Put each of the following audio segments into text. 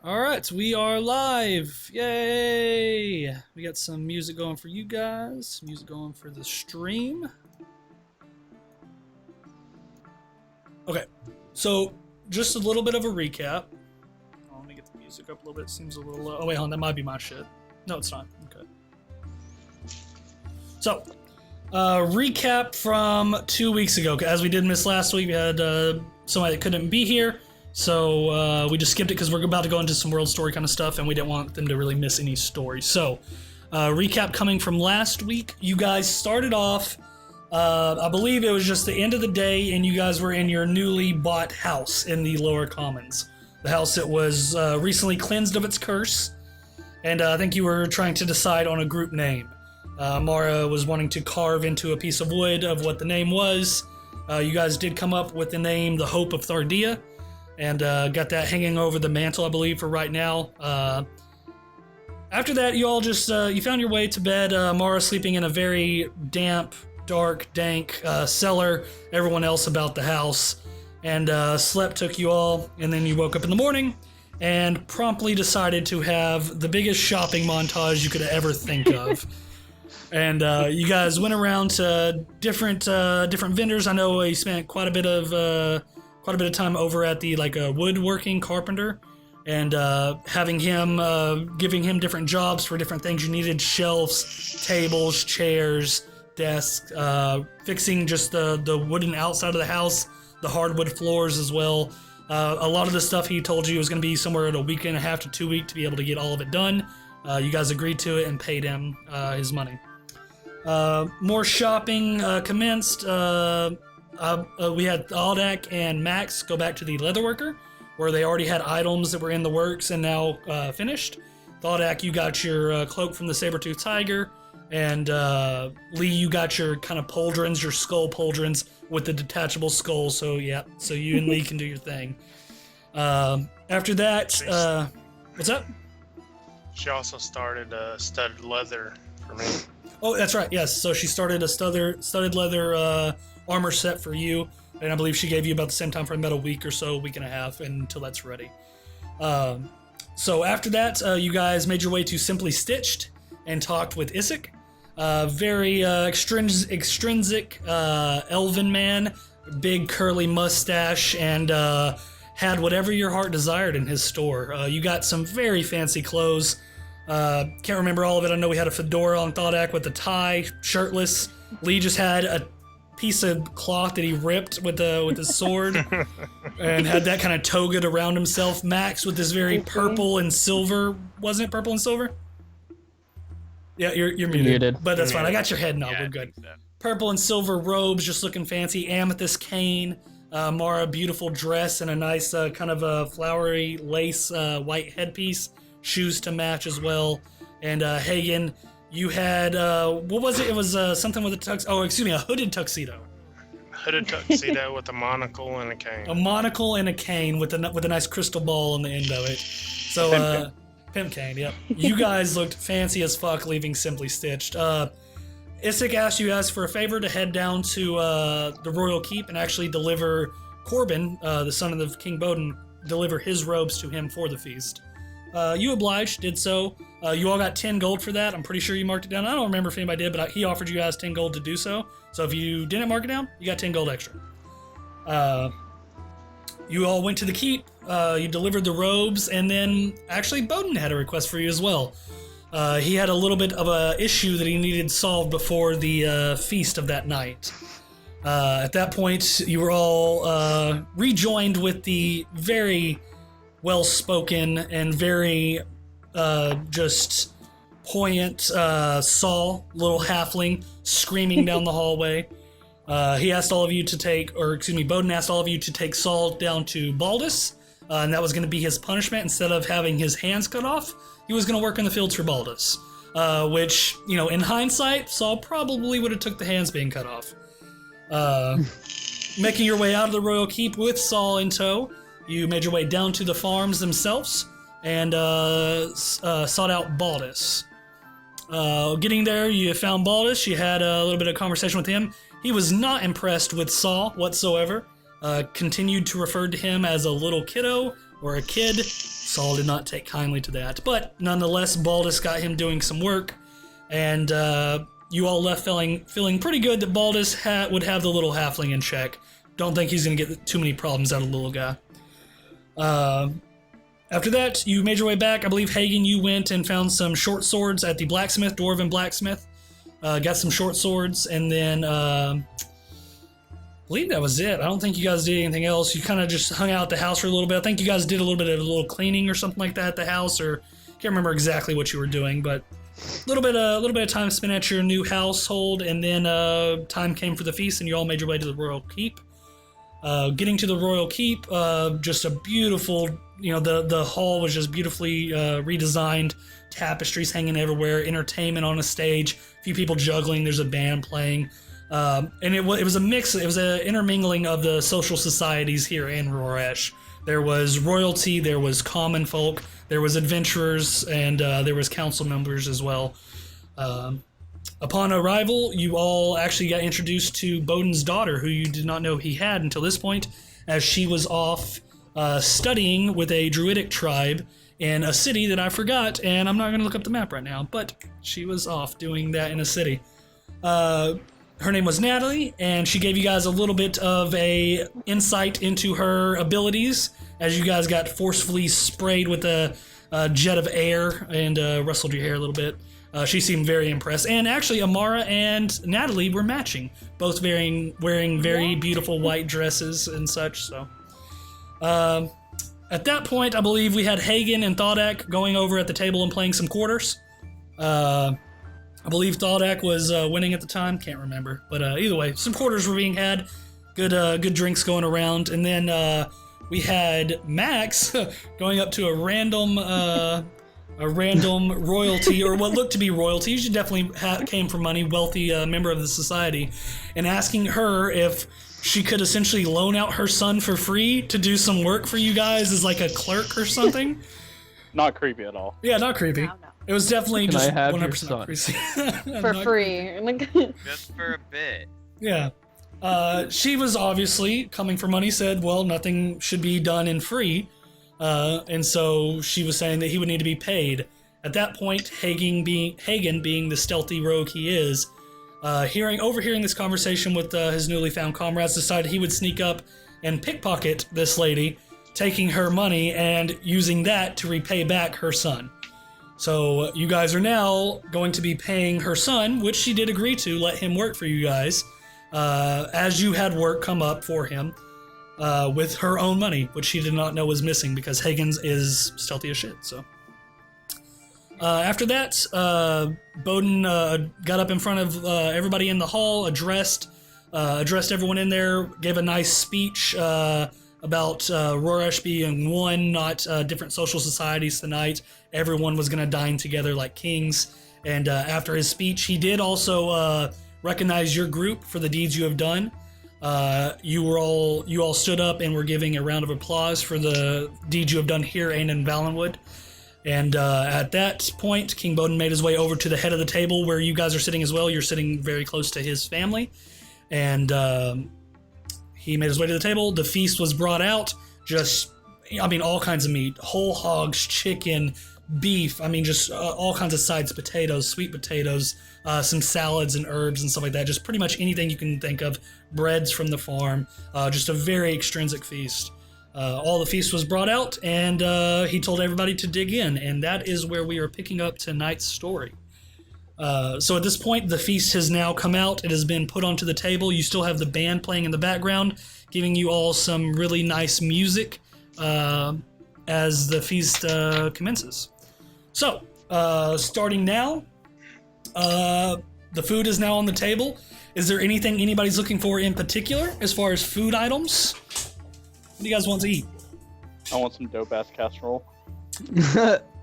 Alright, we are live! Yay! We got some music going for you guys, music going for the stream. Okay, so just a little bit of a recap. Oh, let me get the music up a little bit, seems a little low. Oh wait, hold on, that might be my shit. No, it's not. Okay. So, recap from 2 weeks ago. As we did miss last week, we had somebody that couldn't be here. So we just skipped it because we're about to go into some world story kind of stuff, and we didn't want them to really miss any stories. So, recap coming from last week. You guys started off, I believe it was just the end of the day, and you guys were in your newly bought house in the Lower Commons. The house that was recently cleansed of its curse, and I think you were trying to decide on a group name. Mara was wanting to carve into a piece of wood of what the name was. You guys did come up with the name The Hope of Thar'dia. And got that hanging over the mantle, I believe, for right now. After that, you all just, you found your way to bed. Mara sleeping in a very damp, dark, dank cellar. Everyone else about the house. And slept took you all. And then you woke up in the morning and promptly decided to have the biggest shopping montage you could ever think of. And you guys went around to different vendors. I know you spent quite a bit of time over at the woodworking carpenter, and having him giving him different jobs for different things you needed: shelves, tables, chairs, desks, fixing just the wooden outside of the house, the hardwood floors as well. A lot of the stuff he told you was going to be somewhere at a week and a half to 2 weeks to be able to get all of it done. You guys agreed to it and paid him his money. More shopping commenced. We had thar'dia and Max go back to the leatherworker, where they already had items that were in the works and now finished. thar'dia, you got your cloak from the saber-toothed tiger, and Lee, you got your kind of pauldrons, your skull pauldrons with the detachable skull. So yeah, so you and Lee can do your thing. After that, what's up? She also started studded leather for me. Oh, that's right. Yes. So she started a studded leather armor set for you, and I believe she gave you about the same time frame, about a week or so, week and a half, until that's ready. So after that, you guys made your way to Simply Stitched and talked with Isaac. Very extrinsic elven man, big curly mustache, and had whatever your heart desired in his store. You got some very fancy clothes. Can't remember all of it. I know we had a fedora on thar'dia with a tie, shirtless. Lee just had a piece of cloth that he ripped with his sword, and had that kind of toga around himself. Max with this very purple and silver. Wasn't it purple and silver? Yeah, you're muted. But that's fine. I got your head nod. We're good. Purple and silver robes, just looking fancy. Amethyst cane. Mara, beautiful dress and a nice kind of a flowery lace white headpiece. Shoes to match as well. And Hagen, you had, what was it? It was something with a hooded tuxedo. Hooded tuxedo with a monocle and a cane. A monocle and a cane with a nice crystal ball on the end of it. So, pimp cane, yep. You guys looked fancy as fuck leaving Simply Stitched. Isaac asked you guys for a favor to head down to the Royal Keep and actually deliver Corbin, the son of King Bowden, deliver his robes to him for the feast. You obliged, did so. You all got 10 gold for that. I'm pretty sure you marked it down. I don't remember if anybody did, but he offered you guys 10 gold to do so. So if you didn't mark it down, you got 10 gold extra. You all went to the keep. You delivered the robes, and then actually Bowden had a request for you as well. He had a little bit of a issue that he needed solved before the feast of that night. At that point, you were all rejoined with the very well-spoken and very just poignant Saul, little halfling, screaming down the hallway. He asked all of you to Bowden asked all of you to take Saul down to Baldus, and that was going to be his punishment. Instead of having his hands cut off, he was going to work in the fields for Baldus, which, in hindsight, Saul probably would have took the hands being cut off. Making your way out of the Royal Keep with Saul in tow, you made your way down to the farms themselves and sought out Baldus. Getting there, you found Baldus. You had a little bit of conversation with him. He was not impressed with Saul whatsoever. Continued to refer to him as a little kiddo, or a kid. Saul did not take kindly to that. But nonetheless, Baldus got him doing some work, and you all left feeling pretty good that Baldus would have the little halfling in check. Don't think he's going to get too many problems out of the little guy. After that, you made your way back. I believe, Hagen, you went and found some short swords at the blacksmith, Dwarven blacksmith. Got some short swords, and then I believe that was it. I don't think you guys did anything else. You kind of just hung out at the house for a little bit. I think you guys did a little bit of cleaning or something like that at the house, or can't remember exactly what you were doing, but a little bit of time spent at your new household, and then time came for the feast, and you all made your way to the royal keep. Getting to the royal keep, just a beautiful, the hall was just beautifully redesigned, tapestries hanging everywhere, entertainment on a stage, a few people juggling, there's a band playing, and it was a mix, it was an intermingling of the social societies here in Roresh. There was royalty, there was common folk, there was adventurers, and there was council members as well. Upon arrival, you all actually got introduced to Bowden's daughter, who you did not know he had until this point, as she was off studying with a druidic tribe in a city that I forgot, and I'm not going to look up the map right now, but she was off doing that in a city. Her name was Natalie, and she gave you guys a little bit of a insight into her abilities, as you guys got forcefully sprayed with a jet of air and rustled your hair a little bit. She seemed very impressed, and actually Amara and Natalie were matching, both wearing very beautiful white dresses and such. So, at that point, I believe we had Hagen and Thaldak going over at the table and playing some quarters. I believe Thaldak was winning at the time, can't remember, but either way, some quarters were being had. Good drinks going around, and then we had Max going up to a random royalty, or what looked to be royalty, she definitely came from money, wealthy member of the society, and asking her if she could essentially loan out her son for free to do some work for you guys as like a clerk or something. Not creepy at all. Yeah, not creepy. No. It was definitely Can just I have 100% your creepy. For free. Just for a bit. Yeah. She was obviously coming for money, said, well, nothing should be done in free. And so she was saying that he would need to be paid. At that point, Hagen being the stealthy rogue he is, overhearing this conversation with his newly found comrades, decided he would sneak up and pickpocket this lady, taking her money and using that to repay back her son. So you guys are now going to be paying her son, which she did agree to let him work for you guys, as you had work come up for him. With her own money, which she did not know was missing because Hagen's is stealthy as shit. So after that, Bowden got up in front of everybody in the hall, addressed everyone in there, gave a nice speech about Roresh being one, not different social societies tonight. Everyone was going to dine together like kings. And after his speech, he did also recognize your group for the deeds you have done. You all stood up and were giving a round of applause for the deeds you have done here and in Valenwood. And at that point, King Bowden made his way over to the head of the table where you guys are sitting as well. You're sitting very close to his family. And he made his way to the table. The feast was brought out. All kinds of meat. Whole hogs, chicken, beef. Just all kinds of sides, potatoes, sweet potatoes, some salads and herbs and stuff like that. Just pretty much anything you can think of. Breads from the farm. Just a very extrinsic feast. All the feast was brought out, and he told everybody to dig in, and that is where we are picking up tonight's story. So at this point, the feast has now come out. It has been put onto the table. You still have the band playing in the background, giving you all some really nice music as the feast commences. So, starting now, the food is now on the table. Is there anything anybody's looking for in particular as far as food items? What do you guys want to eat? I want some dope-ass casserole.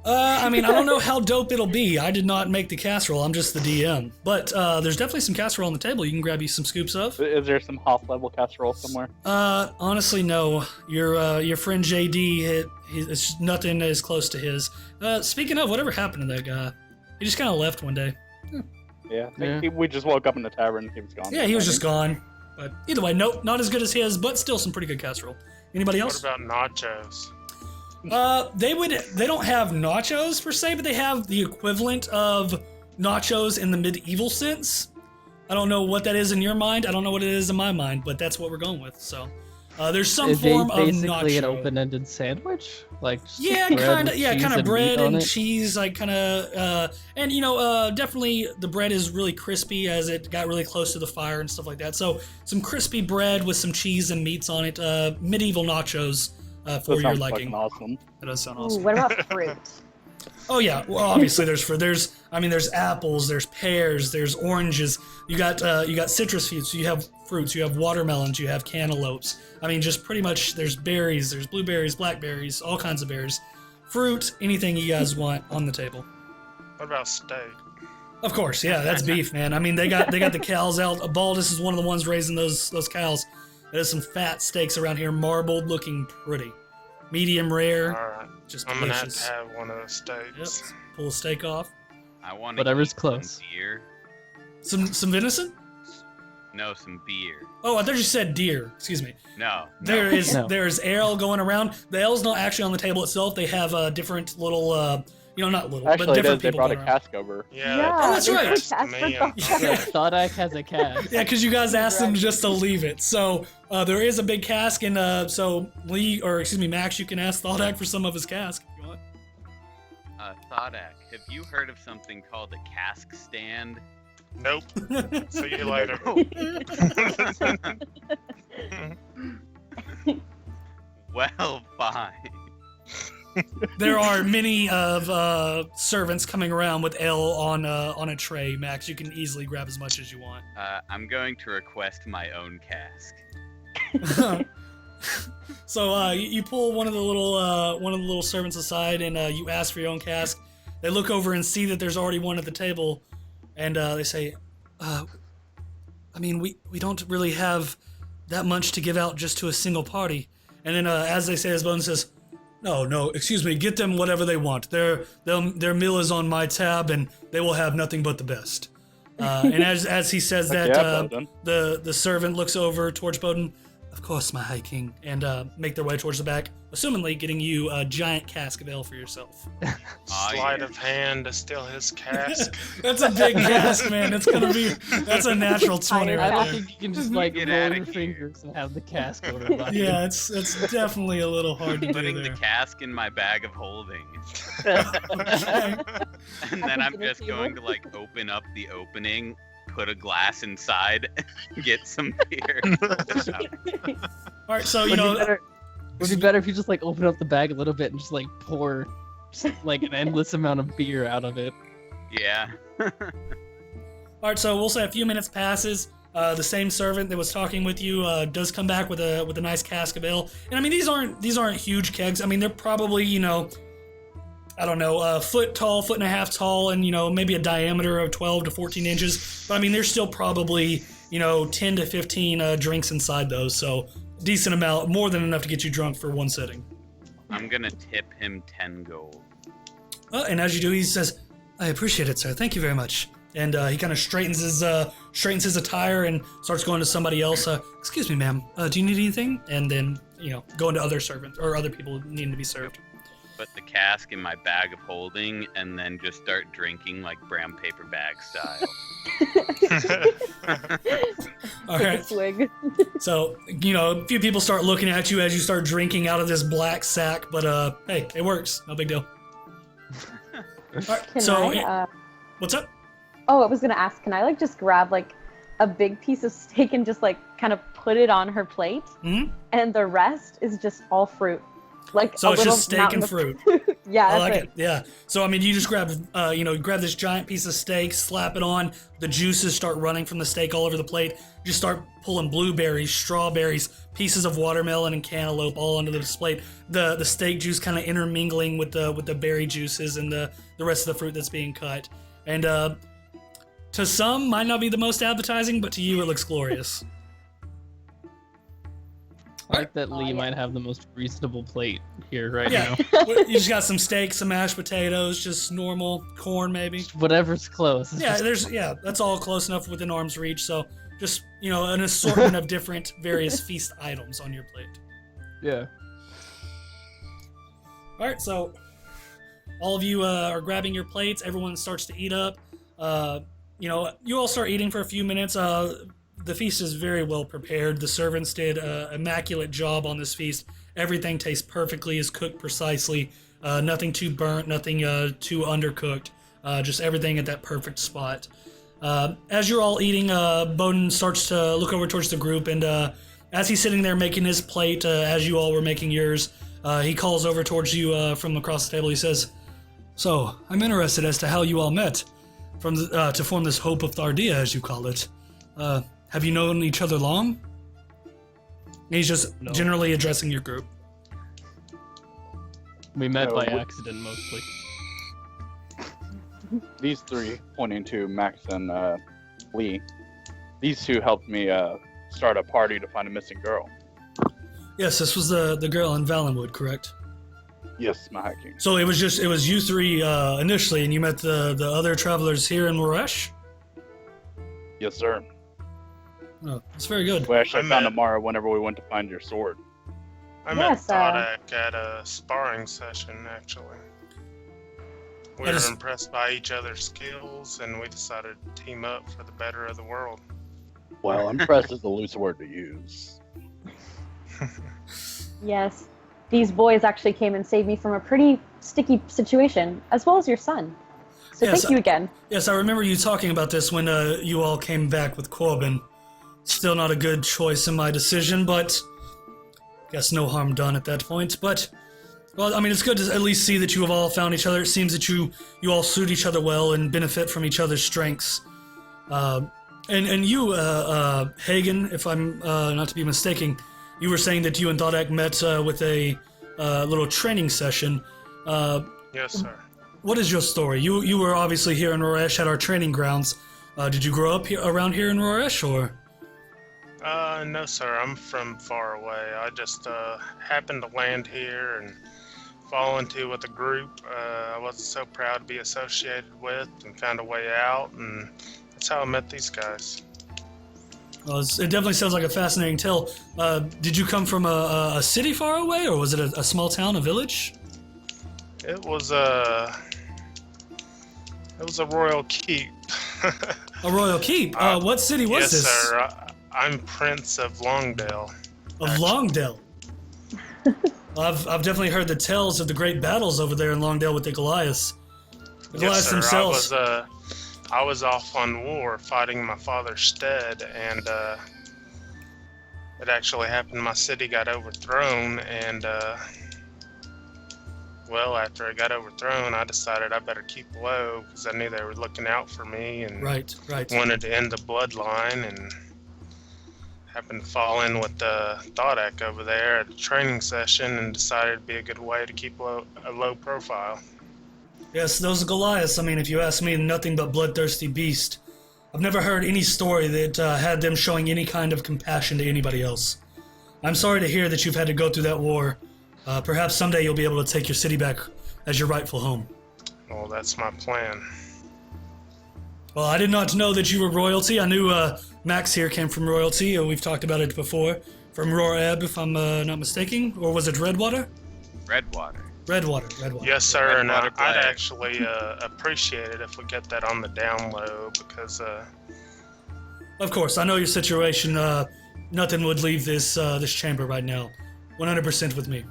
I don't know how dope it'll be. I did not make the casserole. I'm just the DM. But there's definitely some casserole on the table you can grab you some scoops of. Is there some Hoth-level casserole somewhere? Honestly, no. Your friend JD, it's nothing as close to his. Speaking of, whatever happened to that guy? He just kind of left one day. Yeah. We just woke up in the tavern and he was gone. Yeah, he was just gone. But either way, nope, not as good as his, but still some pretty good casserole. Anybody else? What about nachos? They don't have nachos per se, but they have the equivalent of nachos in the medieval sense. I don't know what that is in your mind. I don't know what it is in my mind, but that's what we're going with. So, there's some form of basically nacho. an open-ended sandwich, like Yeah, bread kind of with cheese bread meat on and it? cheese, like kind of, and definitely the bread is really crispy as it got really close to the fire and stuff like that. So some crispy bread with some cheese and meats on it. Medieval nachos for That your sounds liking. fucking awesome. That does sound Ooh, awesome. what about fruit? Oh yeah, well obviously there's fruit. There's apples, there's pears, there's oranges. You got citrus fruits. You have fruits. You have watermelons. You have cantaloupes. I mean, just pretty much there's berries. There's blueberries, blackberries, all kinds of berries. Fruit, anything you guys want on the table. What about steak? Of course, yeah, that's beef, man. I mean, they got the cows out. Baldus is one of the ones raising those cows. There's some fat steaks around here, marbled, looking pretty, medium rare, Alright. just I'm gonna have delicious. to have one of those Yep. steaks. Pull a steak off. I want Whatever's some close. beer. Some venison. No, some beer. Oh, I thought you said deer. Excuse me. No. There no. is No. there's ale going around. The ale's not actually on the table itself. They have different little, not little, but Actually, different they people brought a going around. cask over. Yeah. Oh, that's right. there's a To me, cask for Yeah. Thar'dia has a cask. Yeah, because you guys asked them just to leave it. So there is a big cask, and so Max, you can ask Thaldak for some of his cask if you want. Thodak, have you heard of something called a cask stand? Nope. See you later. Well, fine. There are many of servants coming around with ale on a tray. Max, you can easily grab as much as you want. I'm going to request my own cask. So you pull one of the little servants aside, and you ask for your own cask. They look over and see that there's already one at the table, and they say, "I mean, we don't really have that much to give out just to a single party." And then as they say, his bone says, "No, excuse me. Get them whatever they want. Their meal is on my tab, and they will have nothing but the best." And as he says that, Yeah, Bowden. the servant looks over towards Bowden. "Of course, my high king," and make their way towards the back, assumingly getting you a giant cask of ale for yourself. Sleight of hand to steal his cask. That's a big cask, man. That's a natural 20 I I right don't there. think you can just like Get roll outta your here. fingers and have the cask over by you. Yeah, it's definitely a little hard to do Putting the there. cask in my bag of holding. Okay. And then I'm Dinner just table. going to like open up the opening, put a glass inside, get some beer. All right, so Would be better if you just like open up the bag a little bit and just like pour like an endless amount of beer out of it. Yeah. all right, so we'll say a few minutes passes. The same servant that was talking with you does come back with a nice cask of ale. And I mean, these aren't huge kegs. I mean, they're probably I don't know, a foot tall, foot and a half tall, and maybe a diameter of 12 to 14 inches. But I mean, there's still probably 10 to 15 drinks inside those. So decent amount, more than enough to get you drunk for one sitting. I'm gonna tip him 10 gold. And as you do, he says, "I appreciate it, sir. Thank you very much." And he kind of straightens his attire and starts going to somebody else. "Excuse me, ma'am. Do you need anything?" And then going to other servants or other people needing to be served. Put the cask in my bag of holding and then just start drinking like brown paper bag style. All Take a right. swig. So a few people start looking at you as you start drinking out of this black sack. But hey, it works. No big deal. All right. Can So I? what's up? Oh, I was gonna ask. Can I like just grab like a big piece of steak and just like kind of put it on her plate, Mhm. and the rest is just all fruit, like So a it's little just steak mountain and of fruit. Yeah, I that's like right. it. Yeah. So I mean, you just grab, grab this giant piece of steak, slap it on. The juices start running from the steak all over the plate. You just start pulling blueberries, strawberries, pieces of watermelon and cantaloupe all onto this plate. The steak juice kind of intermingling with the berry juices and the rest of the fruit that's being cut. And to some, might not be the most appetizing, but to you, it looks glorious. I like that Lee might have the most reasonable plate here right Yeah. now. You just got some steak, some mashed potatoes, just normal corn maybe. Whatever's close. It's Yeah, just- that's all close enough within arm's reach. So just an assortment of different various feast items on your plate. yeah. All right, so all of you are grabbing your plates. Everyone starts to eat up. You all start eating for a few minutes. The feast is very well prepared. The servants did an immaculate job on this feast. Everything tastes perfectly, is cooked precisely. Nothing too burnt, nothing too undercooked. Just everything at that perfect spot. As you're all eating, Bowden starts to look over towards the group, and as he's sitting there making his plate, as you all were making yours, he calls over towards you from across the table. He says, "So, I'm interested as to how you all met to form this Hope of thar'dia, as you call it. Have you known each other long?" And he's just generally addressing your group. We met by accident mostly. These three, pointing to Max and Lee, these two helped me start a party to find a missing girl. Yes, this was the girl in Valenwood, correct? Yes, my hacking. So it was you three initially, and you met the other travelers here in Moresh? Yes, sir. Oh, that's very good. We actually found Amara whenever we went to find your sword. I met Thodak at a sparring session, actually. We were impressed by each other's skills, and we decided to team up for the better of the world. Well, impressed is a loose word to use. Yes. These boys actually came and saved me from a pretty sticky situation, as well as your son. So thank you again. Yes, I remember you talking about this when you all came back with Corbin. Still not a good choice in my decision, but guess no harm done at that point. But, well, I mean, it's good to at least see that you have all found each other. It seems that you all suit each other well and benefit from each other's strengths. And you, Hagen, if I'm not to be mistaken, you were saying that you and Thodak met with a little training session. Yes, sir. What is your story? You were obviously here in Roresh at our training grounds. Did you grow up around here in Roresh, or? No, sir. I'm from far away. I just happened to land here and fall into with a group I wasn't so proud to be associated with, and found a way out, and that's how I met these guys. Well, it definitely sounds like a fascinating tale. Did you come from a city far away, or was it a small town, a village? It was a royal keep. A royal keep? What city was this? Yes, sir. I'm Prince of Longdale. Of Longdale? Well, I've definitely heard the tales of the great battles over there in Longdale with the Goliaths. The Goliaths themselves. I was off on war fighting my father's stead, and it actually happened. My city got overthrown, and well, after it got overthrown, I decided I better keep low because I knew they were looking out for me and wanted to end the bloodline, and happened to fall in with Thodak over there at a training session and decided it'd be a good way to keep a low profile. Yes, those Goliaths, I mean, if you ask me, nothing but bloodthirsty beast. I've never heard any story that had them showing any kind of compassion to anybody else. I'm sorry to hear that you've had to go through that war. Perhaps someday you'll be able to take your city back as your rightful home. Well, that's my plan. Well, I did not know that you were royalty. I knew Max here came from royalty. We've talked about it before. From Roar-Ebb, if I'm not mistaken. Or was it Redwater? Redwater. Redwater. Yes, sir, and Redwater I'd actually appreciate it if we get that on the down low, because... Of course, I know your situation. Nothing would leave this chamber right now. 100% with me.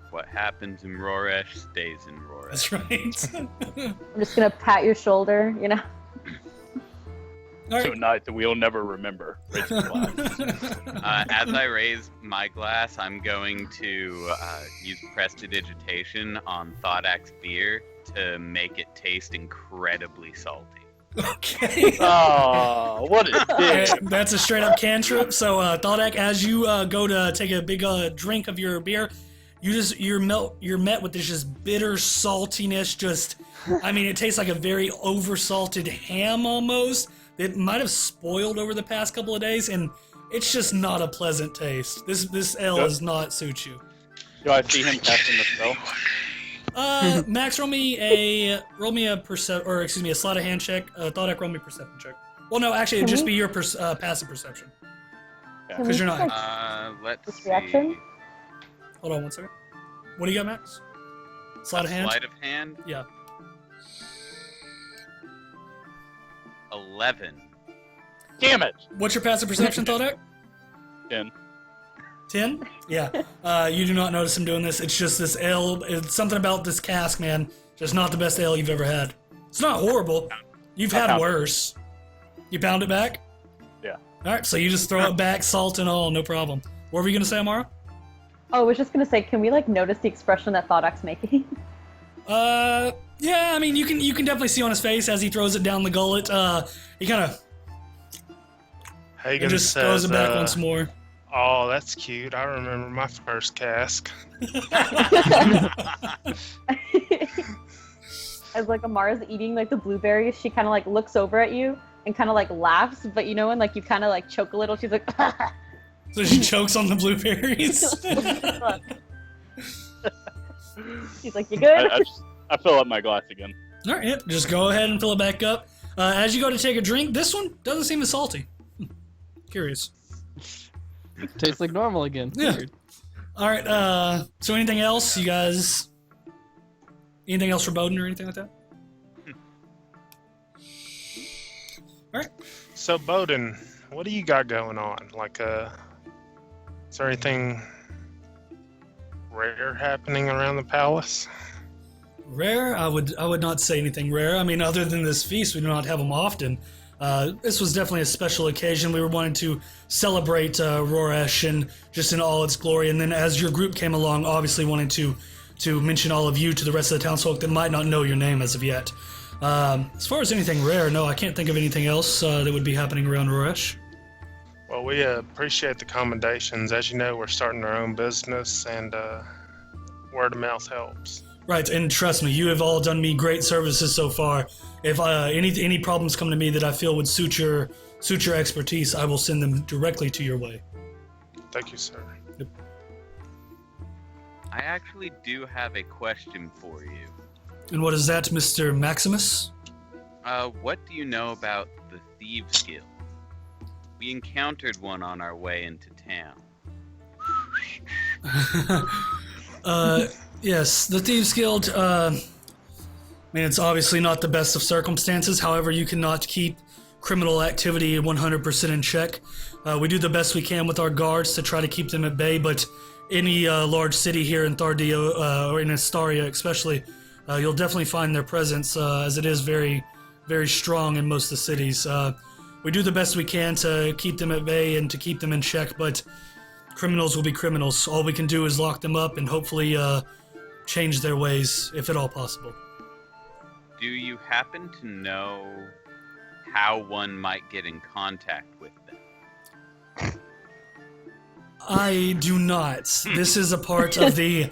What happens in Roresh stays in Roresh. That's right. I'm just gonna pat your shoulder, you know. All right. To a night that we'll never remember. As I raise my glass, I'm going to use prestidigitation on Thodak's beer to make it taste incredibly salty. Okay. Oh, what a dick. That's a straight up cantrip. So, Thodak, as you go to take a big drink of your beer, you're met with this just bitter saltiness. Just, I mean, it tastes like a very oversalted ham almost. It might have spoiled over the past couple of days, and it's just not a pleasant taste. This ale does not suit you. Do I see him casting the spell? Max, roll me a sleight of hand check. Thodak, roll me a perception check. Well, no, actually, it'd just be your passive perception. Because you're not. Let's This reaction? see. Hold on one second. What do you got, Max? Sleight of hand? Sleight of hand? Yeah. 11. Damn it! What's your passive perception, Thaldak? 10. 10? Yeah. You do not notice him doing this. It's just this ale. It's something about this cask, man. Just not the best ale you've ever had. It's not horrible. You've had worse. You pound it back? Yeah. Alright, so you just throw it back, salt and all, no problem. What were you going to say, Amara? Oh, I was just gonna say, can we like notice the expression that Thordak's making? Yeah, I mean, you can definitely see on his face as he throws it down the gullet. He kind of just throws it back once more. Oh, that's cute. I remember my first cask. As like Amara's eating like the blueberries, she kind of like looks over at you and kind of like laughs, but you know when like you kind of like choke a little, she's like. So she chokes on the blueberries. She's like, "You good?" I fill up my glass again. All right, yep. Just go ahead and fill it back up. As you go to take a drink, this one doesn't seem as salty. Curious. Tastes like normal again. Yeah. Weird. All right. So anything else, you guys? Anything else for Bowden or anything like that? All right. So Bowden, what do you got going on? Like, is there anything rare happening around the palace? Rare? I would not say anything rare. I mean, other than this feast, we do not have them often. This was definitely a special occasion. We were wanting to celebrate Roresh and just in all its glory. And then as your group came along, obviously wanting to mention all of you to the rest of the townsfolk that might not know your name as of yet. As far as anything rare, no, I can't think of anything else that would be happening around Roresh. Well, we appreciate the commendations. As you know, we're starting our own business, and word of mouth helps. Right, and trust me, you have all done me great services so far. If any problems come to me that I feel would suit your expertise, I will send them directly to your way. Thank you, sir. Yep. I actually do have a question for you. And what is that, Mr. Maximus? What do you know about the Thieves Guild? We encountered one on our way into town. Yes, the Thieves Guild, I mean, it's obviously not the best of circumstances. However, you cannot keep criminal activity 100% in check. We do the best we can with our guards to try to keep them at bay, but any large city here in thar'dia, or in Astaria especially, you'll definitely find their presence, as it is very, very strong in most of the cities. We do the best we can to keep them at bay and to keep them in check, but criminals will be criminals. All we can do is lock them up and hopefully change their ways, if at all possible. Do you happen to know how one might get in contact with them? I do not. This is a part of the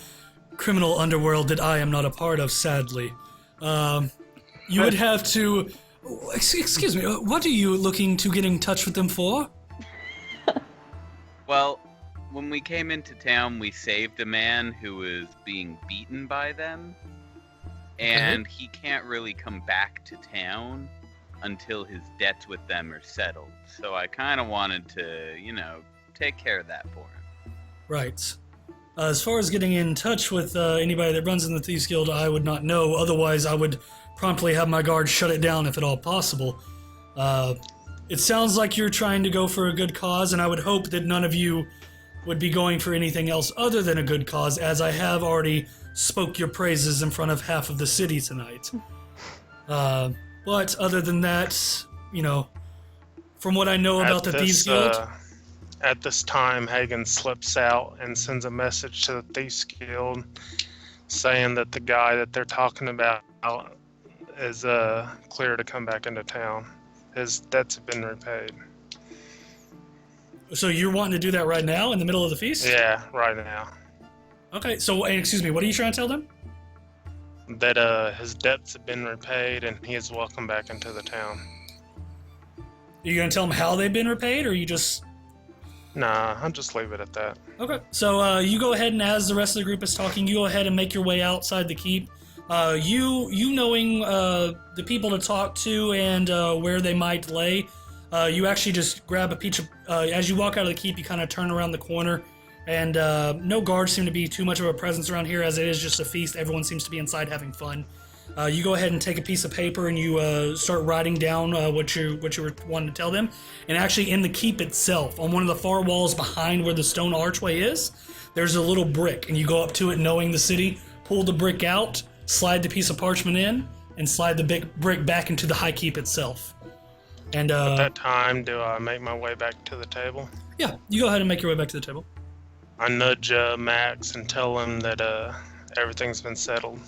criminal underworld that I am not a part of, sadly. You would have to... Excuse me, what are you looking to get in touch with them for? Well, when we came into town, we saved a man who was being beaten by them. And he can't really come back to town until his debts with them are settled. So I kind of wanted to, take care of that for him. Right. As far as getting in touch with anybody that runs in the Thieves Guild, I would not know. Otherwise, I would promptly have my guards shut it down if at all possible. It sounds like you're trying to go for a good cause, and I would hope that none of you would be going for anything else other than a good cause, as I have already spoke your praises in front of half of the city tonight. But other than that, from what I know about the Thieves Guild... At this time, Hagen slips out and sends a message to the Thieves Guild saying that the guy that they're talking about is clear to come back into town. His debts have been repaid. So you're wanting to do that right now in the middle of the feast? Yeah, right now. Okay, so excuse me, what are you trying to tell them? That his debts have been repaid and he is welcome back into the town. Are you going to tell them how they've been repaid, or you just... Nah, I'll just leave it at that. Okay, so you go ahead and as the rest of the group is talking, you go ahead and make your way outside the keep. You knowing the people to talk to and where they might lay, you actually just grab a piece of... as you walk out of the keep, you kind of turn around the corner And no guards seem to be too much of a presence around here, as it is just a feast. Everyone seems to be inside having fun. You go ahead and take a piece of paper and you start writing down what you were wanting to tell them. And actually in the keep itself, on one of the far walls behind where the stone archway is, there's a little brick. And you go up to it knowing the city, pull the brick out, slide the piece of parchment in, and slide the big brick back into the high keep itself. And at that time, do I make my way back to the table? Yeah, you go ahead and make your way back to the table. I nudge Max and tell him that everything's been settled.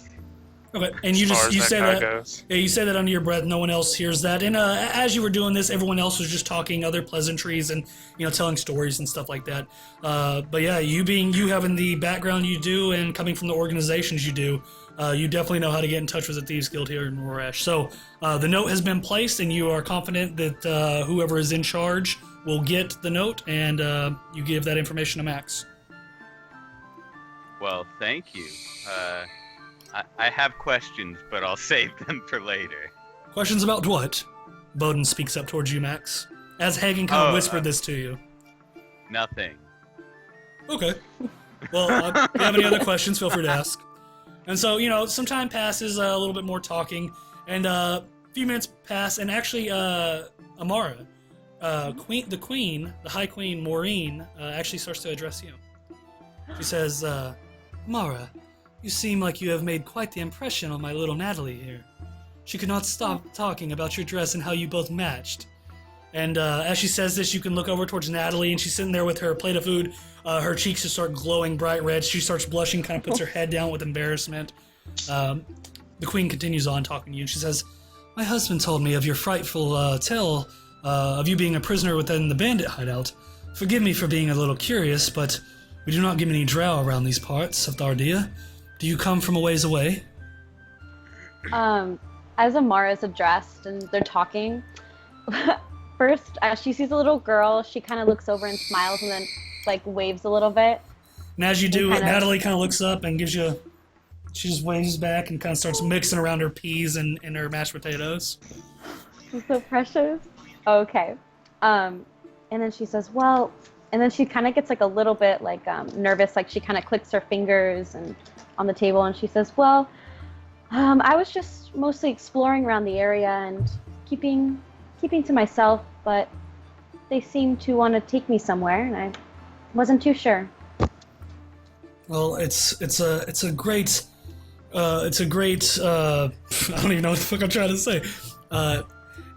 Okay, and you say that. Yeah, you say that under your breath. No one else hears that. And as you were doing this, everyone else was just talking other pleasantries and telling stories and stuff like that. But yeah, you having the background you do and coming from the organizations you do, you definitely know how to get in touch with the Thieves Guild here in Rorash. So the note has been placed, and you are confident that whoever is in charge will get the note, and you give that information to Max. Well, thank you. I have questions, but I'll save them for later. Questions about what? Bowden speaks up towards you, Max, as Hagen kind of whispered this to you. Nothing. Okay. Well, if you have any other questions, feel free to ask. And so, some time passes, a little bit more talking, and a few minutes pass, and actually, Amara, the High Queen, Maureen, actually starts to address you. She says, Amara, you seem like you have made quite the impression on my little Natalie here. She could not stop talking about your dress and how you both matched. And as she says this, you can look over towards Natalie, and she's sitting there with her plate of food. Her cheeks just start glowing bright red. She starts blushing, kind of puts her head down with embarrassment. The queen continues on talking to you, and she says, my husband told me of your frightful tale of you being a prisoner within the bandit hideout. Forgive me for being a little curious, but we do not get any drow around these parts of thar'dia. Do you come from a ways away? As Amara's addressed and they're talking, first, as she sees a little girl, she kind of looks over and smiles and then, waves a little bit. And as you do, Natalie kind of looks up and she just waves back and kind of starts mixing around her peas and her mashed potatoes. She's so precious. Okay. And then she says, well, and then she kind of gets, a little bit, nervous, she kind of clicks her fingers and on the table, and she says, well, I was just mostly exploring around the area and keeping to myself, but they seemed to want to take me somewhere, and I wasn't too sure. Well, it's a great I don't even know what the fuck I'm trying to say.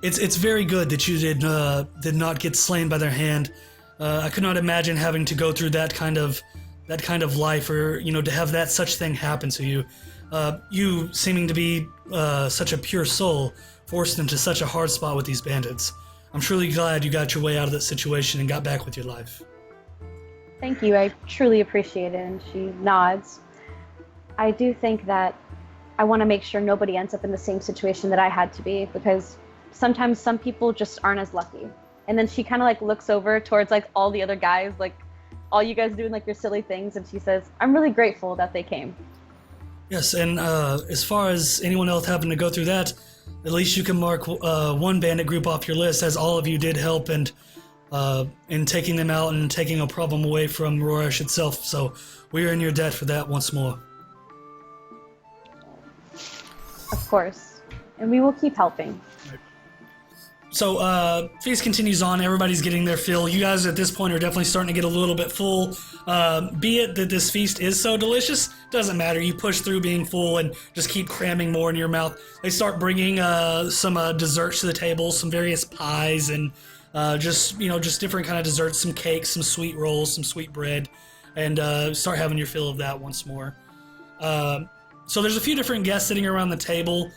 It's very good that you did not get slain by their hand. I could not imagine having to go through that kind of life, or to have that such thing happen to you. You seeming to be such a pure soul, forced into such a hard spot with these bandits. I'm truly glad you got your way out of that situation and got back with your life. Thank you, I truly appreciate it. And she nods. I do think that I want to make sure nobody ends up in the same situation that I had to be, because sometimes some people just aren't as lucky. And then she kind of looks over towards all the other guys, all you guys doing your silly things, and she says, I'm really grateful that they came. Yes, and as far as anyone else having to go through that, at least you can mark one bandit group off your list, as all of you did help in taking them out and taking a problem away from Rorash itself. So we are in your debt for that once more. Of course, and we will keep helping. So, feast continues on. Everybody's getting their fill. You guys at this point are definitely starting to get a little bit full. Be it that this feast is so delicious, doesn't matter. You push through being full and just keep cramming more in your mouth. They start bringing some desserts to the table, some various pies, and just different kind of desserts, some cakes, some sweet rolls, some sweet bread, and start having your fill of that once more. So there's a few different guests sitting around the table.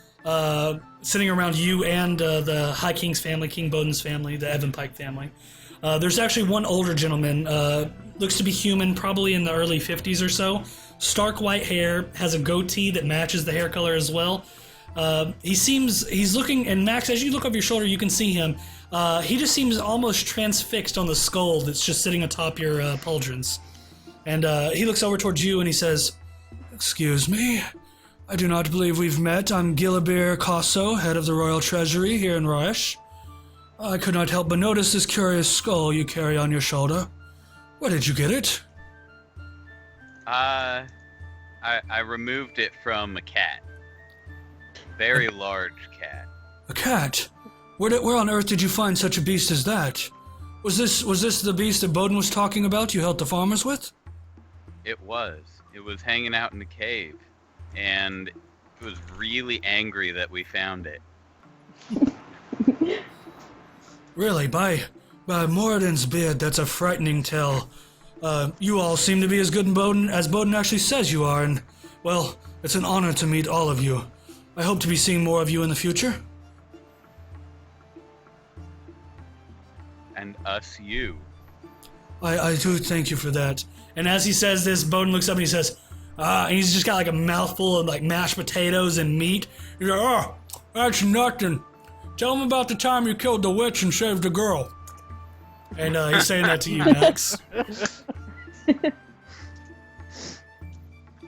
Sitting around you and the High King's family, King Bowden's family, the Evan Pike family. There's actually one older gentleman, looks to be human, probably in the early 50s or so. Stark white hair, has a goatee that matches the hair color as well. He's looking, and Max, as you look over your shoulder, you can see him. He just seems almost transfixed on the skull that's just sitting atop your pauldrons. And he looks over towards you and he says, excuse me, I do not believe we've met. I'm Gilibir Cosso, head of the Royal Treasury here in Rorash. I could not help but notice this curious skull you carry on your shoulder. Where did you get it? I removed it from a cat. Very large cat. A cat? Where on earth did you find such a beast as that? Was this the beast that Bowden was talking about you helped the farmers with? It was. It was hanging out in the cave. And it was really angry that we found it. Really, by Moradin's beard, that's a frightening tale. You all seem to be as good in Bowden as Bowden actually says you are, and, well, it's an honor to meet all of you. I hope to be seeing more of you in the future. And us, you. I do thank you for that. And as he says this, Bowden looks up and he says, and he's just got like a mouthful of like mashed potatoes and meat. He's like, oh, that's nothing. Tell him about the time you killed the witch and saved the girl. And he's saying that to you, Max.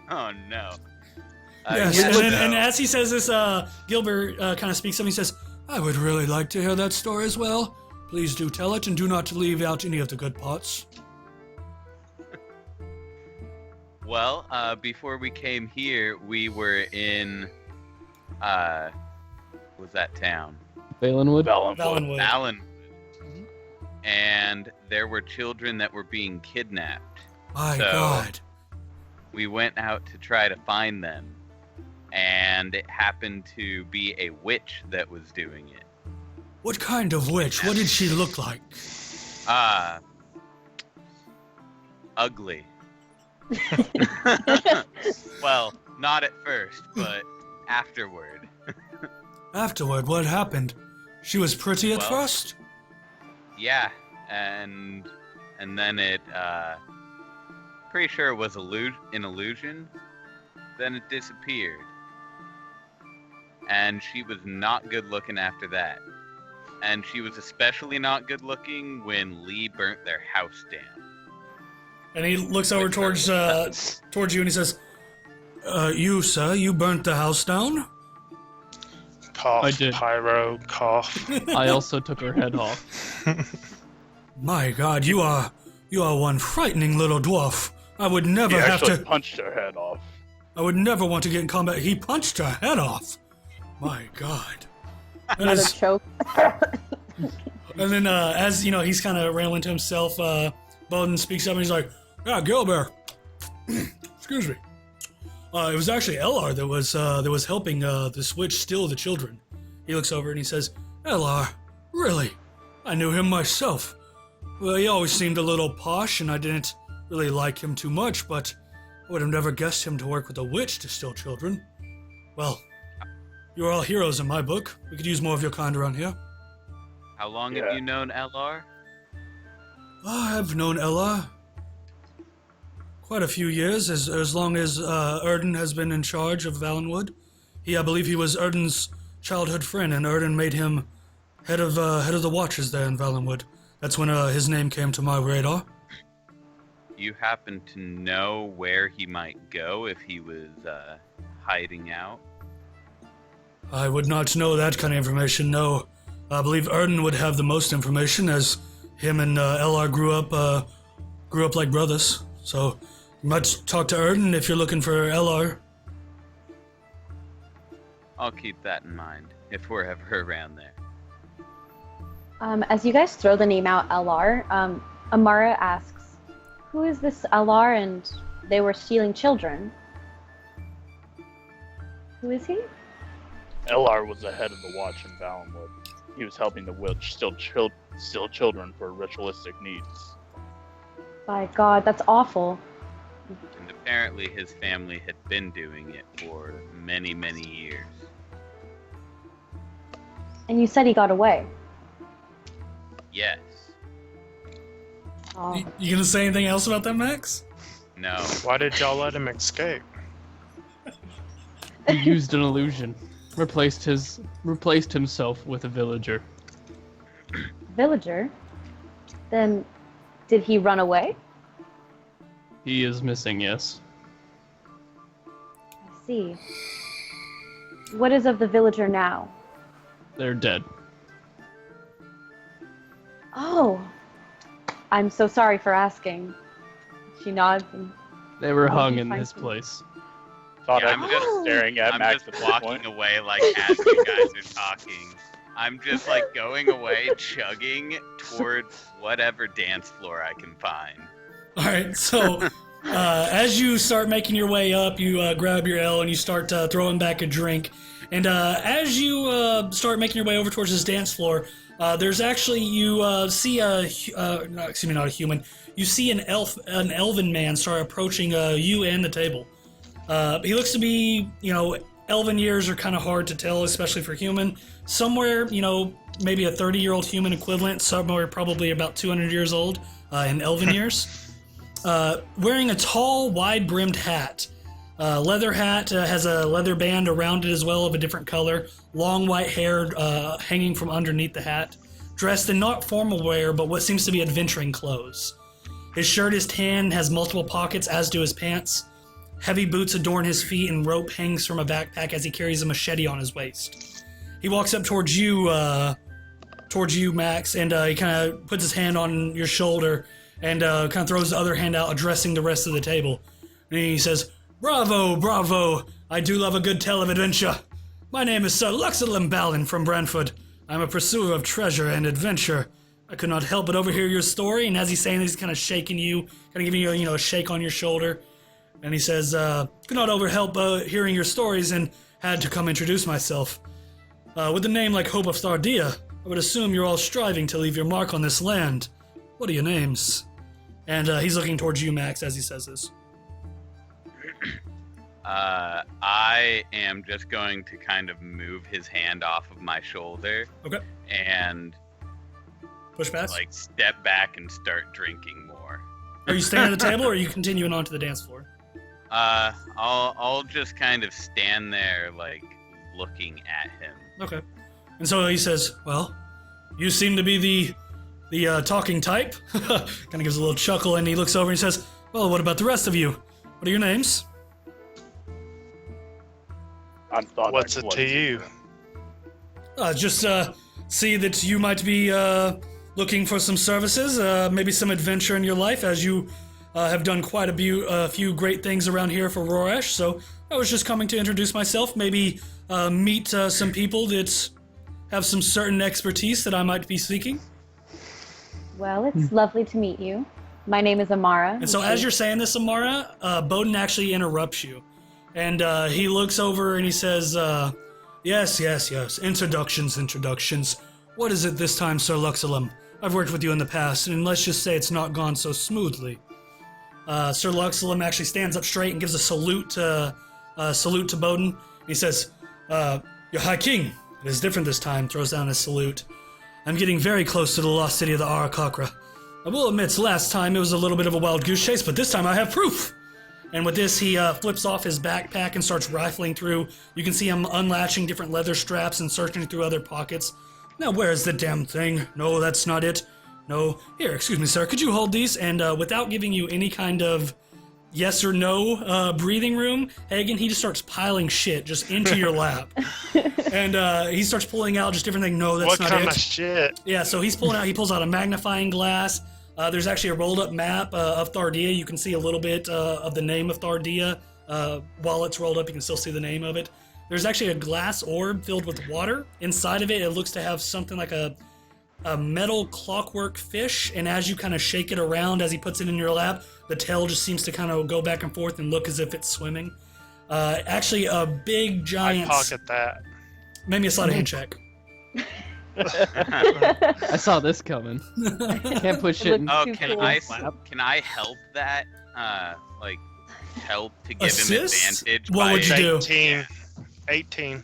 Oh no. Yes, and as he says this, Gilbert kind of speaks up and he says, I would really like to hear that story as well. Please do tell it and do not leave out any of the good parts. Well, before we came here, we were in, what was that town? Valenwood? Valenwood. Mm-hmm. And there were children that were being kidnapped. My God. We went out to try to find them, and it happened to be a witch that was doing it. What kind of witch? What did she look like? Ugly. Well, not at first, but afterward. Afterward, what happened? She was pretty at first? Yeah, and then it, pretty sure it was an illusion. Then it disappeared. And she was not good looking after that. And she was especially not good looking when Lee burnt their house down. And he looks over towards you and he says, you, sir, you burnt the house down? Cough, I did. pyro, cough. I also took her head off. My God, you are one frightening little dwarf. I would never He have actually to... punched her head off. I would never want to get in combat. He punched her head off. My God. Another choke. And then, as you know, he's kind of rambling to himself. Bowden speaks up and he's like, "Yeah, Gilbert. Excuse me. It was actually Elar that was helping this witch steal the children." He looks over and he says, "Elar, really? I knew him myself. Well, he always seemed a little posh, and I didn't really like him too much, but I would have never guessed him to work with a witch to steal children. Well, you're all heroes in my book. We could use more of your kind around here." How long have you known LR? I've known Elar quite a few years, as long as Erden has been in charge of Valenwood. I believe he was Erden's childhood friend, and Erden made him head of the Watchers there in Valenwood. That's when his name came to my radar. You happen to know where he might go if he was hiding out? I would not know that kind of information, no. I believe Erden would have the most information, as him and Elar grew up like brothers. So you might talk to Erden if you're looking for Elar. I'll keep that in mind if we're ever around there. As you guys throw the name out, Elar, Amara asks, "Who is this Elar?" And they were stealing children. Who is he? Elar was the head of the watch in Valenwood. He was helping the witch steal children for ritualistic needs. By God, that's awful. And apparently his family had been doing it for many, many years. And you said he got away. Yes. Oh. You gonna say anything else about that, Max? No. Why did y'all let him escape? He used an illusion. Replaced himself with a villager. Villager? Then, did he run away? He is missing, yes. I see. What is of the villager now? They're dead. Oh, I'm so sorry for asking. She nods and They were hung you in find this some- place. Thought Yeah, I'm I'm just just- staring at I'm Max just at this walking point. away like as you guys are talking. I'm just like going away, chugging towards whatever dance floor I can find. All right, so as you start making your way up, you grab your ale and you start throwing back a drink. And as you start making your way over towards this dance floor, there's actually you see not a human. You see an elven man start approaching you and the table. He looks to be, elven years are kind of hard to tell, especially for human. Somewhere, maybe a 30-year-old human equivalent. Somewhere probably about 200 years old in elven years. Wearing a tall, wide-brimmed hat. Leather hat has a leather band around it as well of a different color. Long white hair hanging from underneath the hat. Dressed in not formal wear, but what seems to be adventuring clothes. His shirt is tan, has multiple pockets, as do his pants. Heavy boots adorn his feet, and rope hangs from a backpack as he carries a machete on his waist. He walks up towards you, Max, and he kind of puts his hand on your shoulder and kind of throws the other hand out, addressing the rest of the table. And he says, "Bravo, bravo! I do love a good tale of adventure. My name is Sir Luxelin Balin from Brantford. I'm a pursuer of treasure and adventure. I could not help but overhear your story." And as he's saying this, he's kind of shaking you, kind of giving you, a shake on your shoulder. And he says, "Could not help hearing your stories and had to come introduce myself. With a name like Hope of thar'dia, I would assume you're all striving to leave your mark on this land. What are your names?" And he's looking towards you, Max, as he says this. I am just going to kind of move his hand off of my shoulder. Okay. And Push past? like step back and start drinking more. Are you staying at the table or are you continuing on to the dance floor? I'll just kind of stand there, like, looking at him. Okay. And so he says, "Well, you seem to be the talking type." Kind of gives a little chuckle, and he looks over and he says, "Well, what about the rest of you? What are your names?" What's it to you? Just see that you might be looking for some services, maybe some adventure in your life, as you have done quite a few great things around here for Rorash. So I was just coming to introduce myself, maybe meet some people that have some certain expertise that I might be seeking. Well, it's lovely to meet you. My name is Amara. And so as you're saying this, Amara, Bowden actually interrupts you. And he looks over and he says, yes, introductions. What is it this time, Sir Luxelin? I've worked with you in the past, and let's just say it's not gone so smoothly. Sir Luxelin actually stands up straight and gives a salute to Bowden. He says, "Your High King, it is different this time," throws down his salute. "I'm getting very close to the lost city of the Arakakra. I will admit, last time it was a little bit of a wild goose chase, but this time I have proof." And with this, he flips off his backpack and starts rifling through. You can see him unlatching different leather straps and searching through other pockets. "Now, where's the damn thing? No, that's not it. No. Here, excuse me, sir. Could you hold these?" And without giving you any kind of yes or no breathing room, Hagen, he just starts piling shit just into your lap. And he starts pulling out just different things. "No, that's not it." What kind of shit? Yeah, so he pulls out a magnifying glass. There's actually a rolled up map of thar'dia. You can see a little bit of the name of thar'dia. While it's rolled up, you can still see the name of it. There's actually a glass orb filled with water. Inside of it, it looks to have something like a metal clockwork fish. And as you kind of shake it around as he puts it in your lap, the tail just seems to kind of go back and forth and look as if it's swimming. Actually, a big giant... I pocket that. Make me a sleight of hand check. I saw this coming. Can't put shit in. Oh, Too can cool. I help that? Help to give Assist? him advantage. What by would you do? 18.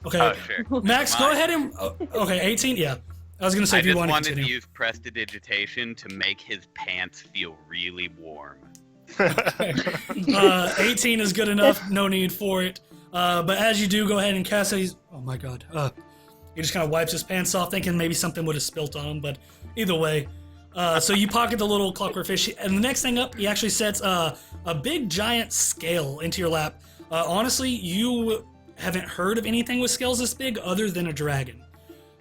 Okay, Oh, sure. Max, go ahead and... Okay, 18? Yeah. I was going to say I if you just want to wanted to continue. use prestidigitation to make his pants feel really warm. 18 is good enough. No need for it. But as you do, go ahead and cast it. Oh my god. He just kind of wipes his pants off, thinking maybe something would have spilt on him. But either way. So you pocket the little clockwork fish. And the next thing up, he actually sets a big giant scale into your lap. Honestly, you haven't heard of anything with scales this big other than a dragon.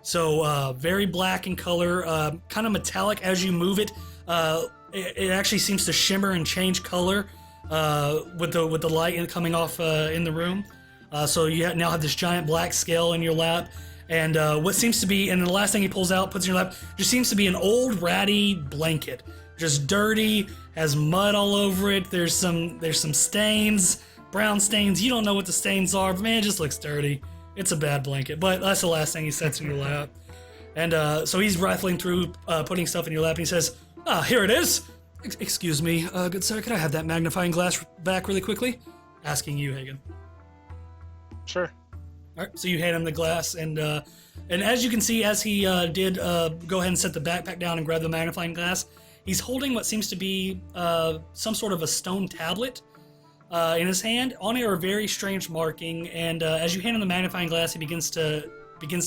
So very black in color, kind of metallic as you move it. It actually seems to shimmer and change color with the light coming off in the room. So you now have this giant black scale in your lap, and what seems to be, and the last thing he pulls out, puts in your lap, just seems to be an old ratty blanket, just dirty, has mud all over it. There's some stains, brown stains. You don't know what the stains are, but man, it just looks dirty. It's a bad blanket, but that's the last thing he sets in your lap. And so he's rifling through, putting stuff in your lap, and he says, here it is. Excuse me, good sir, could I have that magnifying glass back really quickly? Asking you, Hagen. Sure. All right, so you hand him the glass, and as you can see, as he did go ahead and set the backpack down and grab the magnifying glass, he's holding what seems to be some sort of a stone tablet in his hand. On it are very strange marking, and as you hand him the magnifying glass, he begins to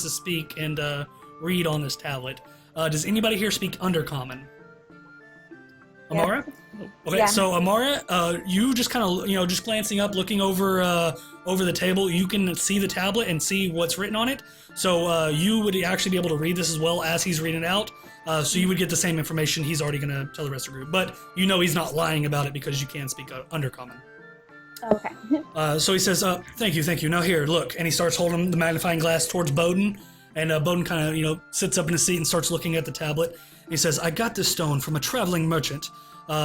speak and read on this tablet. Does anybody here speak Undercommon? Amara? Okay, yeah. So Amara, you just kind of, just glancing up, looking over the table, you can see the tablet and see what's written on it. So you would actually be able to read this as well as he's reading it out. So you would get the same information he's already going to tell the rest of the group. But he's not lying about it because you can speak Undercommon. Okay. So he says, thank you. Now here, look. And he starts holding the magnifying glass towards Bowden. And Bowden kind of, sits up in his seat and starts looking at the tablet. He says, I got this stone from a traveling merchant,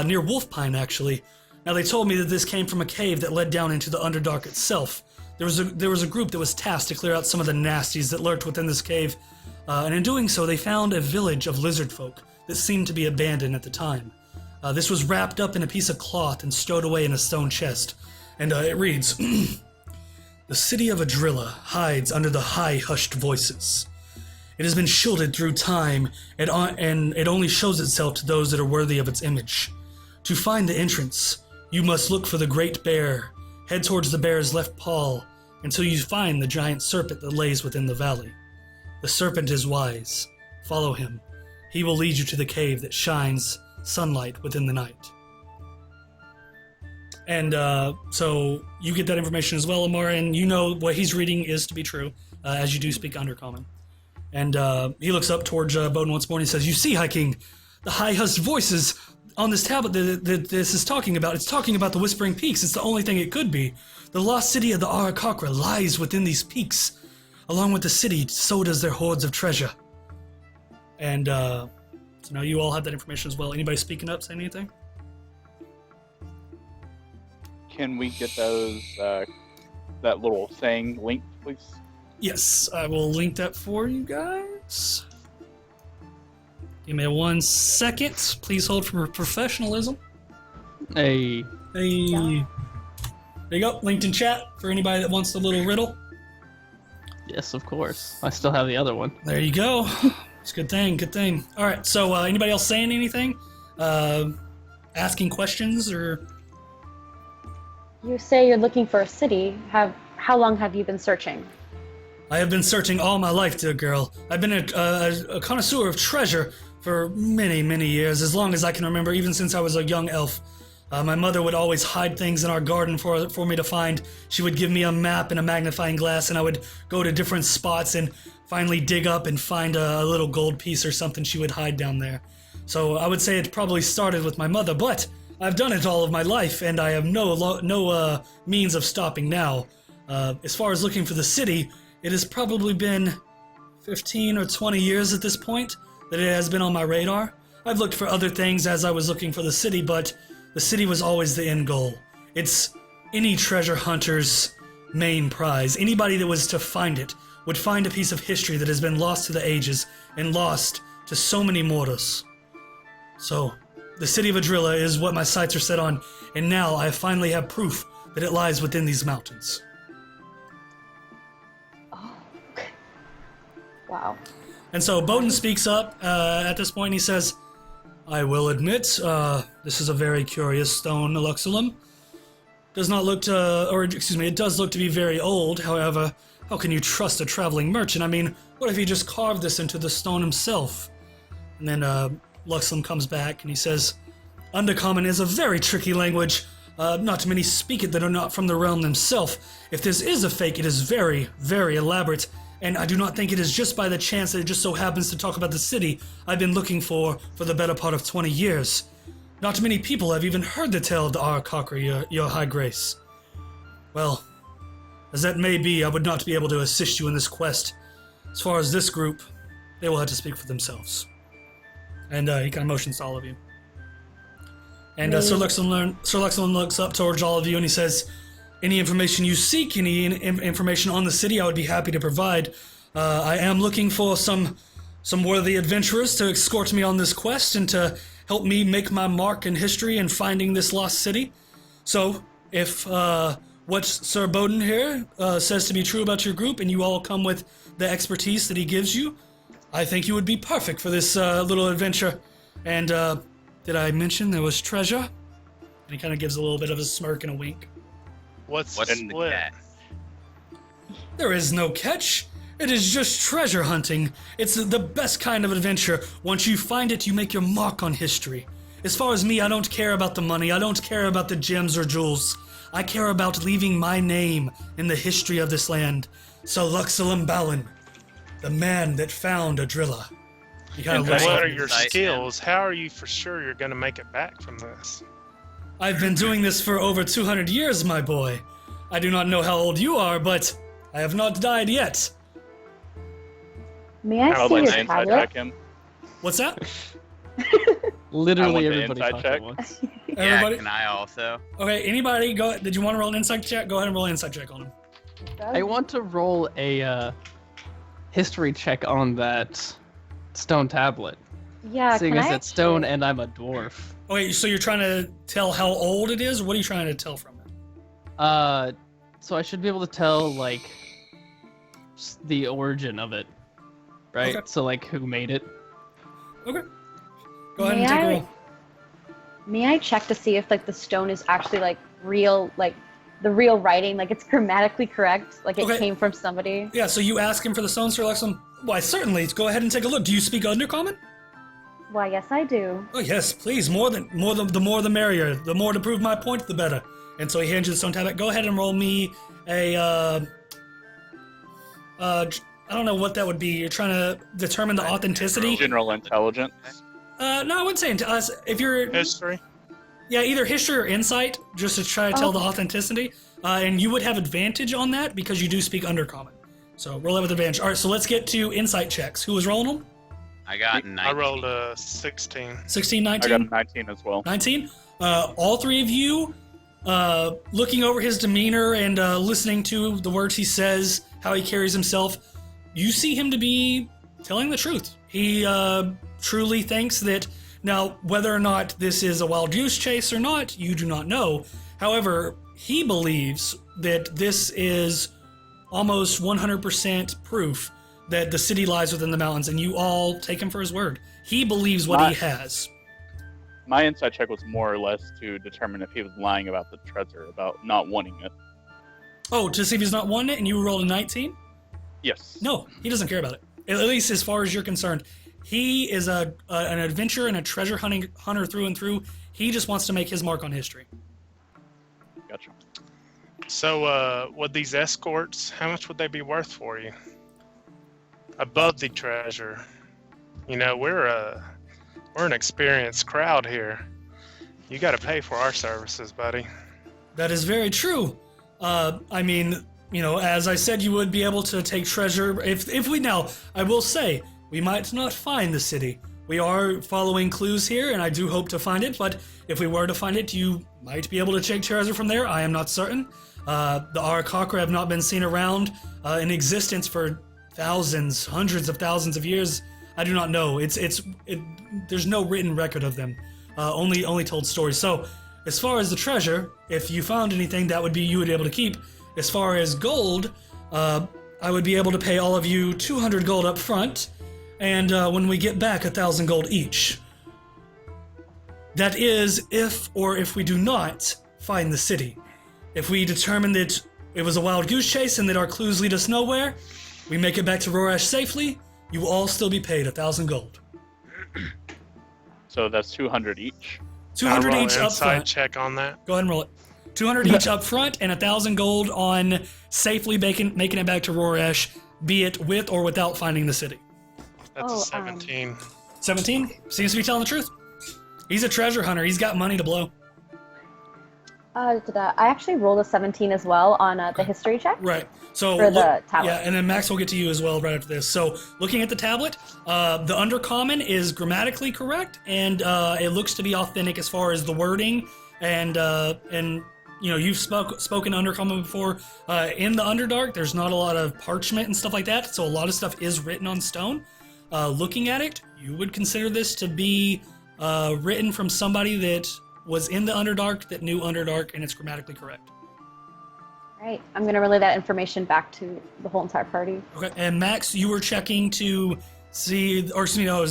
near Wolfpine, actually. Now, they told me that this came from a cave that led down into the Underdark itself. There was a group that was tasked to clear out some of the nasties that lurked within this cave, and in doing so, they found a village of lizard folk that seemed to be abandoned at the time. This was wrapped up in a piece of cloth and stowed away in a stone chest, and it reads, The city of Adrilla hides under the high hushed voices. It has been shielded through time, and it only shows itself to those that are worthy of its image. To find the entrance, you must look for the Great Bear. Head towards the bear's left paw until you find the giant serpent that lays within the valley. The serpent is wise. Follow him. He will lead you to the cave that shines sunlight within the night. And so you get that information as well, Amara, and you know what he's reading is to be true, as you do speak Undercommon. And he looks up towards Bowden once more and he says, You see, High King, the high-husked voices on this tablet that this is talking about. It's talking about the Whispering Peaks. It's the only thing it could be. The lost city of the Arakakra lies within these peaks. Along with the city, so does their hordes of treasure. And so now you all have that information as well. Anybody speaking up, saying anything? Can we get those, that little saying linked, please? Yes, I will link that for you guys. Give me 1 second. Please hold for professionalism. Hey. There you go. Linked in chat for anybody that wants the little riddle. Yes, of course. I still have the other one. There you go. It's a good thing. All right, so anybody else saying anything? Asking questions or... You say you're looking for a city. How long have you been searching? I have been searching all my life, dear girl. I've been a connoisseur of treasure for many, many years, as long as I can remember, even since I was a young elf. My mother would always hide things in our garden for me to find. She would give me a map and a magnifying glass, and I would go to different spots and finally dig up and find a little gold piece or something she would hide down there. So I would say it probably started with my mother, but I've done it all of my life, and I have no means of stopping now. As far as looking for the city, it has probably been 15 or 20 years at this point that it has been on my radar. I've looked for other things as I was looking for the city, but the city was always the end goal. It's any treasure hunter's main prize. Anybody that was to find it would find a piece of history that has been lost to the ages and lost to so many mortals. So, the city of Adrilla is what my sights are set on, and now I finally have proof that it lies within these mountains. Wow. And so Bowden speaks up at this point and he says, I will admit, this is a very curious stone, Eluxulum. Does not look to, or excuse me, it does look to be very old. However, how can you trust a traveling merchant? I mean, what if he just carved this into the stone himself? And then Luxulum comes back and he says, Undercommon is a very tricky language. Not many speak it that are not from the realm themselves. If this is a fake, it is very, very elaborate. And I do not think it is just by the chance that it just so happens to talk about the city I've been looking for the better part of 20 years. Not many people have even heard the tale of the Arakocra, your High Grace. Well, as that may be, I would not be able to assist you in this quest. As far as this group, they will have to speak for themselves. And he kind of motions to all of you. And Sir Luxon looks up towards all of you and he says, any information you seek, any information on the city, I would be happy to provide. I am looking for some worthy adventurers to escort me on this quest and to help me make my mark in history in finding this lost city. So, if what Sir Bowden here says to be true about your group, and you all come with the expertise that he gives you, I think you would be perfect for this little adventure. And did I mention there was treasure? And he kind of gives a little bit of a smirk and a wink. What's in the catch? There is no catch. It is just treasure hunting. It's the best kind of adventure. Once you find it, you make your mark on history. As far as me, I don't care about the money. I don't care about the gems or jewels. I care about leaving my name in the history of this land. So Luxalim Balin, the man that found Adrilla. What are your skills? How are you for sure you're going to make it back from this? I've been doing this for over 200 years, my boy. I do not know how old you are, but I have not died yet. May I see your tablet? What's that? Literally everybody talked at once. Everybody? Can I also? Okay, anybody go? Did you want to roll an insight check? Go ahead and roll an insight check on him. I want to roll a history check on that stone tablet. Yeah, seeing as it's stone and I'm a dwarf. Okay, so you're trying to tell how old it is? What are you trying to tell from it? So I should be able to tell, like, the origin of it, right? Okay. So, like, who made it. Okay. Go ahead and take a roll. May I check to see if, like, the stone is actually, like, real, like, the real writing, like, it's grammatically correct, like, it came from somebody? Yeah, so you ask him for the stone, Sir Luxon? Why, certainly. Go ahead and take a look. Do you speak Undercommon? Why, yes, I do. Oh, yes, please. The more the merrier. The more to prove my point, the better. And so he hands you the stone tablet. Go ahead and roll me a, I don't know what that would be. You're trying to determine the authenticity. General intelligence. No, I wouldn't say if you're history. Yeah, either history or insight, just to try to tell the authenticity. And you would have advantage on that because you do speak Undercommon. So roll it with advantage. All right, so let's get to insight checks. Who was rolling them? I got 19. I rolled a 16. 16, 19? I got a 19 as well. 19? All three of you, looking over his demeanor and listening to the words he says, how he carries himself, you see him to be telling the truth. He truly thinks that, now, whether or not this is a wild goose chase or not, you do not know. However, he believes that this is almost 100% proof that the city lies within the mountains, and you all take him for his word. He believes what he has. My insight check was more or less to determine if he was lying about the treasure, about not wanting it. Oh, to see if he's not wanting it, and you rolled a 19? Yes. No, he doesn't care about it. At least as far as you're concerned. He is an adventurer and a treasure hunter through and through. He just wants to make his mark on history. Gotcha. So, with these escorts, how much would they be worth for you? Above the treasure. You know, we're an experienced crowd here. You got to pay for our services, buddy. That is very true. I mean, you know, as I said, you would be able to take treasure if we now. I will say we might not find the city. We are following clues here, and I do hope to find it. But if we were to find it, you might be able to take treasure from there. I am not certain. The Arakocra have not been seen around in existence for thousands, hundreds of thousands of years. I do not know. There's no written record of them. Only told stories. So, as far as the treasure, if you found anything, that would be you would be able to keep. As far as gold, I would be able to pay all of you 200 gold up front, and when we get back, 1,000 gold each. That is if we do not find the city. If we determine that it was a wild goose chase and that our clues lead us nowhere, we make it back to Rorash safely, you will all still be paid 1,000 gold. So that's 200 each. 200 each up front. Check on that. Go ahead and roll it. 200 each up front and 1,000 gold on safely making it back to Rorash, be it with or without finding the city. That's a 17. 17? Seems to be telling the truth. He's a treasure hunter. He's got money to blow. I actually rolled a 17 as well on the history check. Right. So for the tablet. Yeah, and then Max will get to you as well right after this. So looking at the tablet, the undercommon is grammatically correct, and it looks to be authentic as far as the wording and you've spoken undercommon before. In the Underdark, there's not a lot of parchment and stuff like that, so a lot of stuff is written on stone. Looking at it, you would consider this to be written from somebody that was in the Underdark, that knew Underdark, and it's grammatically correct. Right. I'm going to relay that information back to the whole entire party. Okay. And Max, you were checking to see, or excuse me, no,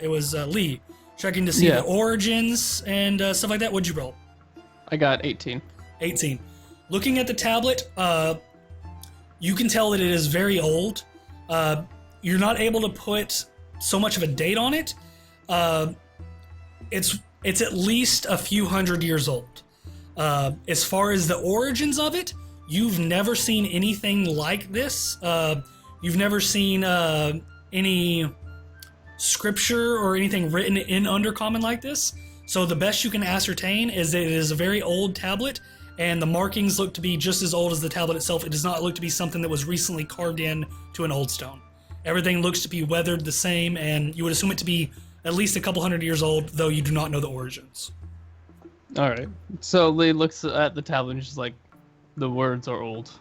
it was Lee checking to see the origins and stuff like that. What'd you roll? I got 18. 18. Looking at the tablet, you can tell that it is very old. You're not able to put so much of a date on it. It's at least a few hundred years old. As far as the origins of it, you've never seen anything like this. You've never seen any scripture or anything written in Undercommon like this. So the best you can ascertain is that it is a very old tablet, and the markings look to be just as old as the tablet itself. It does not look to be something that was recently carved in to an old stone. Everything looks to be weathered the same, and you would assume it to be at least a couple hundred years old, though you do not know the origins. All right. So Lee looks at the tablet and she's like, the words are old.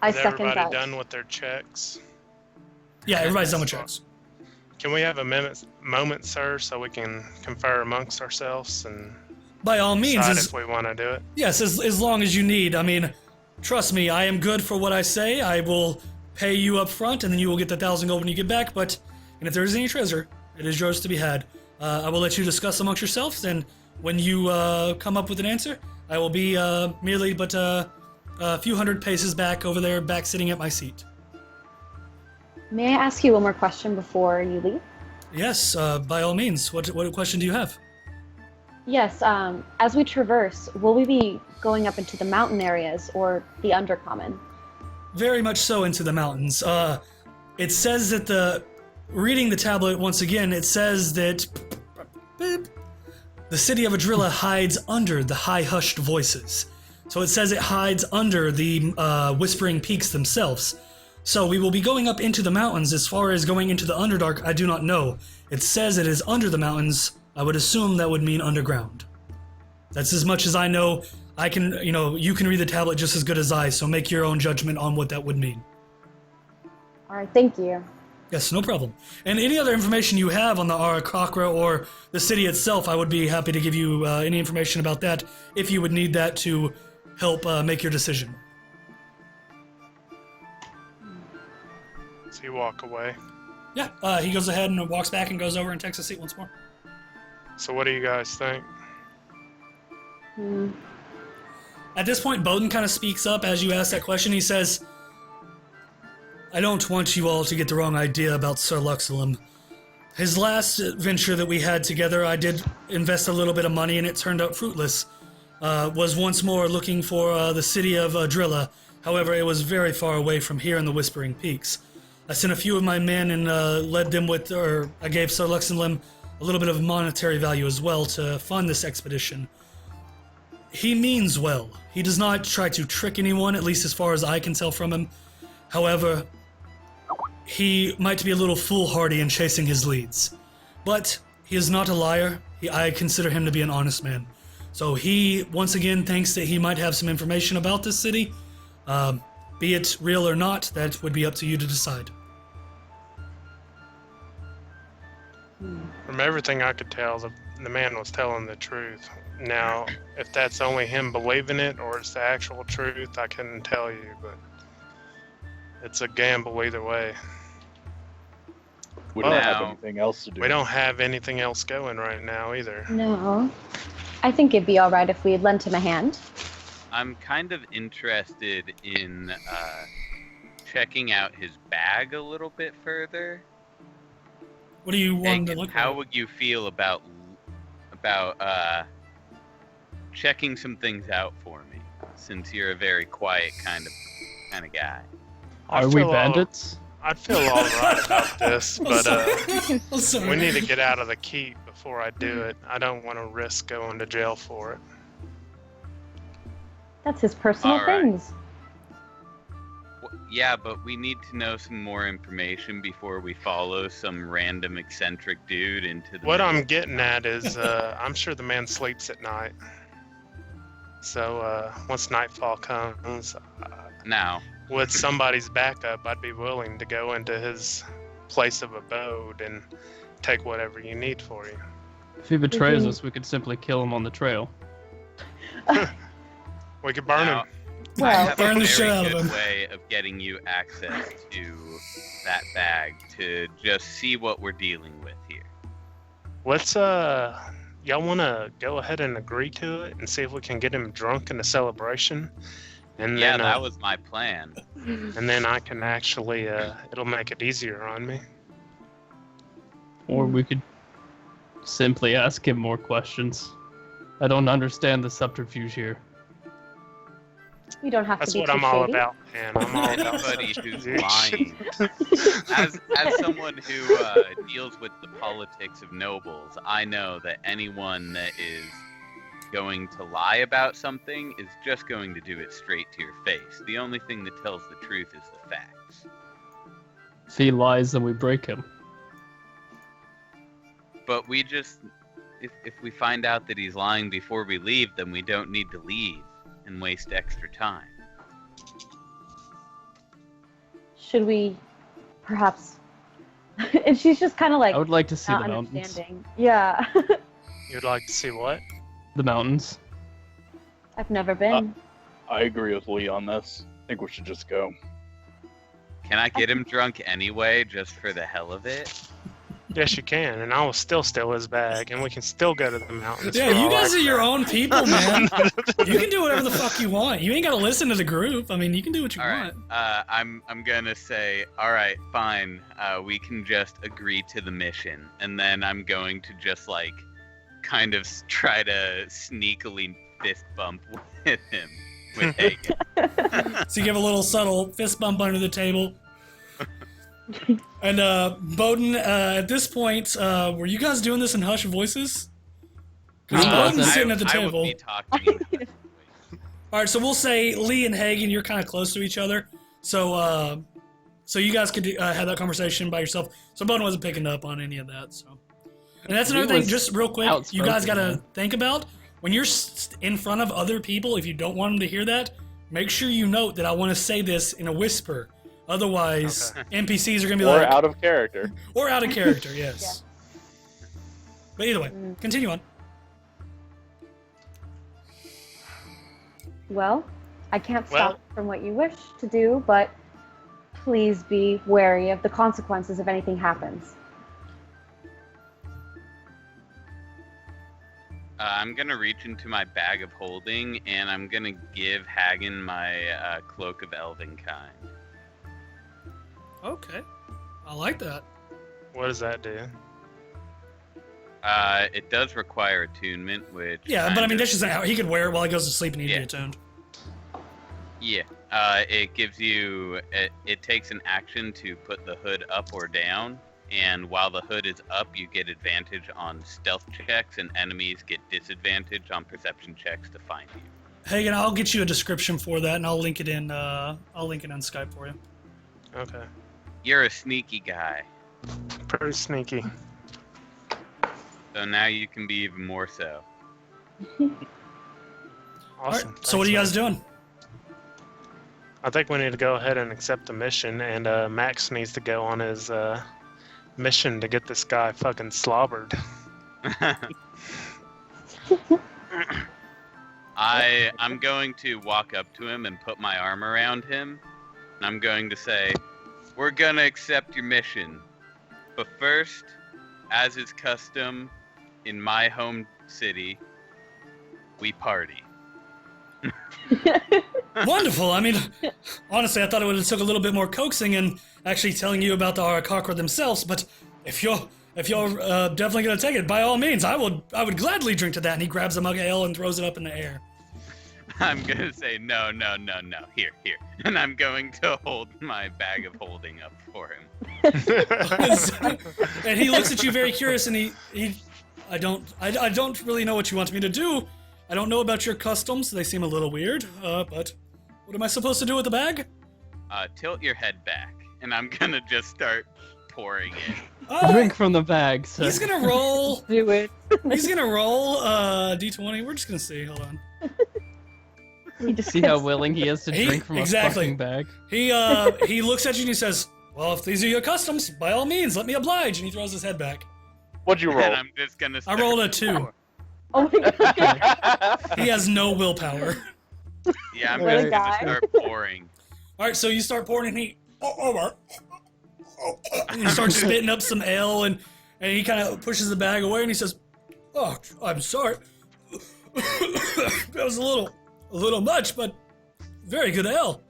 I Is second everybody that. done with their checks? Yeah, everybody's done with checks. Can we have a moment, sir, so we can confer amongst ourselves and By all means, decide if we want to do it? Yes, as long as you need. I mean, trust me, I am good for what I say. I will pay you up front, and then you will get the 1,000 gold when you get back. And if there is any treasure, it is yours to be had. I will let you discuss amongst yourselves, and when you come up with an answer, I will be merely but a few hundred paces back over there, back sitting at my seat. May I ask you one more question before you leave? Yes, by all means. What question do you have? Yes, as we traverse, will we be going up into the mountain areas or the Undercommon? Very much so into the mountains. It says that reading the tablet once again, it says that the city of Adrilla hides under the high hushed voices. So it says it hides under the whispering peaks themselves. So we will be going up into the mountains. As far as going into the Underdark, I do not know. It says it is under the mountains. I would assume that would mean underground. That's as much as I know. I can, you can read the tablet just as good as I, so make your own judgment on what that would mean. All right, thank you. Yes, no problem. And any other information you have on the Arakakra or the city itself, I would be happy to give you any information about that if you would need that to help make your decision. So you walk away. Yeah, he goes ahead and walks back and goes over and takes a seat once more. So what do you guys think? At this point, Bowden kind of speaks up as you ask that question. He says, I don't want you all to get the wrong idea about Sir Luxelum. His last venture that we had together, I did invest a little bit of money and it turned out fruitless. Was once more looking for the city of Drilla. However, it was very far away from here in the Whispering Peaks. I sent a few of my men and I gave Sir Luxelum a little bit of monetary value as well to fund this expedition. He means well. He does not try to trick anyone, at least as far as I can tell from him. However, he might be a little foolhardy in chasing his leads. But he is not a liar. I consider him to be an honest man. So he, once again, thinks that he might have some information about this city. Be it real or not, that would be up to you to decide. From everything I could tell, the man was telling the truth. Now, if that's only him believing it or it's the actual truth, I couldn't tell you, but it's a gamble either way. We don't have anything else to do. We don't have anything else going right now either. No. I think it'd be all right if we lent him a hand. I'm kind of interested in checking out his bag a little bit further. What do you want to look at? How would you feel about checking some things out for me, since you're a very quiet kind of guy? Are we bandits? I'd feel all right about this, but I'm sorry. we need to get out of the keep before I do it. I don't want to risk going to jail for it. That's his personal All right. things. Yeah, but we need to know some more information before we follow some random eccentric dude into the. What I'm getting at is, I'm sure the man sleeps at night. So once nightfall comes, Now, with somebody's backup, I'd be willing to go into his place of abode and take whatever you need for you. If he betrays us, we could simply kill him on the trail. We could burn now him. I Well, have burn a the shit very out of good him. way of getting you access to that bag to just see what we're dealing with here. Let's y'all want to go ahead and agree to it and see if we can get him drunk in a celebration, and Yeah, then that was my plan. and then I can actually it'll make it easier on me. Or we could simply ask him more questions. I don't understand the subterfuge here. You don't have That's to be what too I'm all shady. about, man. I'm all about Anybody who's subterfuge. lying, as someone who deals with the politics of nobles, I know that anyone that is going to lie about something is just going to do it straight to your face. The only thing that tells the truth is the facts. If he lies, then we break him. But we just, if we find out that he's lying before we leave, then we don't need to leave and waste extra time. Should we, perhaps? And she's just kind of like I would like to see not the mountains. understanding. Yeah, You'd like to see what? The mountains. I've never been. I agree with Lee on this. I think we should just go. Can I get him drunk anyway, just for the hell of it? Yes, you can, and I will still steal his bag, and we can still go to the mountains. Yeah, for you all guys I are your care. own people, man. You can do whatever the fuck you want. You ain't gotta listen to the group. I mean, you can do what you All right. want. I'm gonna say, all right, fine. We can just agree to the mission, and then I'm going to just like, kind of try to sneakily fist bump with him, with Hagen. So you give a little subtle fist bump under the table. And Bowden, at this point, were you guys doing this in hushed voices? Because Bowden's sitting at the I would table. be talking. All right, so we'll say Lee and Hagen, you're kind of close to each other, so you guys could have that conversation by yourself. So Bowden wasn't picking up on any of that. So, and that's another Lee thing, was just real quick, you guys outspoken, gotta man. think about when you're in front of other people. If you don't want them to hear that, make sure you note that I want to say this in a whisper. Otherwise, NPCs are gonna be Or like, out of character. or out of character, yes. But either way, continue on. Well, I can't Well- stop from what you wish to do, but please be wary of the consequences if anything happens. I'm gonna reach into my bag of holding, and I'm gonna give Hagen my cloak of elven kind. Okay, I like that. What does that do? It does require attunement, which Yeah, but I kind mean, of- that's just how he could wear it while he goes to sleep and he'd Yeah. be attuned. Yeah, it gives you. It takes an action to put the hood up or down, and while the hood is up, you get advantage on stealth checks, and enemies get disadvantage on perception checks to find you. Hagen, I'll get you a description for that, and I'll link it in. I'll link it on Skype for you. Okay. You're a sneaky guy, Pretty sneaky. so now you can be even more so. All Awesome. right. So what are you Thanks, guys doing? man. I think we need to go ahead and accept the mission, and Max needs to go on his mission to get this guy fucking slobbered. I'm going to walk up to him and put my arm around him, and I'm going to say, "We're gonna accept your mission, but first, as is custom in my home city, we party." Wonderful. I mean, honestly, I thought it would have took a little bit more coaxing and actually telling you about the Arakakra themselves. But if you're definitely gonna take it, by all means, I would gladly drink to that. And he grabs a mug of ale and throws it up in the air. I'm gonna say no. Here. And I'm going to hold my bag of holding up for him. And he looks at you very curious, and I don't really know what you want me to do. I don't know about your customs. They seem a little weird. But what am I supposed to do with the bag? Tilt your head back, and I'm gonna just start pouring it. Drink from the bag, sir. He's gonna roll. Do it. He's gonna roll D20. We're just gonna see. Hold on. He just See how willing he is to drink from exactly. a fucking bag? He looks at you and he says, "Well, if these are your customs, by all means, let me oblige." And he throws his head back. What'd you roll? And I'm just gonna I rolled a 2. Oh my god. He has no willpower. Yeah, I'm Let just it gonna die. start pouring. All right, so you start pouring, and he and he starts spitting up some ale, and he kind of pushes the bag away, and he says, "Oh, I'm sorry. That was a little much, but very good ale."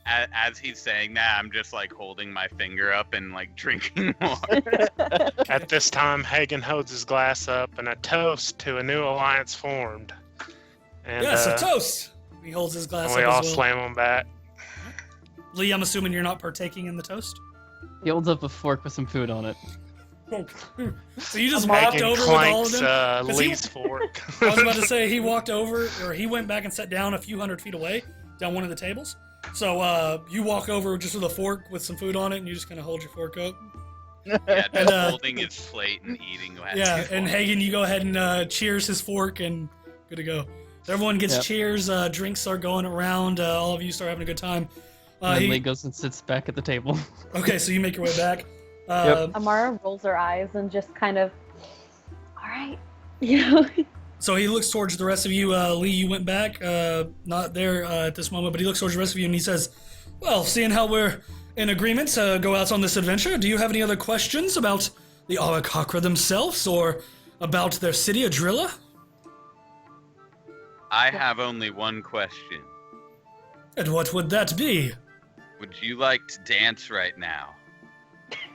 As he's saying that, I'm just like holding my finger up and like drinking more. At this time, Hagen holds his glass up and a toast to a new alliance formed. And, Yes, a toast. He holds his glass and we up all as well. slam them back. Lee, I'm assuming you're not partaking in the toast. He holds up a fork with some food on it. So you just walked Hagen over with all of clanks them? 'Cause he- Lee's fork. I was about to say he walked over, or he went back and sat down a few hundred feet away, down one of the tables. So you walk over just with a fork with some food on it, and you just kind of hold your fork up. Yeah, And, just holding his plate and eating. Yeah, and Hagen, you go ahead and cheers his fork, and good to go. Everyone gets Yep. cheers. Drinks start going around. All of you start having a good time. And then Lee goes and sits back at the table. Okay, so you make your way back. Amara rolls her eyes and just kind of, all right, you know. So he looks towards the rest of you. Lee, you went back. Not there at this moment, but he looks towards the rest of you and he says, "Well, seeing how we're in agreement to go out on this adventure, do you have any other questions about the Arakakra themselves or about their city, Adrilla?" I have only one question. And what would that be? Would you like to dance right now?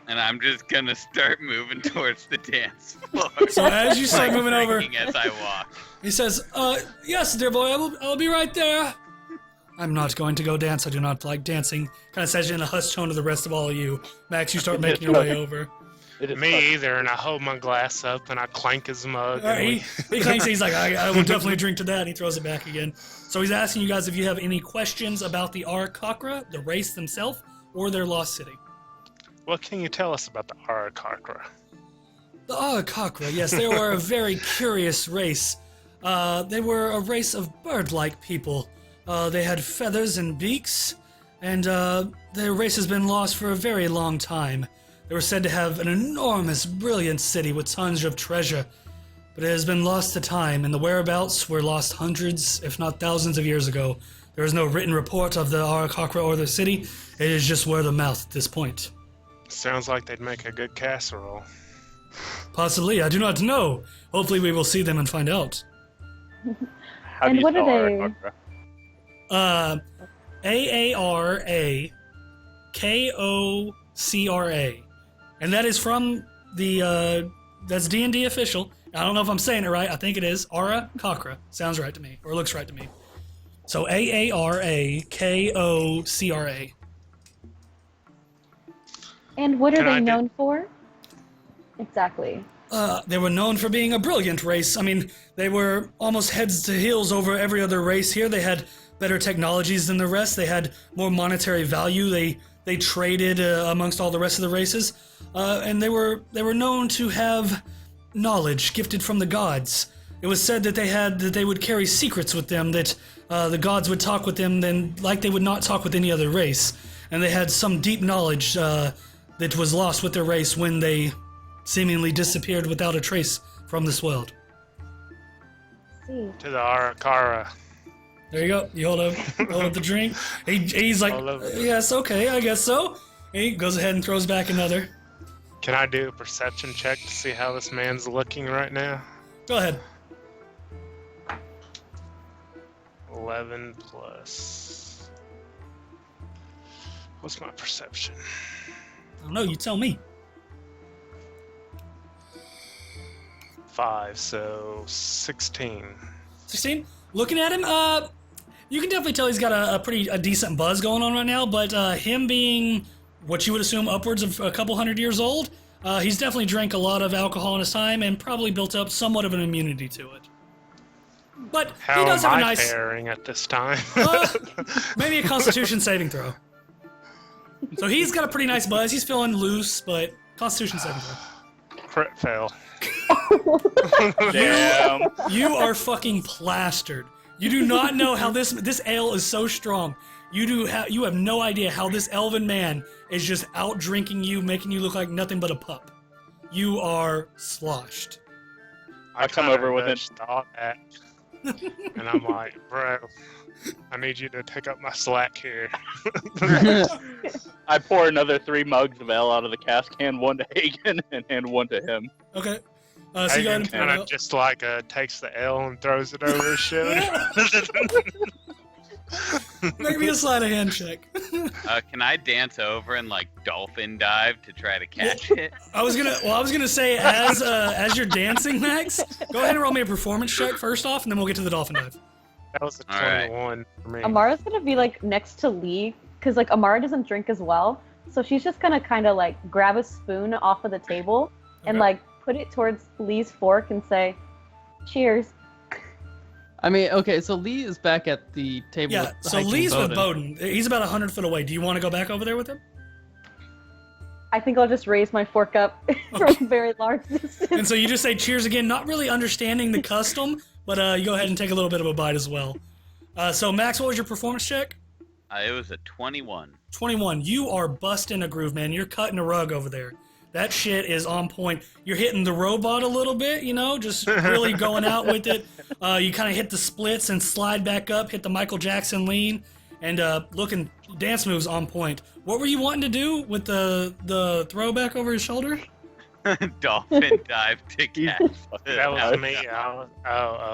And I'm just gonna start moving towards the dance floor. So as you start moving over, drinking as I walk. he says, "Yes, dear boy, I'll be right there." "I'm not going to go dance. I do not like dancing." Kind of says it in a hushed tone to the rest of all of you. Max, you start making your way over. Me either, and I hold my glass up and I clank his mug. All right, he clanks it. He's like, I will definitely drink to that. And he throws it back again. So he's asking you guys if you have any questions about the Arakakra, the race themselves, or their lost city. What can you tell us about the Arakakra? The Arakakra, yes, they were a very curious race. They were a race of bird-like people. They had feathers and beaks, and their race has been lost for a very long time. They were said to have an enormous, brilliant city with tons of treasure, but it has been lost to time, and the whereabouts were lost hundreds, if not thousands of years ago. There is no written report of the Arakakra or their city. It is just word of mouth at this point. Sounds like they'd make a good casserole. Possibly, I do not know. Hopefully we will see them and find out. How do And you what spell are they? Arakakra? Arakakra. And that is from the, that's D&D official. I don't know if I'm saying it right. I think it is. Arakakra. Sounds right to me, or looks right to me. So Arakokra. And what are Can I they do- known for? Exactly. They were known for being a brilliant race. I mean, they were almost heads to heels over every other race here. They had better technologies than the rest. They had more monetary value. They traded amongst all the rest of the races, and they were known to have knowledge gifted from the gods. It was said that they would carry secrets with them, that the gods would talk with them then like they would not talk with any other race, and they had some deep knowledge that was lost with their race when they seemingly disappeared without a trace from this world. See. To the Arakara. There you go. You hold up the drink. He's like, All over it. yes, okay, I guess so. He goes ahead and throws back another. Can I do a perception check to see how this man's looking right now? Go ahead. 11 plus... What's my perception? I don't know, you tell me. 5, so 16. 16? Looking at him, you can definitely tell he's got a decent buzz going on right now, but him being what you would assume upwards of a couple hundred years old, he's definitely drank a lot of alcohol in his time and probably built up somewhat of an immunity to it. But How he does am have a I nice, faring at this time? maybe a Constitution saving throw. So he's got a pretty nice buzz. He's feeling loose, but Constitution saving throw. Crit fail. Damn. You are fucking plastered. You do not know how this ale is so strong. You have no idea how this elven man is just out drinking you, making you look like nothing but a pup. You are sloshed. I come over with it. And I'm like, bro, I need you to take up my slack here. I pour another 3 mugs of ale out of the cask, hand one to Hagen and hand one to him. Okay. So you go ahead and pour it kind of out. just like takes the L and throws it over his shoulder. Make me a sleight of hand check. Can I dance over and like dolphin dive to try to catch it? I was gonna say as you're dancing, Max, go ahead and roll me a performance check first off, and then we'll get to the dolphin dive. That was a All right. 21 for me. Amara's gonna be like next to Lee, because like Amara doesn't drink as well, so she's just gonna kind of like grab a spoon off of the table and Okay. like put it towards Lee's fork and say, "Cheers." I mean, okay, so Lee is back at the table. Yeah. with So hiking Lee's with Bowden. Bowden. He's about 100 foot away. Do you want to go back over there with him? I think I'll just raise my fork up from a very large distance. And so you just say cheers again, not really understanding the custom, but you go ahead and take a little bit of a bite as well. So Max, what was your performance check? It was a 21. 21. You are busting a groove, man. You're cutting a rug over there. That shit is on point. You're hitting the robot a little bit, just really going out with it. You kind of hit the splits and slide back up, hit the Michael Jackson lean, and looking dance moves on point. What were you wanting to do with the throw back over his shoulder? Dolphin dive to catch. That was me. Oh,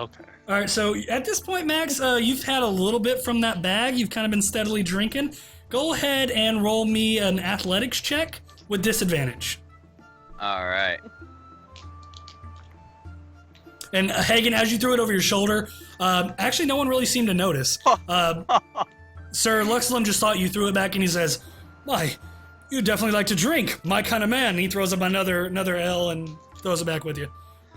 okay. All right, so at this point, Max, you've had a little bit from that bag. You've kind of been steadily drinking. Go ahead and roll me an athletics check with disadvantage. All right. And Hagen, as you threw it over your shoulder, actually no one really seemed to notice. Sir Luxlum just thought you threw it back, and he says, "Why, you definitely like to drink. My kind of man." And he throws up another L and throws it back with you.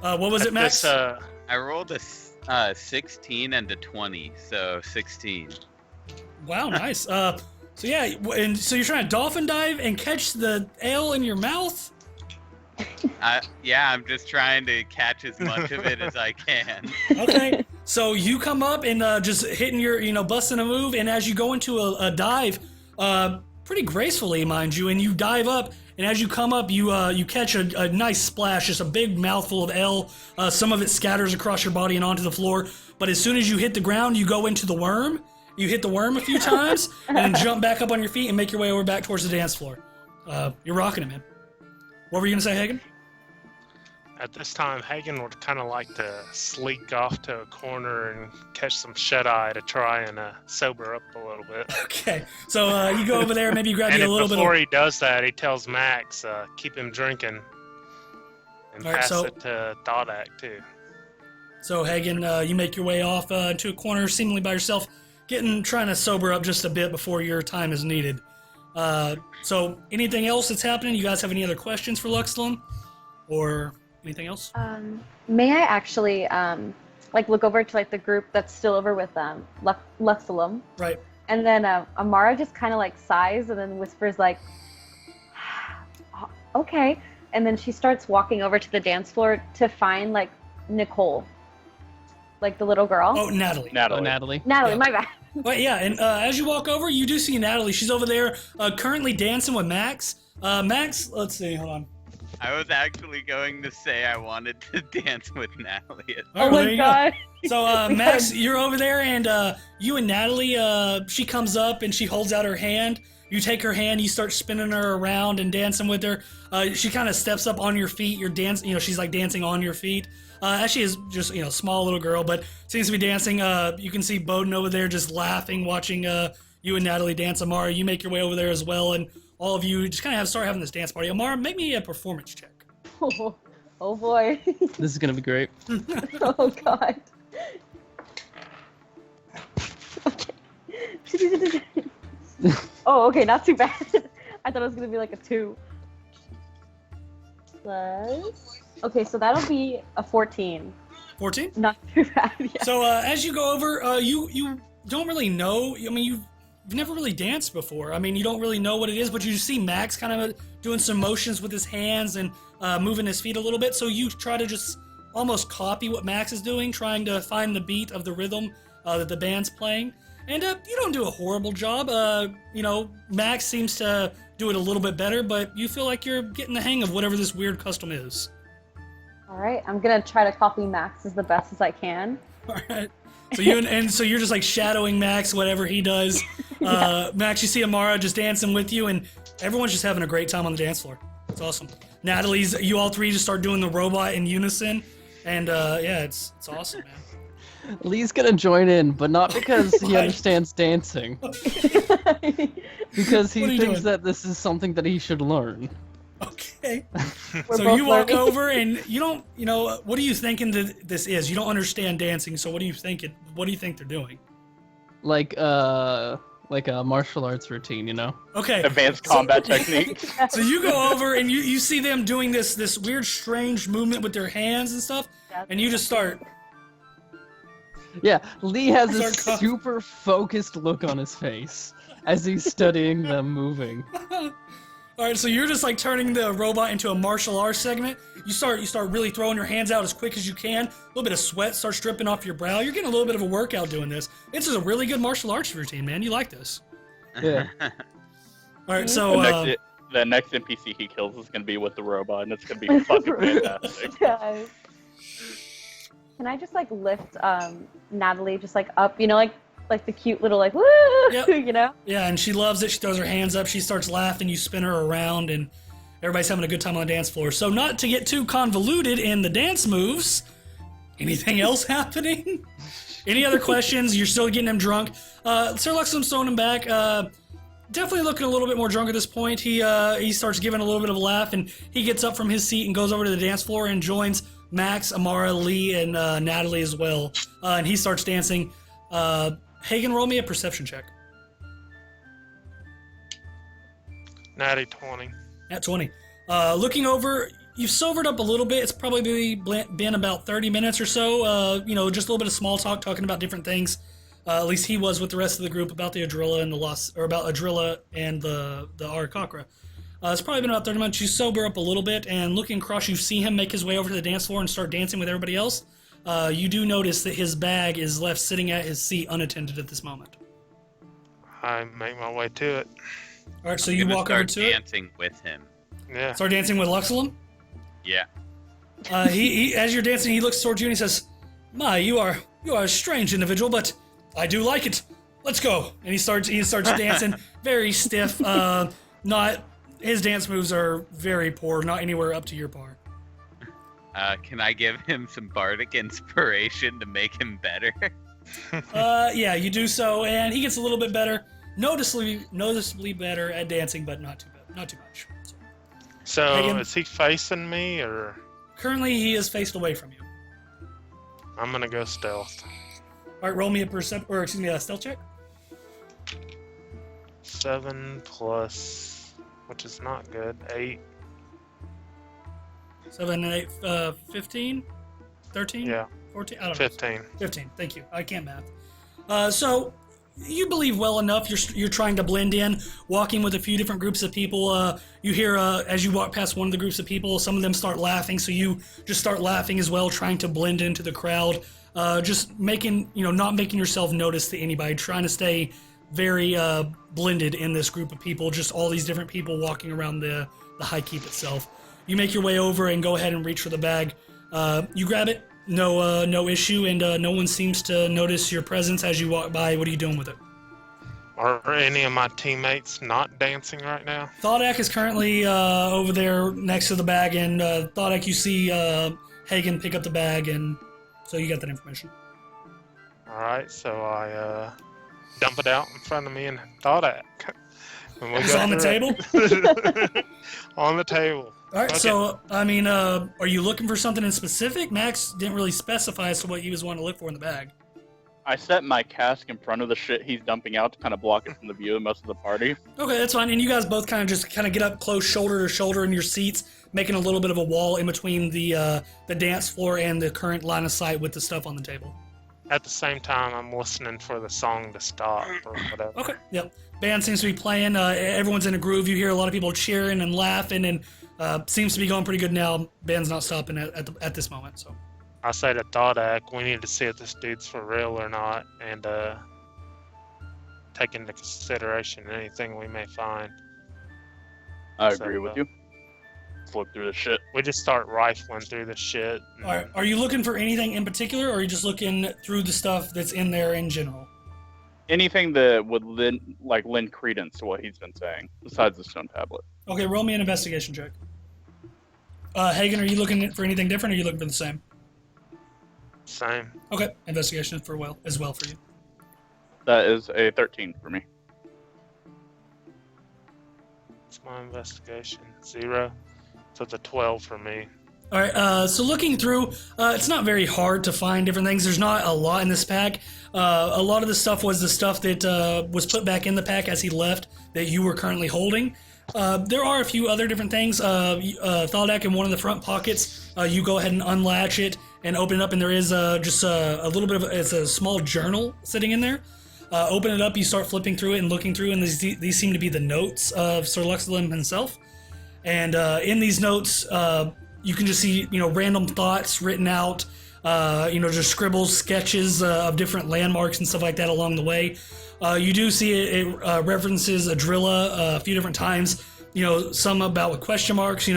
What was it, Max? I rolled a 16 and a 20, so 16. Wow, nice. So yeah, and so you're trying to dolphin dive and catch the ale in your mouth? Yeah, I'm just trying to catch as much of it as I can. Okay, so you come up and just hitting your, busting a move, and as you go into a dive, pretty gracefully, mind you, and you dive up, and as you come up, you catch a nice splash, just a big mouthful of ale. Some of it scatters across your body and onto the floor, but as soon as you hit the ground, you go into the worm. You hit the worm a few times, and then jump back up on your feet and make your way over back towards the dance floor. You're rocking it, man. What were you going to say, Hagen? At this time, Hagen would kind of like to sleek off to a corner and catch some shut-eye to try and sober up a little bit. Okay, so you go over there, maybe you grab And you a little bit before of... he does that, he tells Max, keep him drinking, and All right, pass so- it to Thodak, too. So Hagen, you make your way off to a corner, seemingly by yourself, trying to sober up just a bit before your time is needed. So anything else that's happening? You guys have any other questions for Luxlum? Or anything else? May I actually look over to the group that's still over with Luxulum, Right. and then Amara just kind of sighs and then whispers okay, and then she starts walking over to the dance floor to find Nicole, the little girl. Oh, Natalie. Oh, Natalie. Natalie, yeah. my bad. Well, yeah, and as you walk over, you do see Natalie. She's over there currently dancing with Max. Max, let's see, hold on. I was actually going to say I wanted to dance with Natalie. All right, Oh there my you god. go. So, Max, you're over there, and you and Natalie, she comes up and she holds out her hand. You take her hand, you start spinning her around and dancing with her. She kind of steps up on your feet. You're dancing, she's dancing on your feet. As she is just, small little girl, but seems to be dancing. You can see Bowden over there just laughing, watching you and Natalie dance. Amara, you make your way over there as well, and all of you just kind of start having this dance party. Amara, make me a performance check. Oh boy. This is gonna be great. Oh god. Oh, okay, not too bad. I thought it was gonna be like a 2. Plus. Okay, so that'll be a 14. 14? Not too bad. Yeah. So as you go over, you don't really know. I mean, you've never really danced before. I mean, you don't really know what it is, but you see Max kind of doing some motions with his hands and moving his feet a little bit. So you try to just almost copy what Max is doing, trying to find the beat of the rhythm that the band's playing. And you don't do a horrible job. Max seems to do it a little bit better, but you feel like you're getting the hang of whatever this weird custom is. All right, I'm gonna try to copy Max as the best as I can. All right. So you're just like shadowing Max, whatever he does. Yeah. Max, you see Amara just dancing with you, and everyone's just having a great time on the dance floor. It's awesome. You all three just start doing the robot in unison, and it's awesome, man. Lee's gonna join in, but not because he understands dancing. Because he thinks that this is something that he should learn. Okay. So you walk over and you don't, what are you thinking that this is? You don't understand dancing, so what do you think they're doing? Like a martial arts routine, Okay. Advanced combat techniques. So you go over and you see them doing this weird, strange movement with their hands and stuff, and you just start. Yeah, Lee has a super focused look on his face as he's studying them moving. All right, so you're just like turning the robot into a martial arts segment. You start really throwing your hands out as quick as you can. A little bit of sweat starts dripping off your brow. You're getting a little bit of a workout doing this. This is a really good martial arts routine, man. You like this. Yeah. All right, so the next NPC he kills is going to be with the robot, and it's going to be fucking fantastic. Guys. Can I just like lift Natalie just like up, like the cute little like woo, Yep. Yeah, and she loves it. She throws her hands up. She starts laughing. You spin her around, and everybody's having a good time on the dance floor. So not to get too convoluted in the dance moves. Anything else happening? Any other questions? You're still getting him drunk. Sir Luxem's throwing him back. Definitely looking a little bit more drunk at this point. He starts giving a little bit of a laugh, and he gets up from his seat and goes over to the dance floor and joins Max, Amara, Lee, and Natalie as well. And he starts dancing. Hagen, roll me a perception check. Natty 20. At 20. Looking over, you've sobered up a little bit. It's probably been about 30 minutes or so. Just a little bit of small talk, talking about different things. At least he was with the rest of the group about the Adrilla and about Adrilla and the Arakakra. It's probably been about 30 minutes. You sober up a little bit, and looking across, you see him make his way over to the dance floor and start dancing with everybody else. You do notice that his bag is left sitting at his seat unattended at this moment. I make my way to it. All right, so you walk over to it. Dancing with him. Yeah. Start dancing with Luxelum? Yeah. He as you're dancing, he looks towards you and he says, "My, you are a strange individual, but I do like it. Let's go." And he starts dancing, very stiff. His dance moves are very poor, not anywhere up to your par. Can I give him some bardic inspiration to make him better? Yeah, you do so, and he gets a little bit better, noticeably better at dancing, but not too much. So Hagen? is he facing me, or? Currently, he is faced away from you. I'm gonna go stealth. All right, roll me a stealth check. 7 plus, which is not good, 8. 7 and 8, 15? 13? Yeah. 14? I don't know. 15. 15, thank you. I can't math. So, you believe well enough. You're trying to blend in, walking with a few different groups of people. You hear, as you walk past one of the groups of people, some of them start laughing, so you just start laughing as well, trying to blend into the crowd. Just making, not making yourself notice to anybody, trying to stay very blended in this group of people, just all these different people walking around the high keep itself. You make your way over and go ahead and reach for the bag. You grab it, no issue, and no one seems to notice your presence as you walk by. What are you doing with it? Are any of my teammates not dancing right now? Thodak is currently over there next to the bag, and Thodak, you see Hagen pick up the bag, and so you got that information. Alright, so I dump it out in front of me and Thodak. It's on the table? On the table. Alright, Okay. so, are you looking for something in specific? Max didn't really specify as to what he was wanting to look for in the bag. I set my cask in front of the shit he's dumping out to kind of block it from the view of most of the party. Okay, that's fine. And you guys both kind of get up close, shoulder to shoulder in your seats, making a little bit of a wall in between the dance floor and the current line of sight with the stuff on the table. At the same time, I'm listening for the song to stop or whatever. Okay, yep. Band seems to be playing. Everyone's in a groove. You hear a lot of people cheering and laughing, and seems to be going pretty good now. Band's not stopping at this moment, so. I say to thar'dia, we need to see if this dude's for real or not, and take into consideration anything we may find. I agree with you. Let's look through the shit. We just start rifling through the shit. Are you looking for anything in particular, or are you just looking through the stuff that's in there in general? Anything that would lend credence to what he's been saying, besides the stone tablet. Okay, roll me an investigation check. Hagen, are you looking for anything different, or are you looking for the same? Same. Okay, investigation as well for you. That is a 13 for me. It's my investigation. 0. So it's a 12 for me. All right, so looking through, it's not very hard to find different things. There's not a lot in this pack. A lot of the stuff was the stuff that was put back in the pack as he left that you were currently holding. There are a few other different things. thar'dia, in one of the front pockets, you go ahead and unlatch it and open it up, and there is just a little bit of it's a small journal sitting in there. Open it up, you start flipping through it and looking through, and these seem to be the notes of Sir Luxilum himself. And in these notes, you can just see random thoughts written out, just scribbles, sketches of different landmarks and stuff like that along the way. You do see it references Adrilla a few different times. Some about with question marks.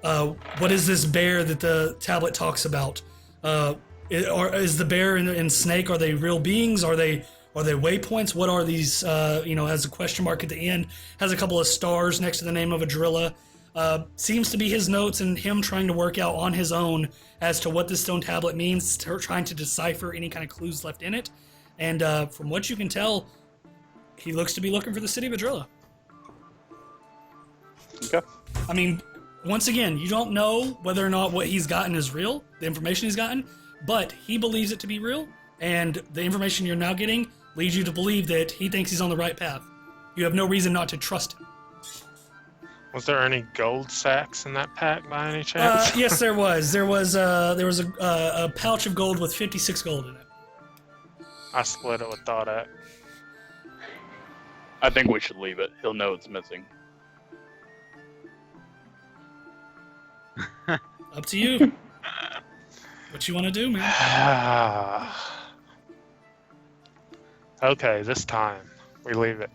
What is this bear that the tablet talks about? Is the bear and snake, are they real beings? Are they waypoints? What are these? Has a question mark at the end. Has a couple of stars next to the name of Adrilla. Seems to be his notes and him trying to work out on his own as to what this stone tablet means, trying to decipher any kind of clues left in it. And from what you can tell, he looks to be looking for the city of Adrilla. Okay. I mean, once again, you don't know whether or not what he's gotten is real, the information he's gotten, but he believes it to be real, and the information you're now getting leads you to believe that he thinks he's on the right path. You have no reason not to trust him. Was there any gold sacks in that pack by any chance? Yes, there was. There was a pouch of gold with 56 gold in it. I split it with thar'dia. I think we should leave it. He'll know it's missing. Up to you. What you want to do, man? Okay, this time we leave it.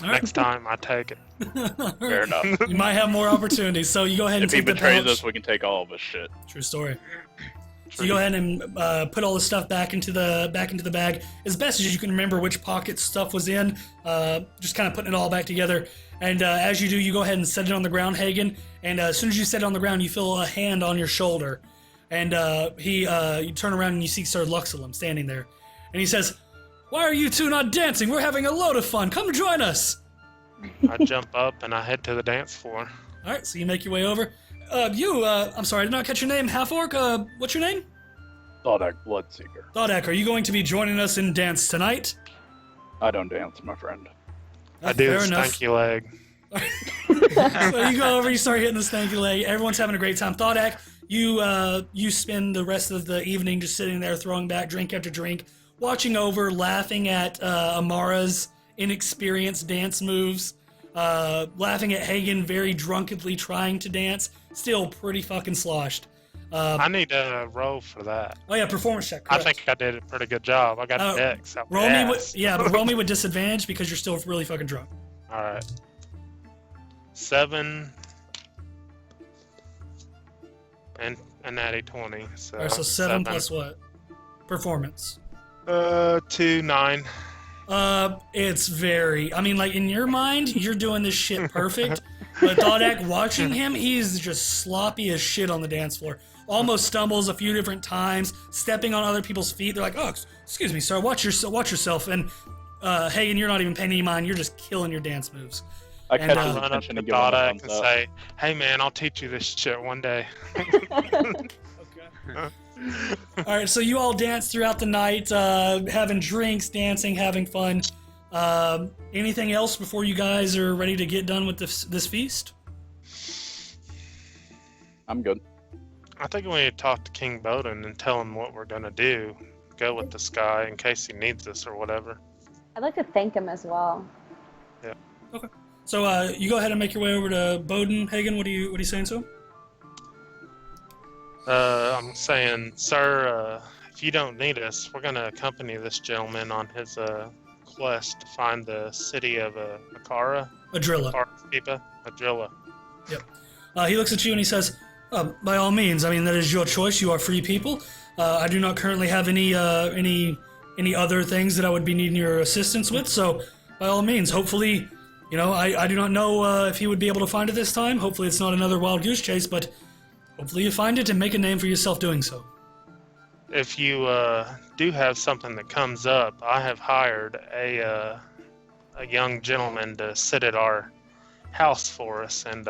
Next time I take it. Fair enough. You might have more opportunities, so you go ahead and If he take the betrays pouch. us, we can take all of his shit. True story. So you go ahead and put all the stuff back into the bag as best as you can remember which pocket stuff was in. Just kind of putting it all back together. And as you do, you go ahead and set it on the ground, Hagen. And as soon as you set it on the ground, you feel a hand on your shoulder. And you turn around and you see Sir Luxilum standing there. And he says, "Why are you two not dancing? We're having a load of fun. Come join us." I jump up and I head to the dance floor. All right, so you make your way over. I'm sorry, I did not catch your name. Half-orc, what's your name? thar'dia, Bloodseeker. thar'dia, are you going to be joining us in dance tonight? I don't dance, my friend. I do the Fair enough. stanky leg. So you go over, you start hitting the stanky leg. Everyone's having a great time. thar'dia, you spend the rest of the evening just sitting there, throwing back drink after drink, watching over, laughing at Amara's inexperienced dance moves, laughing at Hagen very drunkenly trying to dance, still pretty fucking sloshed. I need a roll for that. Oh yeah, performance check. I Correct. think I did a pretty good job. I got X. Roll me with but roll me with disadvantage because you're still really fucking drunk. All right. 7 and a natty 20. So, All right, so 7 plus what? Performance. 2, 9. It's very. I mean, like in your mind, you're doing this shit perfect. But thar'dia, watching him, he's just sloppy as shit on the dance floor. Almost stumbles a few different times, stepping on other people's feet. They're like, "Oh, excuse me, sir. Watch yourself." And Hagen, you're not even paying any mind. You're just killing your dance moves. I catch his Run up attention to and give him a thar'dia thumbs and up. say, "Hey man, I'll teach you this shit one day." All All right, so you all dance throughout the night, having drinks, dancing, having fun. Anything else before you guys are ready to get done with this feast? I'm good. I think we need to talk to King Bowden and tell him what we're gonna do. Go with this guy in case he needs us or whatever. I'd like to thank him as well. Yeah. Okay. So you go ahead and make your way over to Bowden. Hagen, what are you saying to him? I'm saying, sir, if you don't need us, we're gonna accompany this gentleman on his quest to find the city of Akara. Adrilla. Adrilla. Yep. He looks at you and he says, by all means, I mean, that is your choice. You are free people. I do not currently have any other things that I would be needing your assistance with, so by all means, hopefully, I do not know if he would be able to find it this time. Hopefully it's not another wild goose chase, but hopefully you find it and make a name for yourself doing so. If you do have something that comes up, I have hired a young gentleman to sit at our house for us, and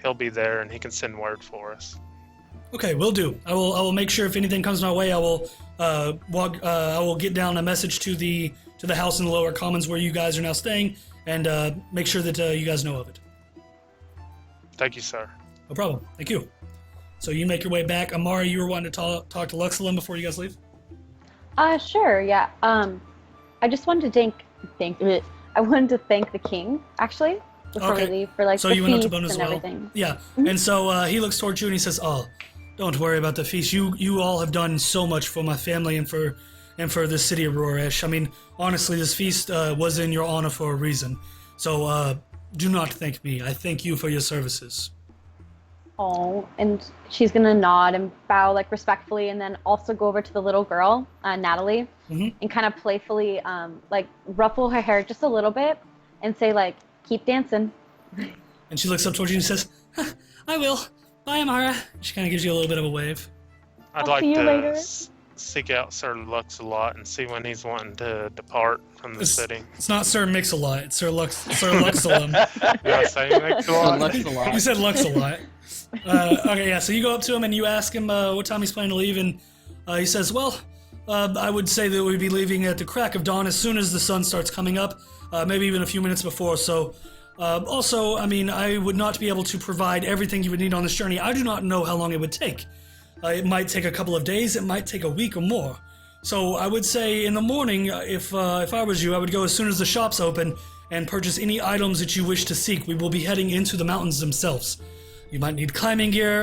he'll be there and he can send word for us. Okay, will do. I will make sure if anything comes my way, I will I will get down a message to the house in the lower commons where you guys are now staying, and make sure that you guys know of it. Thank you, sir. No problem. Thank you. So you make your way back. Amara, you were wanting to talk to Luxalin before you guys leave? Sure, yeah. I just wanted to I wanted to thank the king, actually, before we leave, for so the you went up to feast Bone as and well? everything. Yeah. And so he looks towards you and he says, "Oh, don't worry about the feast. You all have done so much for my family and for the city of Roresh. I mean, honestly, this feast was in your honor for a reason. So do not thank me. I thank you for your services." Oh, and she's gonna nod and bow respectfully, and then also go over to the little girl, Natalie, and kind of playfully ruffle her hair just a little bit and say keep dancing. And she looks up towards you and says, "I will. Bye, Amara." She kind of gives you a little bit of a wave. I'd I'll like see you to later. seek out Sir Lux-a-lot and see when he's wanting to depart from the city. It's not Sir Mix-a-Lot. It's Sir Luxalum. Did I say Mix-a-lot? You said Lux-a-lot. Okay, yeah, so you go up to him and you ask him what time he's planning to leave, and he says, well, I would say that we'd be leaving at the crack of dawn as soon as the sun starts coming up, maybe even a few minutes before. So also, I mean, I would not be able to provide everything you would need on this journey. I do not know how long it would take. It might take a couple of days, it might take a week or more. So I would say in the morning, if I was you, I would go as soon as the shops open and purchase any items that you wish to seek. We will be heading into the mountains themselves. You might need climbing gear,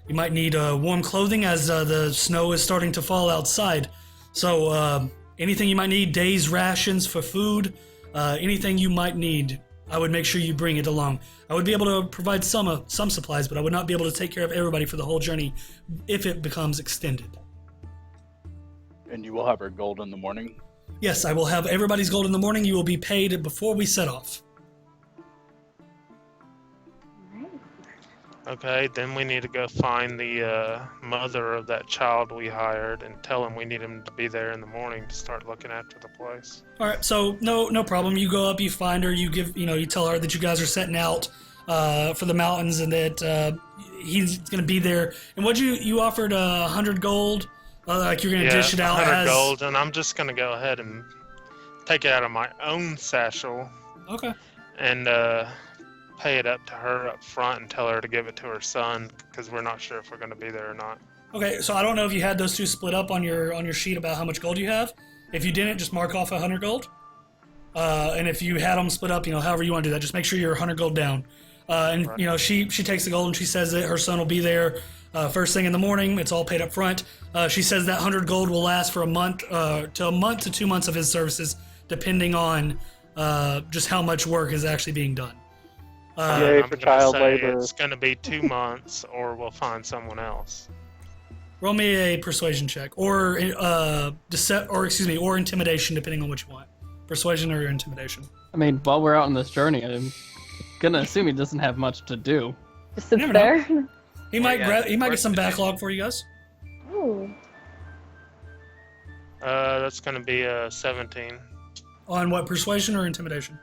you might need warm clothing as the snow is starting to fall outside. So anything you might need, days rations for food, anything you might need, I would make sure you bring it along. I would be able to provide some supplies, but I would not be able to take care of everybody for the whole journey if it becomes extended. And you will have our gold in the morning? Yes, I will have everybody's gold in the morning. You will be paid before we set off. Okay, then we need to go find the mother of that child we hired and tell him we need him to be there in the morning to start looking after the place. All right, so no problem. You go up, you find her, you tell her that you guys are setting out for the mountains and that he's going to be there. And what you offered 100 gold, like you're going to dish it out 100 as gold, and I'm just going to go ahead and take it out of my own satchel. Okay. And pay it up to her up front and tell her to give it to her son because we're not sure if we're going to be there or not. Okay, so I don't know if you had those two split up on your sheet about how much gold you have. If you didn't, just mark off 100 gold. And if you had them split up, however you want to do that, just make sure you're 100 gold down. And right. She takes the gold and she says that her son will be there first thing in the morning. It's all paid up front. She says that 100 gold will last for a month to 2 months of his services, depending on just how much work is actually being done. Yay for child labor. It's going to be 2 months, or we'll find someone else. Roll me a persuasion check, or or intimidation, depending on what you want. Persuasion or intimidation. I mean, while we're out on this journey, I'm gonna assume he doesn't have much to do. Just sits there. He might get some backlog for you guys. Ooh. That's going to be a 17. On what, persuasion or intimidation?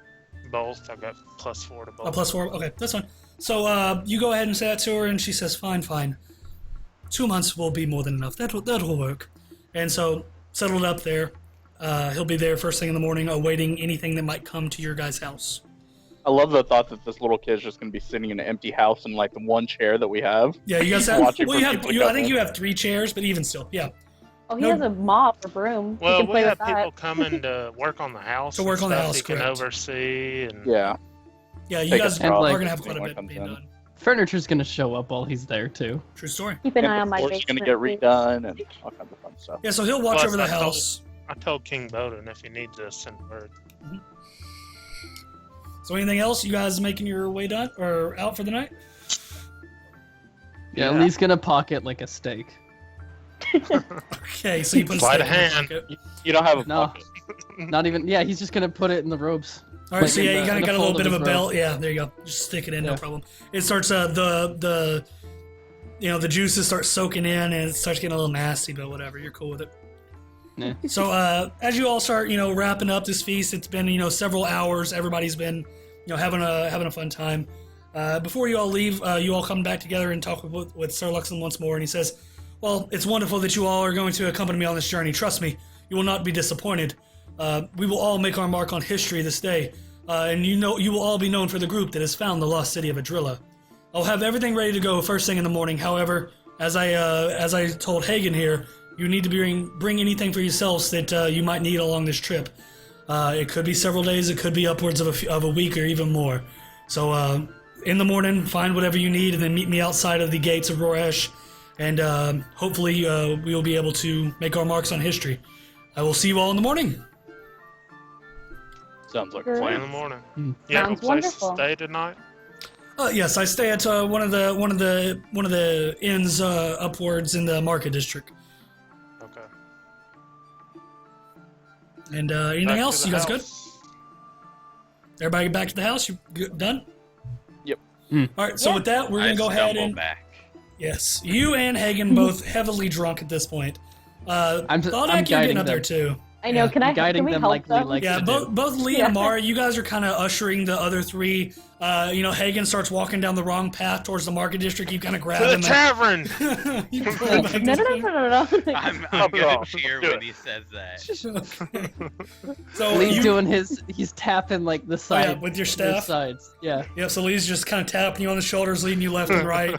Both. I've got +4 to both. A +4. Okay, that's fine. So you go ahead and say that to her, and she says, "Fine. 2 months will be more than enough. That will work." And so settled up there. He'll be there first thing in the morning, awaiting anything that might come to your guys' house. I love the thought that this little kid's just going to be sitting in an empty house in like the one chair that we have. Yeah, you guys have. Watching Well, for you have. people to You, I come think in. you have 3 chairs, but even still, yeah. Oh, he has a mop or broom. He Well, can we play have with people that. coming to work on the house. To work and on the stuff house, he can correct. oversee. And Yeah. Yeah, you Take a guys straw are like- gonna have quite a when bit it being comes in. done. Furniture's gonna show up while he's there too. True story. Keep an And eye the on my floor's basement. going to get please. redone and all kinds of fun stuff. Yeah, so he'll watch Plus, over the I told- house. I told King Bowden if he needs us, send word. So anything else? You guys making your way done or out for the night? Yeah, Yeah. Lee's gonna pocket like a steak. Okay, so you put a Sleight steak of in your hand. pocket. You don't have a No. pocket. Not even. Yeah, he's just gonna put it in the robes. All right, Like so in yeah, you the- kind in of the got a little fold bit of of a his belt. robe. Yeah, there you go. Just stick it in, no Yeah. problem. It starts the juices start soaking in and it starts getting a little nasty, but whatever. You're cool with it. Yeah. So as you all start, wrapping up this feast, it's been several hours. Everybody's been having a fun time. Before you all leave, you all come back together and talk with Sir Luxon once more, and he says, "Well, it's wonderful that you all are going to accompany me on this journey. Trust me, you will not be disappointed. We will all make our mark on history this day, and you will all be known for the group that has found the lost city of Adrilla. I'll have everything ready to go first thing in the morning. However, as I told Hagen here, you need to bring anything for yourselves that you might need along this trip. It could be several days, it could be upwards of a week or even more. So in the morning, find whatever you need, and then meet me outside of the gates of Roresh, and hopefully we will be able to make our marks on history. I will see you all in the morning." Sounds like Good. Play in the morning. You have a Sounds place wonderful. to stay tonight? Yes, I stay at one of the inns upwards in the market district. Okay. And anything Back to else? the You guys good? house. Everybody back to the house? You done? Yep. All right. So Yeah. with that, we're I gonna go ahead stumble and back. yes, you and Hagen both heavily drunk at this point. I'm Thought I'm you're getting guiding up there them. too. I know. Yeah. Can Guiding we them help like Lee them? likes Yeah, to both Lee Yeah. and Amara, you guys are kind of ushering the other 3. Hagen starts walking down the wrong path towards the market district. You kind of grab To the him. tavern! You pull him back No, to no, the- no, no, no, no. I'm gonna wrong. cheer Do when it. he says that. Okay. So Lee's you, doing he's tapping like the oh, side yeah, with your the staff. sides. Yeah. Yep, so Lee's just kind of tapping you on the shoulders, leading you left and right.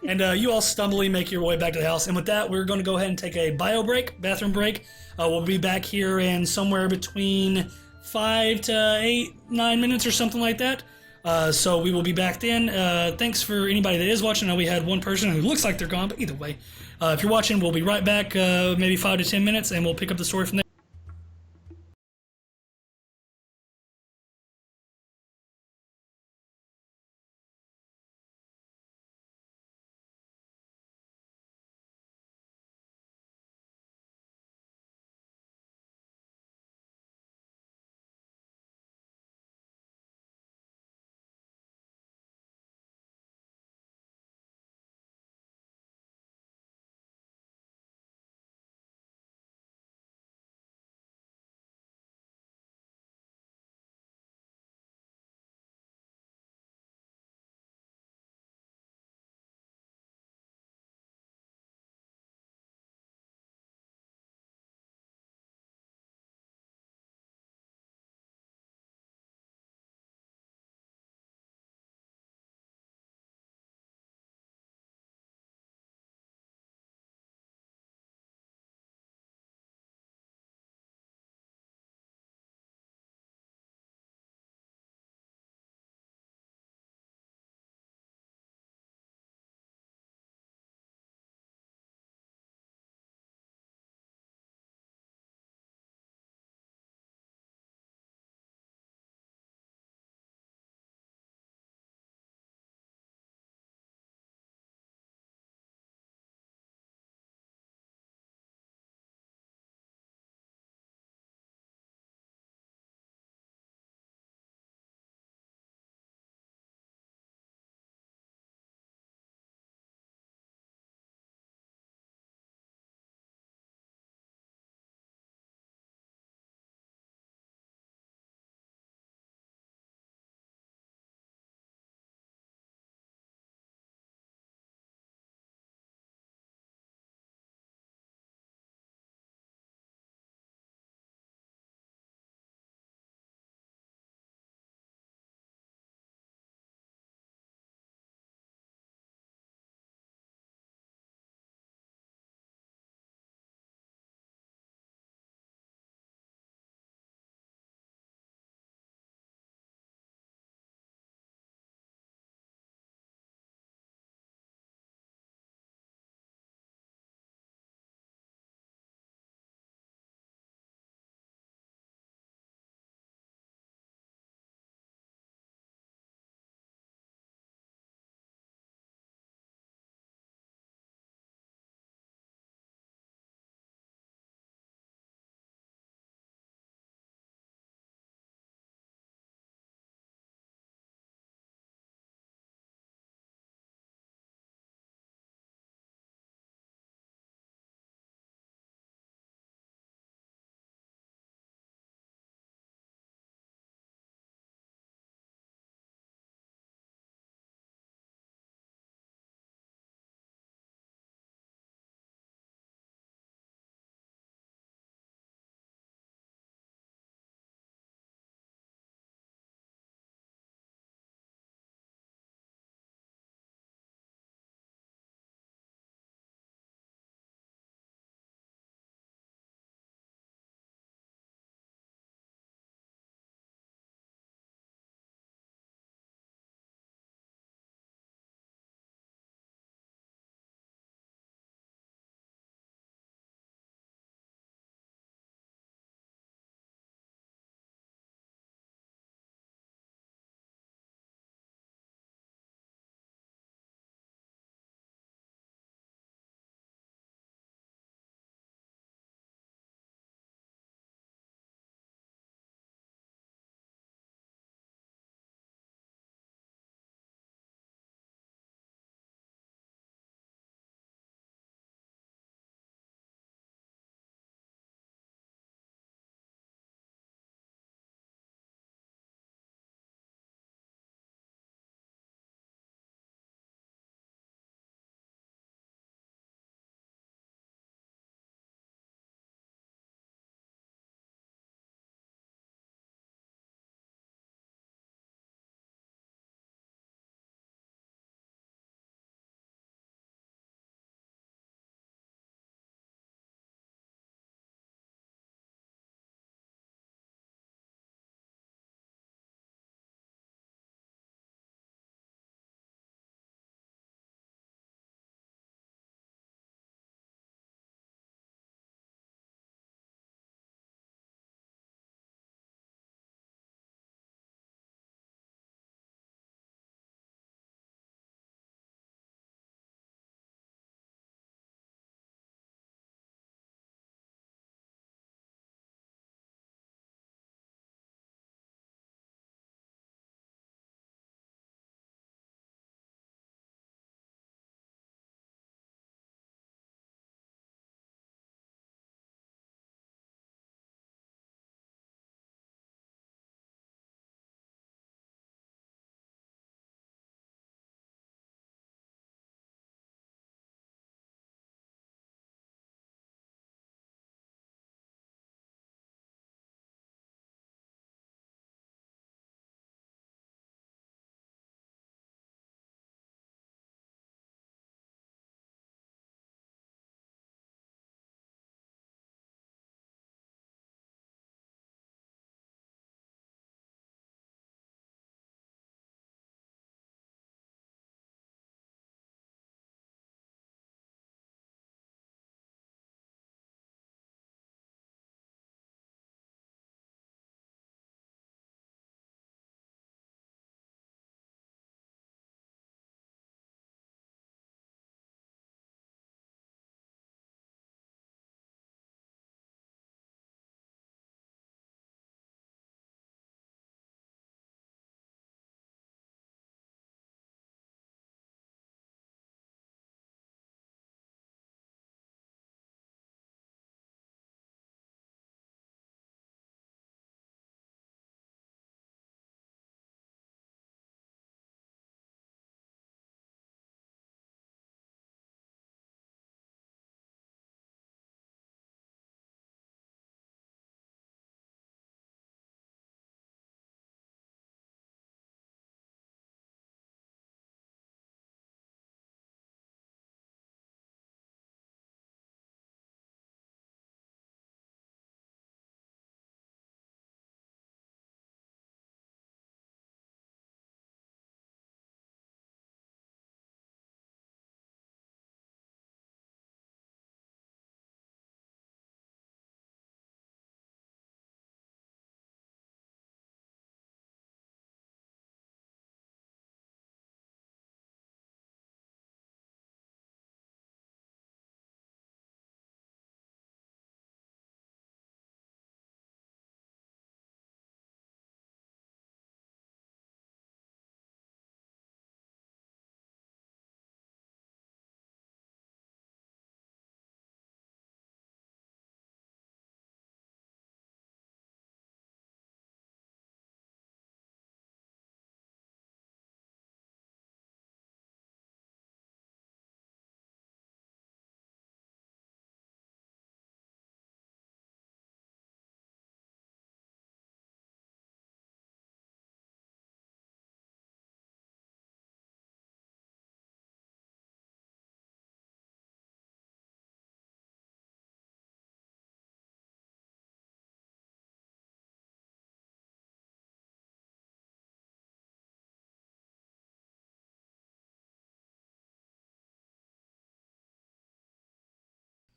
And you all stumbly make your way back to the house. And with that, we're going to go ahead and take a bathroom break. We'll be back here in somewhere between 5 to 8, 9 minutes or something like that. So we will be back then. Thanks for anybody that is watching. I know we had one person who looks like they're gone, but either way, if you're watching, we'll be right back maybe 5 to 10 minutes, and we'll pick up the story from there.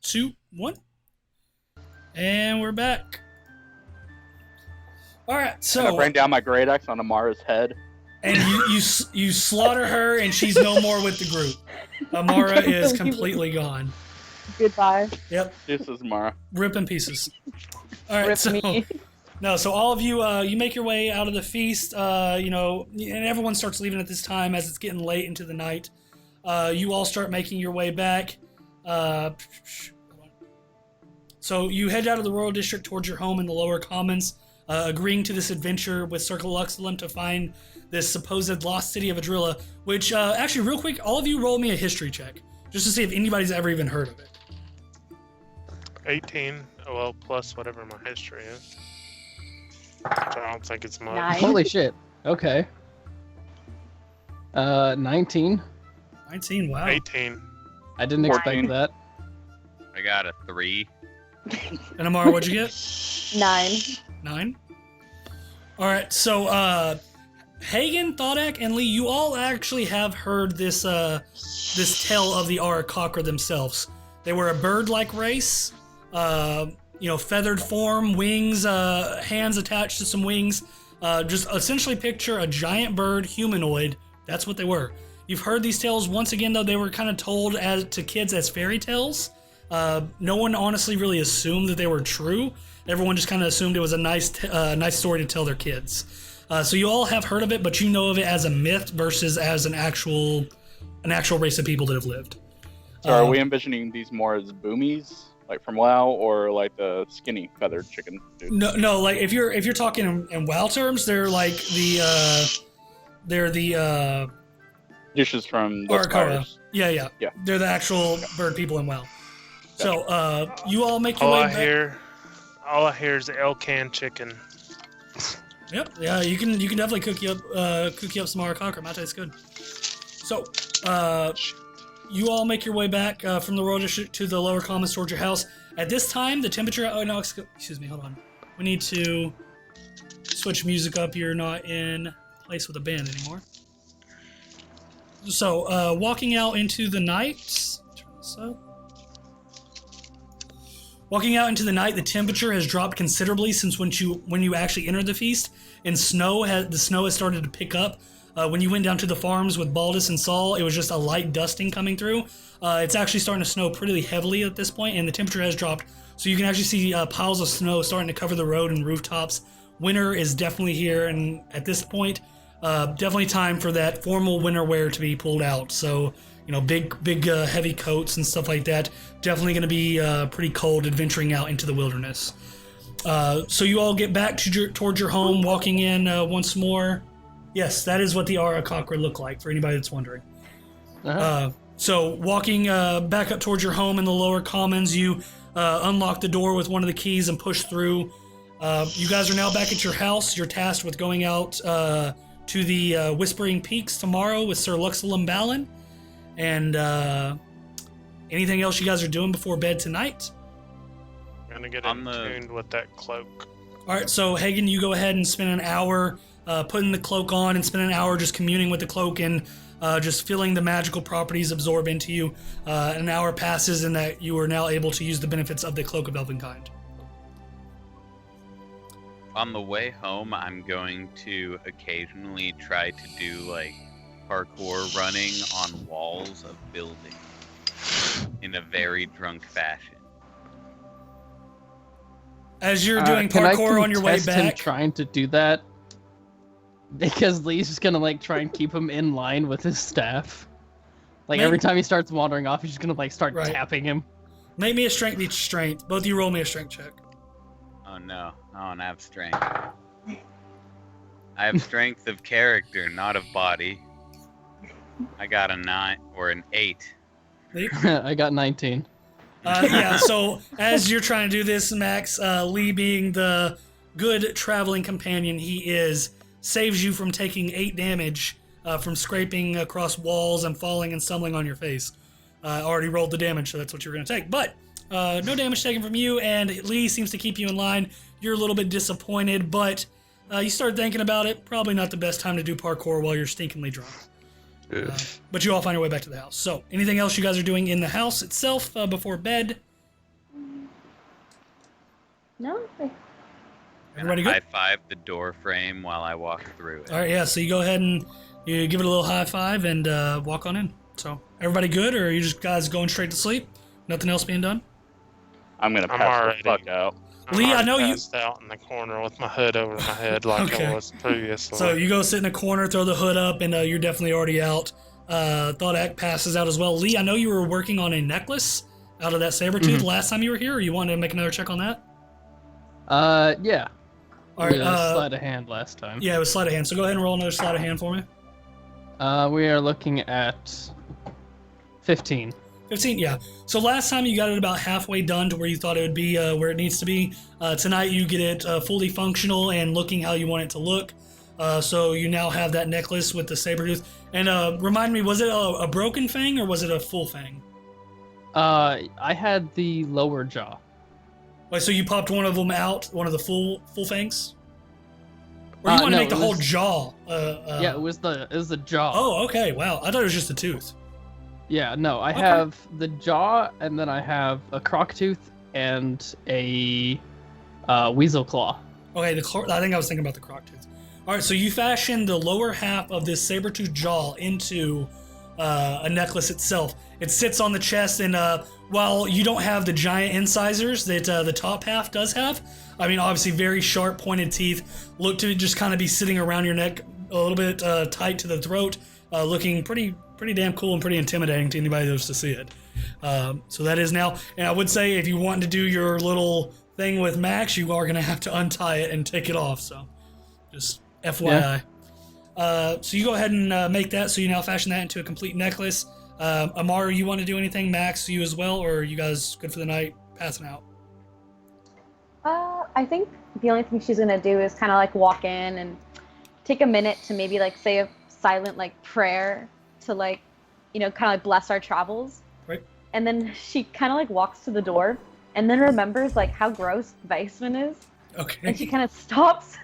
2, 1. And we're back. All right, so... And I bring down my great axe on Amara's head. And you slaughter her, and she's no more with the group. Amara is completely gone. Goodbye. Yep. This is Amara. Rip in pieces. All right, Rip so... me. No, so all of you, you make your way out of the feast, and everyone starts leaving at this time as it's getting late into the night. You all start making your way back. So you head out of the Royal District towards your home in the Lower Commons, agreeing to this adventure with Sir Luxulum to find this supposed lost city of Adrilla, which, actually, real quick, all of you roll me a history check, just to see if anybody's ever even heard of it. 18, well, plus whatever my history is. I don't think it's much. 9. Holy shit. Okay. 19. 19, wow. 18. I didn't 14. expect that. I got a 3. And Amara, what'd you get? 9. 9? Alright, so, Hagen, Thodak, and Lee, you all actually have heard this tale of the Arakakra themselves. They were a bird-like race, feathered form, wings, hands attached to some wings. Just essentially picture a giant bird, humanoid. That's what they were. You've heard these tales. Once again, though, they were kind of told to kids as fairy tales. No one honestly really assumed that they were true. Everyone just kind of assumed it was a nice story to tell their kids. So you all have heard of it, but you know of it as a myth versus as an actual race of people that have lived. So are we envisioning these more as boomies, like from WoW, or like the skinny feathered chicken dude? No. Like if you're talking in WoW terms, they're like the dishes from the Arakara. Spires. Yeah. They're the actual bird people in WoW. So you all make your way back. All I hear is Elcan chicken. Yep. Yeah, you can definitely cook you up some Arakakra. Might taste good. So, you all make your way back from the Royal District to the Lower Commons towards your house. At this time, the temperature... Oh, no, excuse me, hold on. We need to switch music up. You're not in place with a band anymore. So, walking out into the night... Turn this up. Walking out into the night, the temperature has dropped considerably since when you actually entered the feast, and the snow has started to pick up. When you went down to the farms with Baldus and Saul, it was just a light dusting coming through. It's actually starting to snow pretty heavily at this point, and the temperature has dropped. So you can actually see piles of snow starting to cover the road and rooftops. Winter is definitely here, and at this point, definitely time for that formal winter wear to be pulled out. So, big heavy coats and stuff like that. Definitely going to be pretty cold adventuring out into the wilderness. So you all get back towards your home, walking in once more. Yes, that is what the Arakakra look like, for anybody that's wondering. Uh-huh. So walking back up towards your home in the Lower Commons, you unlock the door with one of the keys and push through. You guys are now back at your house. You're tasked with going out to the Whispering Peaks tomorrow with Sir Luxulum Balin. And anything else you guys are doing before bed tonight? I'm gonna get in tuned with that cloak. All right, so Hagen, you go ahead and spend an hour putting the cloak on, and spend an hour just communing with the cloak and just feeling the magical properties absorb into you. An hour passes, and that you are now able to use the benefits of the Cloak of Elvenkind. On the way home, I'm going to occasionally try to do parkour running on walls of buildings in a very drunk fashion. As you're doing parkour on your way him back, trying to do that, because Lee's just gonna try and keep him in line with his staff. Every time he starts wandering off, he's just gonna start tapping him. Make me a strength each strength. Both of you roll me a strength check. Oh no, I don't have strength. I have strength of character, not of body. I got a 9 or an 8. I got 19. So as you're trying to do this, Max, Lee, being the good traveling companion he is, saves you from taking 8 damage from scraping across walls and falling and stumbling on your face. Already rolled the damage, so that's what you're going to take. But no damage taken from you, and Lee seems to keep you in line. You're a little bit disappointed, but you start thinking about it. Probably not the best time to do parkour while you're stinkingly drunk. But you all find your way back to the house. So, anything else you guys are doing in the house itself before bed? No. Everybody good? High five the door frame while I walk through it. All right, yeah. So you go ahead and you give it a little high five and walk on in. So everybody good, or are you just guys going straight to sleep? Nothing else being done? I'm gonna pass the fuck out. Lee, I know you passed out in the corner with my hood over my head like I was previously. So you go sit in a corner, throw the hood up, and you're definitely already out. Thought passes out as well. Lee, I know you were working on a necklace out of that saber tooth last time you were here. Or you wanted to make another check on that? Yeah. All right. Sleight of hand last time. Yeah, it was sleight of hand. So go ahead and roll another sleight of hand for me. We are looking at 15. 15, yeah. So last time you got it about halfway done to where you thought it would be where it needs to be. Tonight you get it fully functional and looking how you want it to look. So you now have that necklace with the saber tooth. And remind me, was it a broken fang or was it a full fang? I had the lower jaw. Wait, so you popped one of them out, one of the full fangs? Or you want to make the whole jaw? Yeah, it was the jaw. Oh, okay. Wow, I thought it was just a tooth. Yeah, no, I have the jaw, and then I have a croc tooth and a weasel claw. Okay, I think I was thinking about the croc tooth. All right, so you fashion the lower half of this saber-tooth jaw into a necklace itself. It sits on the chest, and while you don't have the giant incisors that the top half does have, I mean, obviously very sharp pointed teeth, look to just kind of be sitting around your neck a little bit tight to the throat, looking pretty damn cool and pretty intimidating to anybody that was to see it. So that is now, and I would say if you want to do your little thing with Max, you are going to have to untie it and take it off, so just FYI. Yeah. So you go ahead and make that, so you now fashion that into a complete necklace. Amar, you want to do anything? Max, you as well, or are you guys good for the night, passing out? I think the only thing she's gonna do is kind of like walk in and take a minute to maybe like say a silent like prayer to like, you know, kind of like bless our travels. Right. And then she kind of like walks to the door and then remembers like how gross Weissman is. Okay. And she kind of stops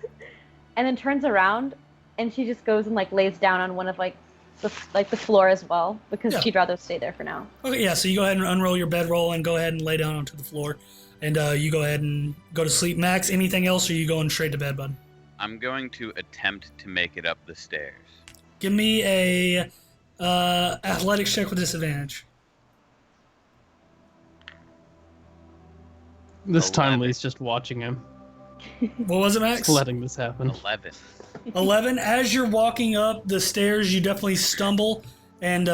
and then turns around and she just goes and like lays down on one of like the floor as well because she'd rather stay there for now. Okay, yeah. So you go ahead and unroll your bedroll and go ahead and lay down onto the floor, and you go ahead and go to sleep. Max, anything else, or are you going straight to bed, bud? I'm going to attempt to make it up the stairs. Give me a athletics check with disadvantage. This time Lee's just watching him. What was it, Max? Just letting this happen. 11. 11. As you're walking up the stairs, you definitely stumble and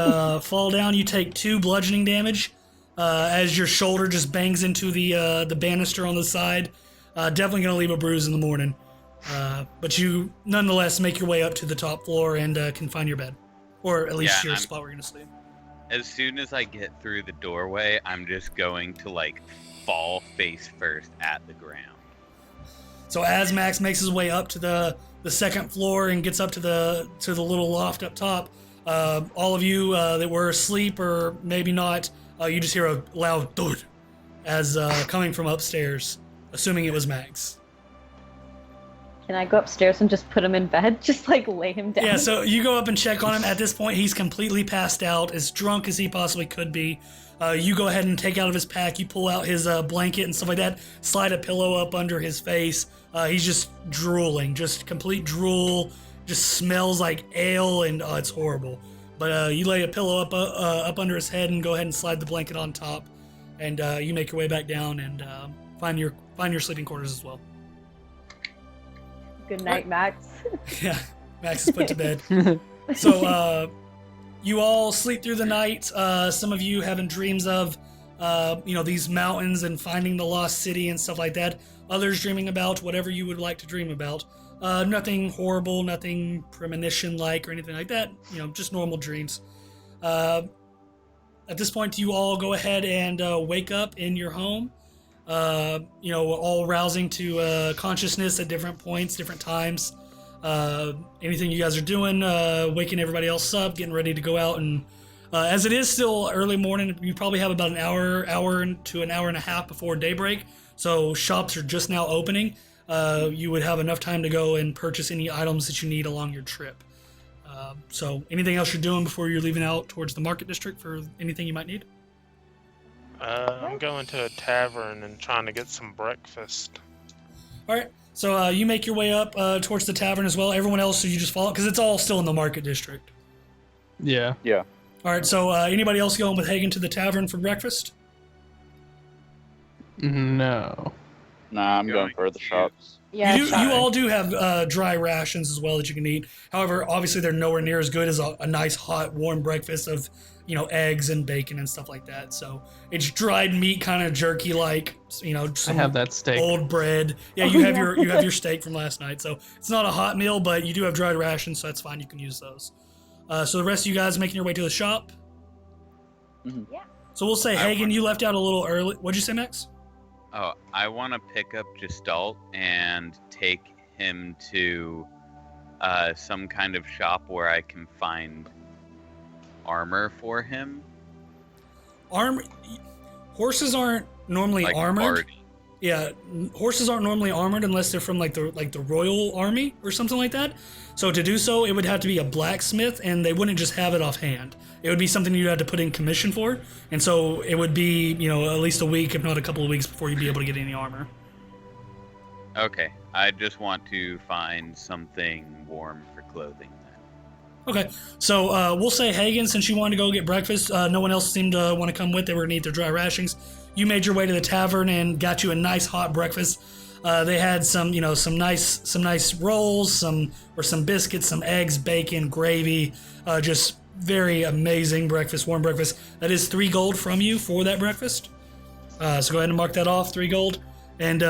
fall down. You take 2 bludgeoning damage as your shoulder just bangs into the banister on the side. Definitely going to leave a bruise in the morning. But you nonetheless make your way up to the top floor and can find your bed. Or at least your spot where you're going to sleep. As soon as I get through the doorway, I'm just going to like fall face first at the ground. So as Max makes his way up to the second floor and gets up to the little loft up top, all of you that were asleep or maybe not, you just hear a loud thud as coming from upstairs, assuming it was Max. Can I go upstairs and just put him in bed? Just like lay him down? Yeah, so you go up and check on him. At this point, he's completely passed out, as drunk as he possibly could be. You go ahead and take out of his pack, you pull out his blanket and stuff like that, slide a pillow up under his face. He's just drooling, just complete drool, just smells like ale, and it's horrible. But you lay a pillow up under his head and go ahead and slide the blanket on top, and you make your way back down and find your sleeping quarters as well. Good night, Max. Yeah, Max is put to bed. So you all sleep through the night. Some of you having dreams of these mountains and finding the lost city and stuff like that. Others dreaming about whatever you would like to dream about. Nothing horrible, nothing premonition-like or anything like that. Just normal dreams. At this point, you all go ahead and wake up in your home. All rousing to consciousness at different points, different times. Anything you guys are doing, waking everybody else up, getting ready to go out, and as it is still early morning, you probably have about an hour to an hour and a half before daybreak, so shops are just now opening. You would have enough time to go and purchase any items that you need along your trip. So anything else you're doing before you're leaving out towards the market district for anything you might need? I'm going to a tavern and trying to get some breakfast. All right. So you make your way up towards the tavern as well. Everyone else, so you just follow because it's all still in the market district. Yeah. Yeah. All right. So anybody else going with Hagen to the tavern for breakfast? No. Nah, I'm going for the shops. Yeah, You all do have dry rations as well that you can eat. However, obviously they're nowhere near as good as a nice hot warm breakfast of eggs and bacon and stuff like that. So it's dried meat, kind of jerky like. I have that steak. Old bread. Yeah, you have your steak from last night. So it's not a hot meal, but you do have dried rations, so that's fine. You can use those. So the rest of you guys making your way to the shop. Mm-hmm. Yeah. So we'll say Hagen, you left out a little early. What'd you say, Max? Oh, I want to pick up Gestalt and take him to some kind of shop where I can find armor for him. Horses aren't normally Like armored. Barty. Yeah, horses aren't normally armored unless they're from like the royal army or something like that. So to do so, it would have to be a blacksmith, and they wouldn't just have it offhand. It would be something you'd have to put in commission for, and so it would be at least a week, if not a couple of weeks, before you'd be able to get any armor. Okay, I just want to find something warm for clothing then. Okay, so we'll say Hagen, since you wanted to go get breakfast, no one else seemed to want to come with. They were gonna eat their dry rations. You made your way to the tavern and got you a nice hot breakfast. They had some nice rolls, some biscuits, some eggs, bacon, gravy, just very amazing breakfast, warm breakfast. That is 3 gold from you for that breakfast. So go ahead and mark that off, 3 gold. And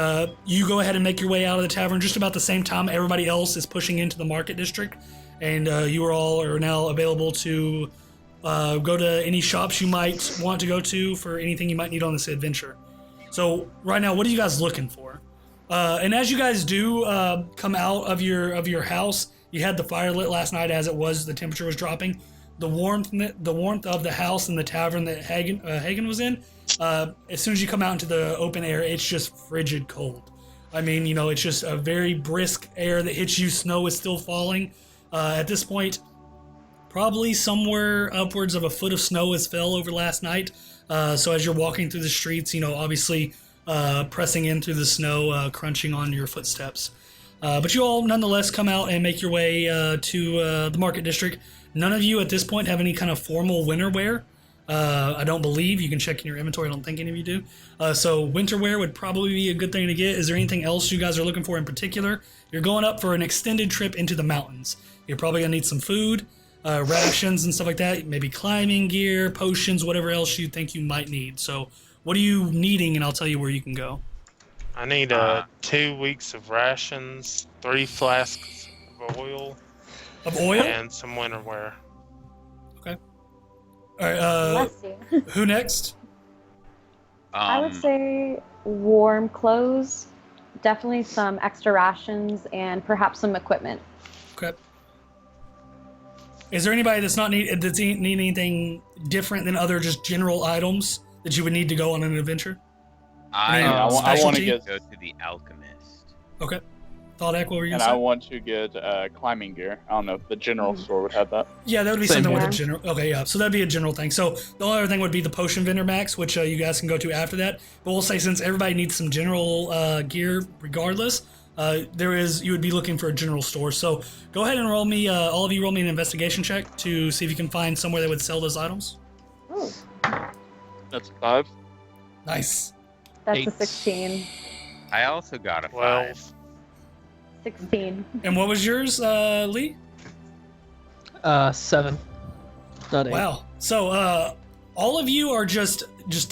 you go ahead and make your way out of the tavern just about the same time everybody else is pushing into the market district. And you all are now available to go to any shops you might want to go to for anything you might need on this adventure. So right now, what are you guys looking for? And as you guys do come out of your house, you had the fire lit last night as it was. The temperature was dropping. The warmth of the house and the tavern that Hagen was in. As soon as you come out into the open air, it's just frigid cold. I mean, it's just a very brisk air that hits you. Snow is still falling. At this point, probably somewhere upwards of a foot of snow has fell over last night. So as you're walking through the streets, obviously pressing in through the snow, crunching on your footsteps. But you all nonetheless come out and make your way to the market district. None of you at this point have any kind of formal winter wear. I don't believe. You can check in your inventory. I don't think any of you do. So winter wear would probably be a good thing to get. Is there anything else you guys are looking for in particular? You're going up for an extended trip into the mountains. You're probably going to need some food, rations and stuff like that. Maybe climbing gear, potions, whatever else you think you might need. So what are you needing? And I'll tell you where you can go. I need 2 weeks of rations, 3 flasks of oil. Of oil? And some winter wear. Okay. All right. Bless you. Who next? I would say warm clothes, definitely some extra rations, and perhaps some equipment. Okay. Is there anybody that's need anything different than other just general items that you would need to go on an adventure? I want to go to the alchemist. Okay. Thought what were you and gonna say? I want to get climbing gear. I don't know if the general store would have that. Yeah, that would be Same something here. with a general. Okay, yeah. So that'd be a general thing. So the only other thing would be the potion vendor max, which you guys can go to after that. But we'll say since everybody needs some general gear, regardless, you would be looking for a general store. So go ahead and roll me, all of you, roll me an investigation check to see if you can find somewhere that would sell those items. Ooh, That's a 5. Nice. that's 8. a 16. I also got a 5. 12. 16. And what was yours, Lee? 7. Not 8. Wow. So all of you are just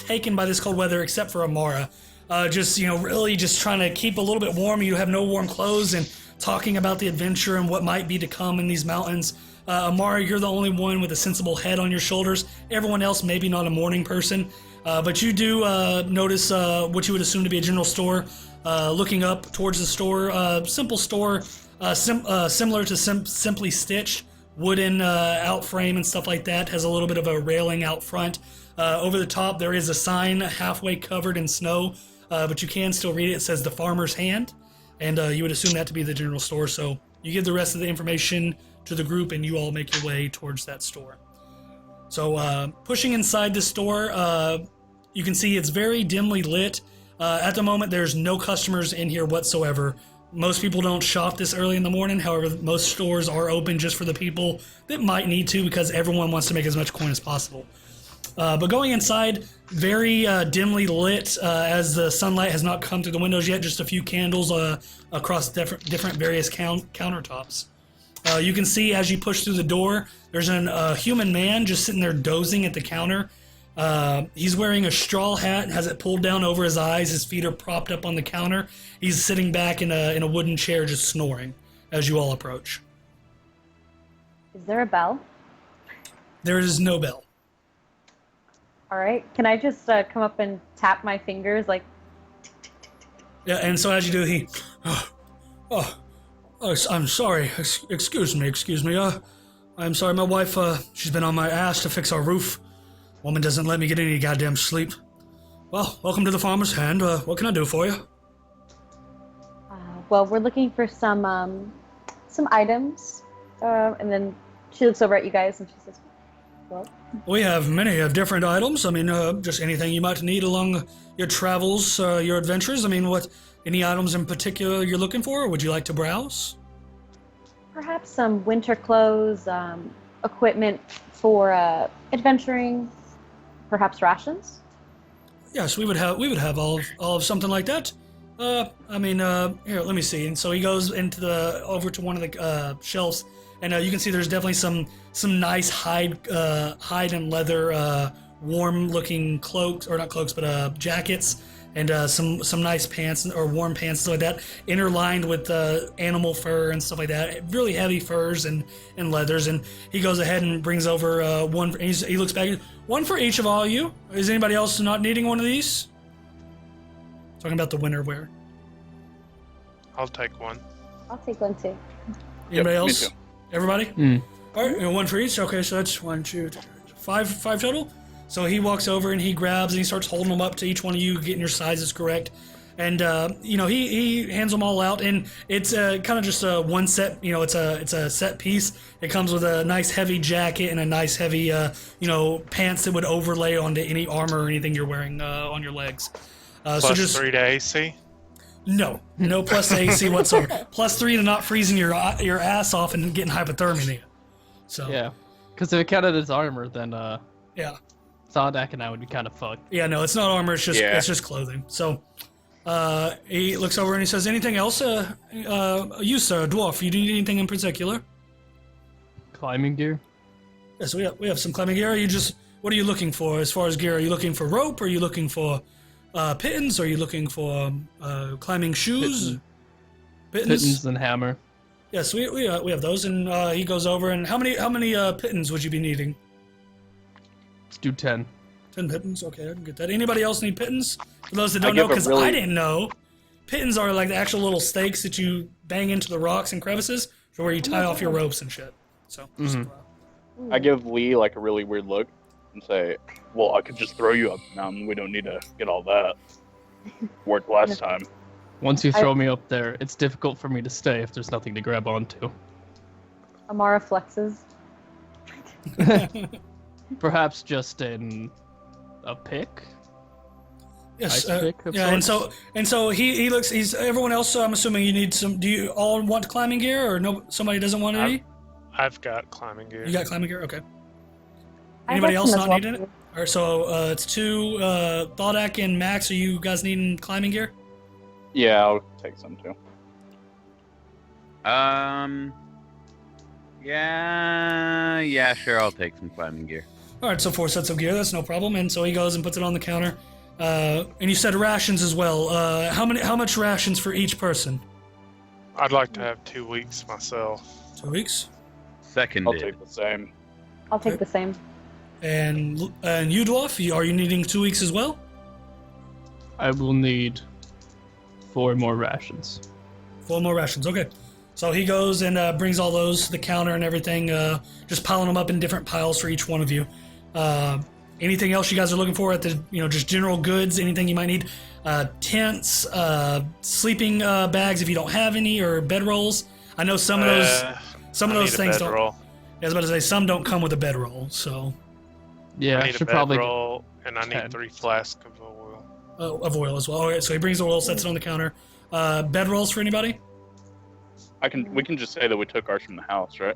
taken by this cold weather except for Amara. Really just trying to keep a little bit warm. You have no warm clothes and talking about the adventure and what might be to come in these mountains. Amara, you're the only one with a sensible head on your shoulders. Everyone else, maybe not a morning person. But you do notice what you would assume to be a general store. Looking up towards the store, simple store, similar to Simply Stitched, wooden out frame and stuff like that. Has a little bit of a railing out front. Over the top, there is a sign halfway covered in snow, but you can still read it. It says The Farmer's Hand, and you would assume that to be the general store. So you give the rest of the information to the group, and you all make your way towards that store. So pushing inside the store, you can see it's very dimly lit. At the moment, there's no customers in here whatsoever. Most people don't shop this early in the morning. However, most stores are open just for the people that might need to because everyone wants to make as much coin as possible. But going inside, very dimly lit as the sunlight has not come through the windows yet, just a few candles across different various countertops. You can see as you push through the door, there's a human man just sitting there dozing at the counter. He's wearing a straw hat and has it pulled down over his eyes. His feet are propped up on the counter. He's sitting back in a wooden chair just snoring as you all approach. Is there a bell? There is no bell. All right. Can I just come up and tap my fingers like? Yeah, and so as you do, I'm sorry. Excuse me. I'm sorry. My wife, she's been on my ass to fix our roof. Woman doesn't let me get any goddamn sleep. Well, welcome to the Farmer's Hand. What can I do for you? Well, we're looking for some items, and then she looks over at you guys and she says, "Well, we have many of different items. I mean, just anything you might need along your travels, your adventures. I mean, any items in particular you're looking for, or would you like to browse? Perhaps some winter clothes, equipment for adventuring, perhaps rations." Yes, we would have all of something like that. Here, let me see. And so he goes over to one of the shelves, and you can see there's definitely some nice hide and leather, warm-looking cloaks, or not cloaks, but jackets, and some nice pants or warm pants, stuff like that, interlined with animal fur and stuff like that. Really heavy furs and leathers. And he goes ahead and brings over one. He looks back. One for each of all of you. Is anybody else not needing one of these? Talking about the winter wear. I'll take one. I'll take one too. Anybody Yep, else? me too. Everybody? All right, one for each. Okay, so that's 1, 2, 3, 5 total. So he walks over and he grabs and he starts holding them up to each one of you, getting your sizes correct. And he hands them all out, and it's kind of just a one set. It's a set piece. It comes with a nice heavy jacket and a nice heavy pants that would overlay onto any armor or anything you're wearing on your legs. Plus 3 to AC? No plus to AC whatsoever. Plus 3 to not freezing your ass off and getting hypothermia. So Yeah, because if it counted as armor, then yeah, Thar'dia and I would be kind of fucked. yeah, no, it's not armor. It's just clothing. So he looks over and he says, "Anything else? You sir, dwarf, you need anything in particular?" Climbing gear? Yes, we have some climbing gear. What are you looking for as far as gear? Are you looking for rope? Are you looking for pittance? Are you looking for climbing shoes? Pittance and hammer. Yes, we have those. And he goes over and how many pittance would you be needing? Let's do 10. 10 pittance. Okay, I can get that. Anybody else need pittance? For those that don't know, because I didn't know, pittance are like the actual little stakes that you bang into the rocks and crevices, for where you tie off your ropes and shit. So. I give Lee like a really weird look and say, "Well, I could just throw you up a mountain. We don't need to get all that. Worked last time." Once you throw me up there, it's difficult for me to stay if there's nothing to grab onto. Amara flexes. Perhaps just in a pick? Yes, Pick of yeah, sorts? and so he looks. He's everyone else. So I'm assuming you need some. Do you all want climbing gear, or no? Somebody doesn't want any? I've got climbing gear. You got climbing gear, okay. I Anybody got else some as not well, needing it? too. All right, so it's 2. Thar'dia and Max, are you guys needing climbing gear? Yeah, I'll take some too. Yeah, sure, I'll take some climbing gear. All right, so 4 sets of gear. That's no problem. And so he goes and puts it on the counter. And you said rations as well. How much rations for each person? I'd like to have 2 weeks myself. 2 weeks. Seconded. I'll take the same. I'll take the same. And you, dwarf, are you needing 2 weeks as well? I will need 4 more rations. 4 more rations. Okay. So he goes and brings all those to the counter and everything, just piling them up in different piles for each one of you. Anything else you guys are looking for at the, just general goods? Anything you might need? Tents, sleeping bags if you don't have any, or bedrolls. I know some of those things don't. Bedroll. I was about to say some don't come with a bedroll. So Yeah, I I need a should probably. bedroll, and I need 10. 3 flasks of oil. of oil as well. Okay, so he brings the oil, sets it on the counter. Bedrolls for anybody? We can just say that we took ours from the house, right?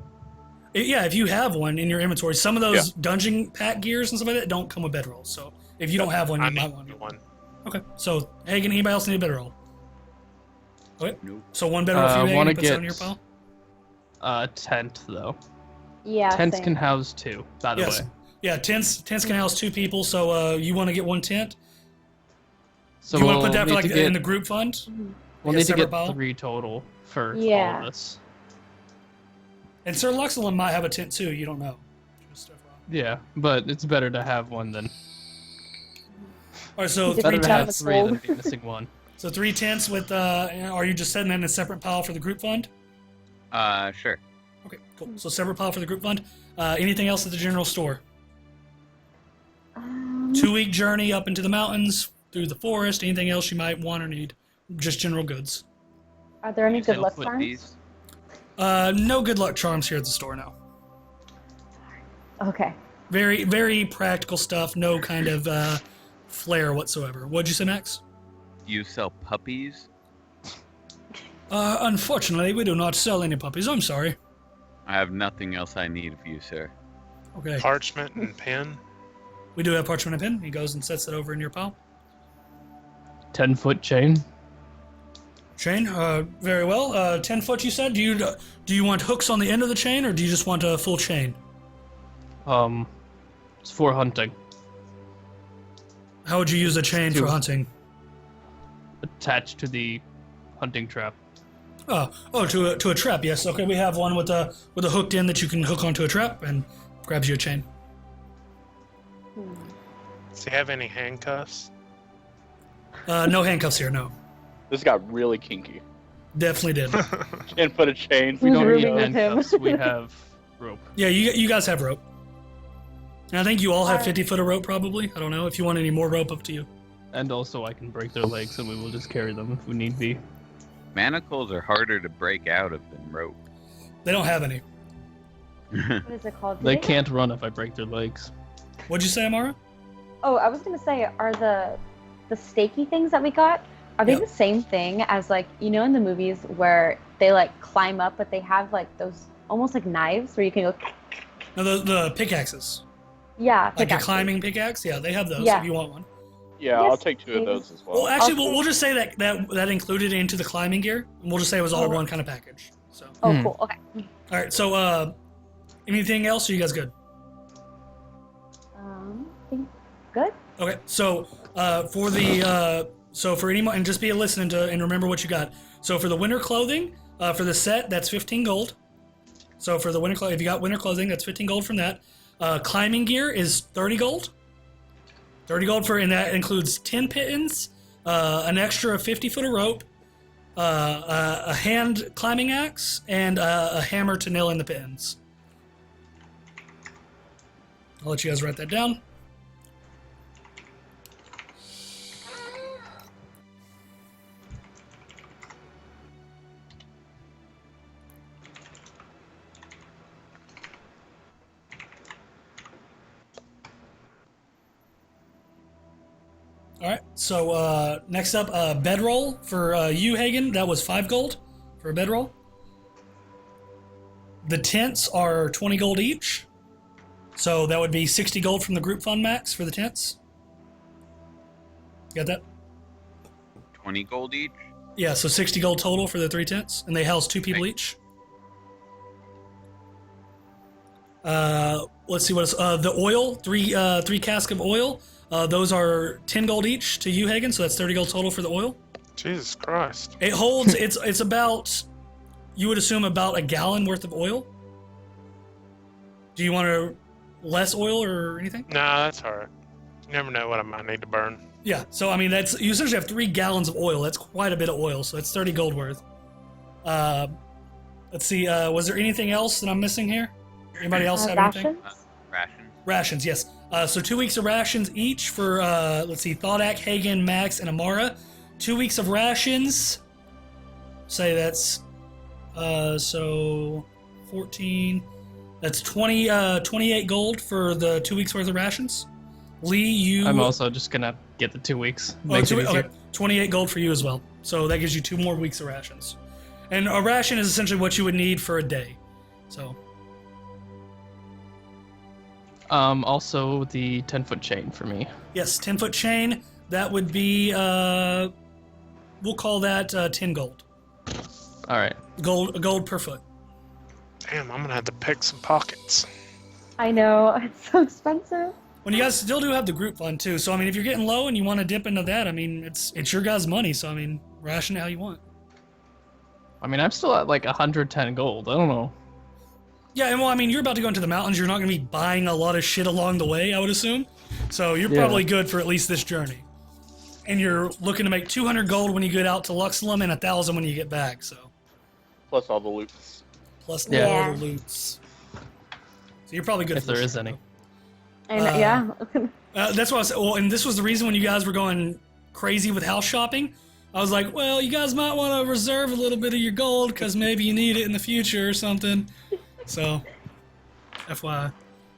Yeah, if you have one in your inventory, some of those dungeon pack gears and stuff like that don't come with bedrolls. So if you don't have one, you might want one. Okay, so Hagen, anybody else need a bedroll? Okay, Nope. so one bedroll for you, Hagen, wanna puts it get- on your pile. Tent though. Yeah. Tents same. can house 2, by the Yes. way. Yeah, tents can house 2 people, so you want to get one tent? So you want to we'll put that for need like to get, in the group fund? we'll like a need to separate get pile? 3 total for all Yeah. of us. And Sir Luxelin might have a tent too. You don't know. Just FYI. Yeah, but it's better to have one than All right, so Just three better to out have of tents. the 3 than cold. be missing one. So 3 tents with. Are you just setting that in a separate pile for the group fund? Sure. Okay, cool. So separate pile for the group fund. Anything else at the general store? 2-week journey up into the mountains through the forest. Anything else you might want or need? Just general goods. Are there any good luck Put charms? these- No good luck charms here at the store now. Okay. Very, very practical stuff. No kind of flair whatsoever. What'd you say, Max? You sell puppies? Unfortunately, we do not sell any puppies. I'm sorry. I have nothing else I need of you, sir. Okay. Parchment and pen. We do have parchment and pen. He goes and sets it over in your pile. 10-foot chain. Chain, very well. 10 foot, you said. Do you want hooks on the end of the chain, or do you just want a full chain? It's for hunting. How would you use a chain for Two. hunting? Attached to the hunting trap. To a trap. Yes. Okay, we have one with a hooked end that you can hook onto a trap and grabs you a chain. Does he have any handcuffs? No handcuffs here. No. This got really kinky. Definitely did. 10-foot of chain. We Who's don't need rooming with him? handcuffs. We have rope. Yeah, you guys have rope. And I think you all have Alright. 50 foot of rope, probably. I don't know. If you want any more rope, up to you. And also I can break their legs and we will just carry them if we need be. Manacles are harder to break out of than rope. They don't have any. What is it called? Do They can't run if I break their legs. What'd you say, Amara? Oh, I was gonna say, are the stakey things that we got? Are they Yep. the same thing as like in the movies where they like climb up, but they have like those almost like knives where you can go? No, the pickaxes. Yeah, Like a pickaxes. climbing pickaxe. Yeah, they have those. Yeah. If you want one. Yeah, Yes, I'll take 2 of please. those as Well, well. actually, Okay. we'll just say that included into the climbing gear, and we'll just say it was all Alright. one kind of package. So, Oh, Hmm. cool. Okay. all right. So, anything else? Are you guys good? I think good. Okay. So, for anyone, and just be listening to and remember what you got. So for the winter clothing, for the set, that's 15 gold. So for the winter clothing, if you got winter clothing, that's 15 gold from that. Climbing gear is 30 gold. 30 gold and that includes 10 pittons, an extra 50 foot of rope, a hand climbing axe, and a hammer to nail in the pittons. I'll let you guys write that down. All right. So next up, bedroll for you, Hagen. That was 5 gold for a bedroll. The tents are 20 gold each, so that would be 60 gold from the group fund, Max, for the tents. Got that? 20 gold each? Yeah. So 60 gold total for the 3 tents, and they house 2 people each. Let's see what else. The oil, three casks of oil. Those are 10 gold each to you, Hagen, so that's 30 gold total for the oil. Jesus Christ. It holds, it's about, you would assume about a gallon worth of oil. Do you want less oil or anything? Nah, that's alright. You never know what I might need to burn. Yeah, so I mean, you essentially have 3 gallons of oil. That's quite a bit of oil, so that's 30 gold worth. Let's see, was there anything else that I'm missing here? Anybody else have anything? Rations? Rations? Rations, yes. So 2 weeks of rations each for, let's see, Thodak, Hagen, Max, and Amara. 2 weeks of rations. Say that's, so 14. That's 28 gold for the 2 weeks worth of rations. Lee, you. I'm also just gonna get the 2 weeks. Oh, Makes it easier. okay. 28 gold for you as well. So that gives you 2 more weeks of rations. And a ration is essentially what you would need for a day. So. Also the 10-foot chain for me. Yes, 10-foot chain. That would be, we'll call that 10 gold. All right. Gold per foot. Damn, I'm gonna have to pick some pockets. I know, it's so expensive. When you guys still do have the group fund too, so I mean, if you're getting low and you want to dip into that, I mean, it's your guys' money, so I mean, ration it how you want. I mean, I'm still at like 110 gold. I don't know. Yeah, and well, I mean, you're about to go into the mountains. You're not going to be buying a lot of shit along the way, I would assume. So you're probably good for at least this journey. And you're looking to make 200 gold when you get out to Luxulum and 1,000 when you get back. So. Plus all the loot. Plus Yeah. all the loots. So you're probably good If for there this is any. trip, And yeah. that's what I said. Well, and this was the reason when you guys were going crazy with house shopping. I was like, well, you guys might want to reserve a little bit of your gold because maybe you need it in the future or something. So, FYI.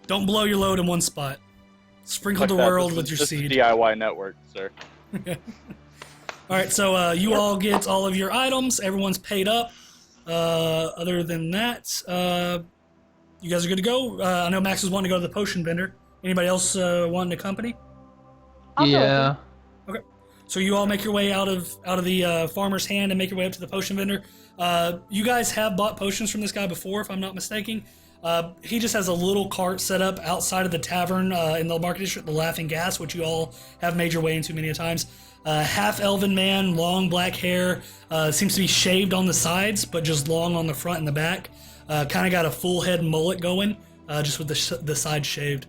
Don't blow your load in one spot. Sprinkle Like the that. world This with is your just a seed. DIY network, sir. All right, so you all get all of your items. Everyone's paid up. Other than that, you guys are good to go. I know Max was wanting to go to the potion vendor. Anybody else wanting to company? I'll go with Yeah. Okay. So you all make your way out of the farmer's hand and make your way up to the potion vendor. You guys have bought potions from this guy before, if I'm not mistaken. He just has a little cart set up outside of the tavern in the market district, the Laughing Gas, which you all have made your way into many a times. Half-elven man, long black hair, seems to be shaved on the sides, but just long on the front and the back. Kind of got a full head mullet going, just with the sides shaved.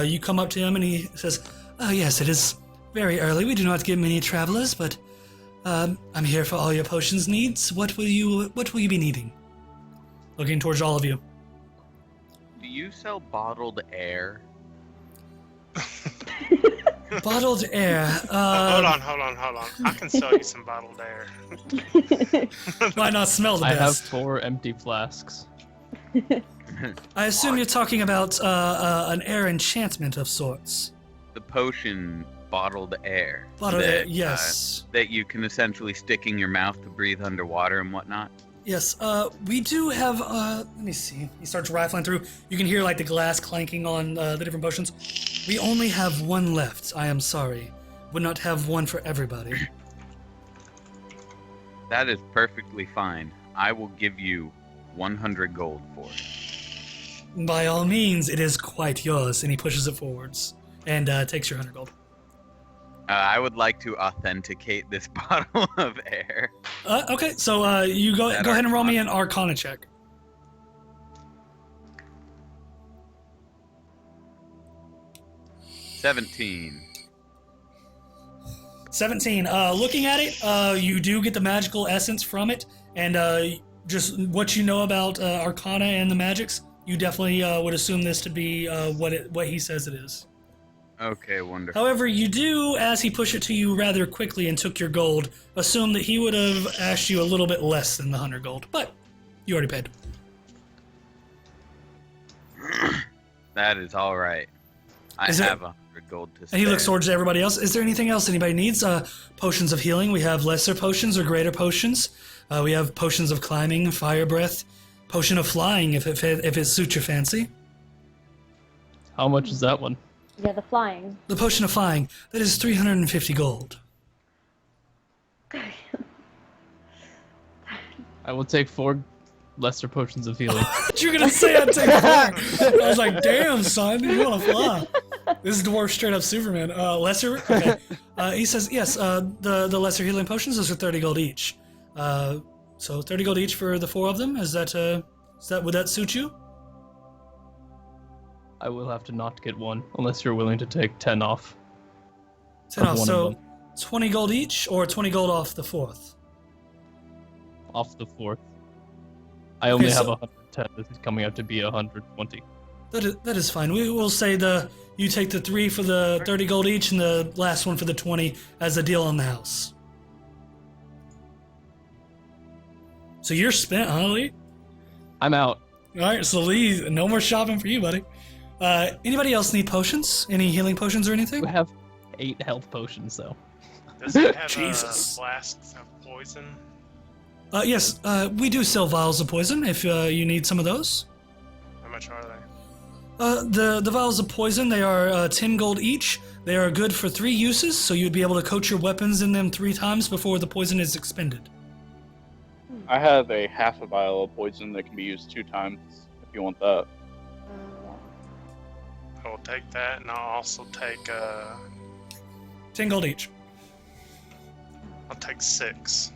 You come up to him and he says, "Oh yes, it is very early. We do not get many travelers, but I'm here for all your potions needs. What will you be needing?" Looking towards all of you. Do you sell bottled air? Bottled air. Hold on. I can sell you some bottled air. Might not smell the I have best. 4 empty flasks. I assume you're talking about an air enchantment of sorts. The potion bottled air. Bottled air, that, yes. That you can essentially stick in your mouth to breathe underwater and whatnot. Yes, we do have, let me see. He starts rifling through. You can hear like the glass clanking on the different potions. We only have one left, I am sorry. Would not have one for everybody. That is perfectly fine. I will give you 100 gold for it. By all means, it is quite yours. And he pushes it forwards and takes your 100 gold. I would like to authenticate this bottle of air. Okay, so you go ahead and roll me an Arcana check. 17. 17. Looking at it, you do get the magical essence from it, and just what you know about Arcana and the magics, you definitely would assume this to be what he says it is. Okay, wonderful. However, you do, as he pushed it to you rather quickly and took your gold, assume that he would have asked you a little bit less than the 100 gold, but you already paid. That is all right. I have 100 gold to spare. And he looks towards everybody else. Is there anything else anybody needs? Potions of healing. We have lesser potions or greater potions. We have potions of climbing, fire breath, potion of flying if it suits your fancy. How much is that one? Yeah, the flying. The potion of flying. That is 350 gold. I will take 4 lesser potions of healing. You're gonna say I'd take 4. I was like, damn, son, you wanna fly. This is dwarf straight up Superman. Lesser? Okay. He says, yes, the lesser healing potions, those are 30 gold each. So 30 gold each for the 4 of them. Would that suit you? I will have to not get one, unless you're willing to take 10 off. 10 off, one so of them. 20 gold each, or 20 gold off the 4th? Off the 4th. I only Okay, have so- 110. This is coming out to be 120. That is fine. We will say you take the 3 for the 30 gold each, and the last one for the 20 as a deal on the house. So you're spent, huh, Lee? I'm out. All right, so Lee, no more shopping for you, buddy. Anybody else need potions? Any healing potions or anything? We have 8 health potions, though. Does it have Jesus. flasks of poison? Yes, we do sell vials of poison if you need some of those. How much are they? The vials of poison, they are 10 gold each. They are good for 3 uses, so you'd be able to coat your weapons in them 3 times before the poison is expended. I have a half a vial of poison that can be used 2 times if you want that. I will take that, and I'll also take 10 gold each. I'll take 6.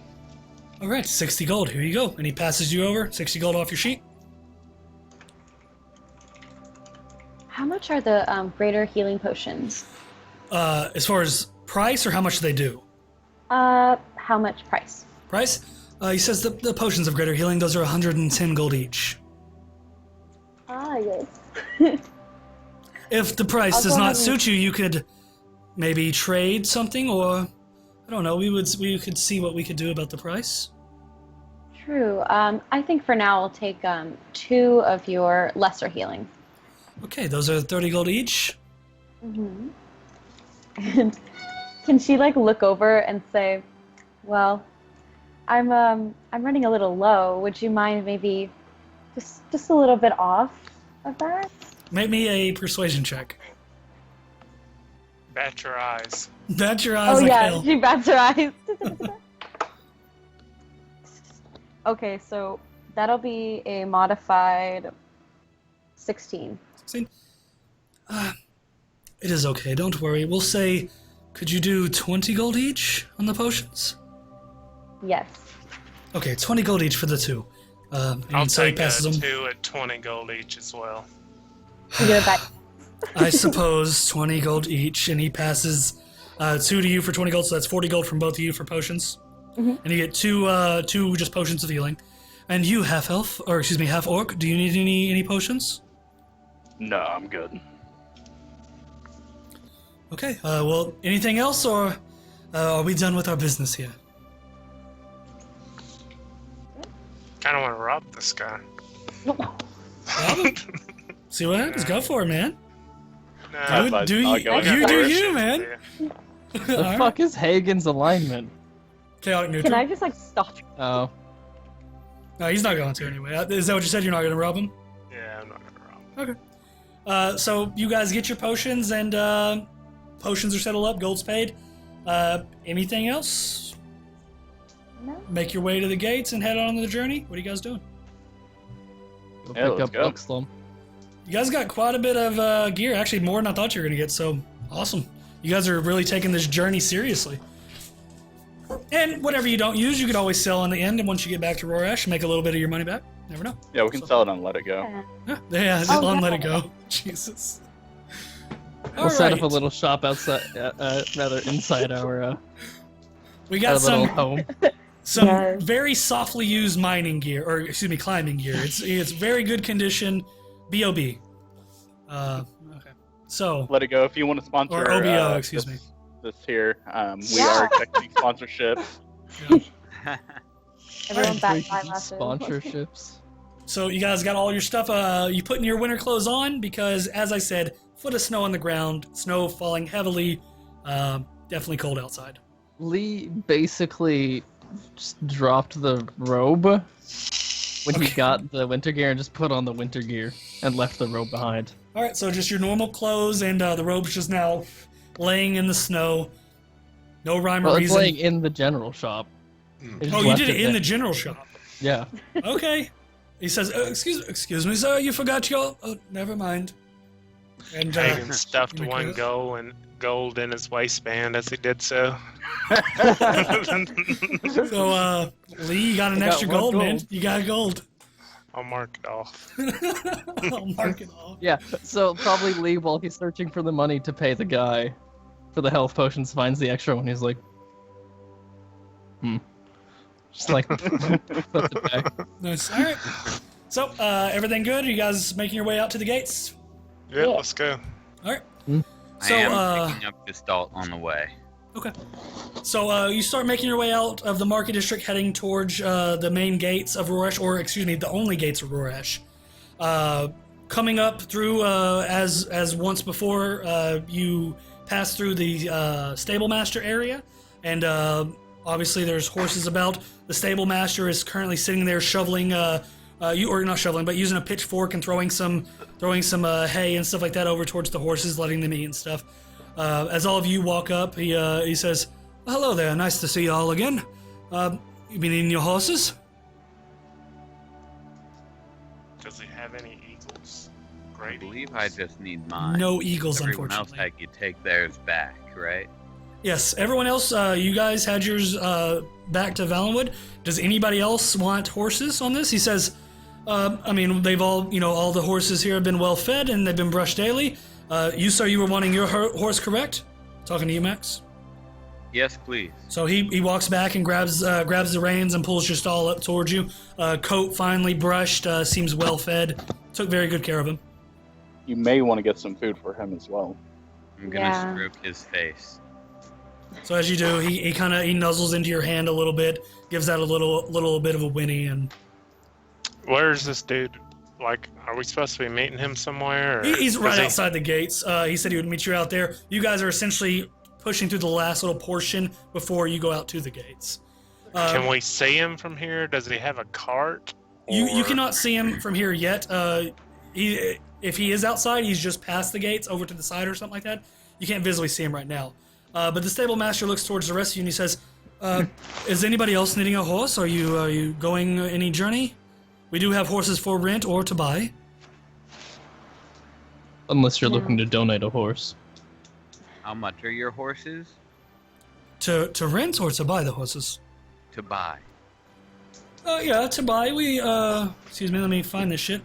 All right, 60 gold. Here you go. And he passes you over 60 gold off your sheet. How much are the greater healing potions? As far as price or how much they do? How much price? Price? He says the potions of greater healing, those are 110 gold each. Ah, yes. If the price I'll does go not ahead and- suit you, you could maybe trade something, or I don't know. We could see what we could do about the price. True. I think for now I'll take 2 of your lesser healing. Okay, those are 30 gold each. Mm-hmm. And can she like look over and say, "Well, I'm running a little low. Would you mind maybe just a little bit off of that?" Make me a persuasion check. Bat your eyes. Bat your eyes Oh like yeah, hell. she bats her eyes. Okay, so that'll be a modified 16. 16? It is okay, don't worry. We'll say, could you do 20 gold each on the potions? Yes. Okay, 20 gold each for the 2. I'll And so he take passes them. 2 at 20 gold each as well. You gonna bet? I suppose 20 gold each, and he passes 2 to you for 20 gold, so that's 40 gold from both of you for potions. Mhm. And you get two just potions of healing. And you, half elf, or excuse me, half orc, do you need any potions? No, I'm good. Okay, well, anything else, or are we done with our business here? Kind of want to rob this guy. See what happens, go for it, man. Nah, but do I'll you, go you for do it. you, man. The Alright. fuck is Hagen's alignment? Chaotic Can neutral. I just like stop? Oh. No, he's not going to anyway. Is that what you said? You're not going to rob him? Yeah, I'm not gonna rob. Okay. So you guys get your potions, and potions are settled up. Gold's paid. Anything else? No. Make your way to the gates and head on the journey. What are you guys doing? Go Yeah, pick let's up go. Buxlum. You guys got quite a bit of gear. Actually, more than I thought you were going to get. So awesome. You guys are really taking this journey seriously. And whatever you don't use, you could always sell in the end. And once you get back to Rorash, make a little bit of your money back. Never know. Yeah, we can sell it and let it go. Yeah, Oh, let yeah. it go. Jesus. We'll set up a Alright. little shop outside, rather inside our We got little some home. Yes. very softly used mining gear, or excuse me, climbing gear. It's very good condition. B.O.B. Okay. So, Let it go. If you want to sponsor, or OBO, excuse me. this here, we Yeah. are accepting sponsorship. Everyone bat Free eyelashes. sponsorships. So you guys got all your stuff. You putting your winter clothes on because, as I said, foot of snow on the ground, snow falling heavily. Definitely cold outside. Lee basically just dropped the robe when he Okay. got the winter gear and just put on the winter gear and left the robe behind. All right, so just your normal clothes, and the robe's just now laying in the snow. No rhyme Well, or it's reason. laying in the general shop. They just Oh, you left did it in there. the general shop. Yeah. Okay. He says, excuse me, sir, you forgot your... Oh, never mind. And Hagen stuffed you one good? gold in his waistband as he did so. so, Lee, you got an I got extra one gold, man. gold. You got gold. I'll mark it off. I'll mark it off. Yeah, so probably Lee, while he's searching for the money to pay the guy for the health potions, finds the extra one. He's like, just like, puts it back. Nice. All right. So, everything good? Are you guys making your way out to the gates? Yeah, let's go. All right. I So, am picking up Gestalt on the way. Okay. So you start making your way out of the market district, heading towards the main gates of Roresh, or excuse me, the only gates of Roresh. Coming up through, as once before, you pass through the stable master area, and obviously there's horses about. The stable master is currently sitting there shoveling, or not shoveling, but using a pitchfork and throwing some hay and stuff like that over towards the horses, letting them eat and stuff. As all of you walk up, he says, "Hello there, nice to see you all again. You been eating your horses?" Does he have any eagles? I Great. believe I just need mine. No eagles, Everyone else unfortunately. had you take theirs back, right? Yes, everyone else, you guys had yours back to Valenwood. Does anybody else want horses on this? He says, I mean, they've all, all the horses here have been well fed and they've been brushed daily. You, sir, you were wanting your horse, correct? Talking to you, Max. Yes, please. So he walks back and grabs the reins and pulls your stall up towards you. Coat finely brushed, seems well fed. Took very good care of him. You may want to get some food for him as well. I'm gonna stroke his face. So as you do, he kind of nuzzles into your hand a little bit, gives that a little bit of a whinny, and Where's this dude? Like, are we supposed to be meeting him somewhere? Or he's right is he- outside the gates. He said he would meet you out there. You guys are essentially pushing through the last little portion before you go out to the gates. Can we see him from here? Does he have a cart? You Or- cannot see him from here yet. If he is outside, he's just past the gates over to the side or something like that. You can't visibly see him right now. But the stable master looks towards the rest of you and he says, "Is anybody else needing a horse? Are you going any journey? We do have horses for rent or to buy." Unless you're looking to donate a horse. How much are your horses? To rent or to buy the horses? To buy. Yeah, to buy. Excuse me, let me find this shit.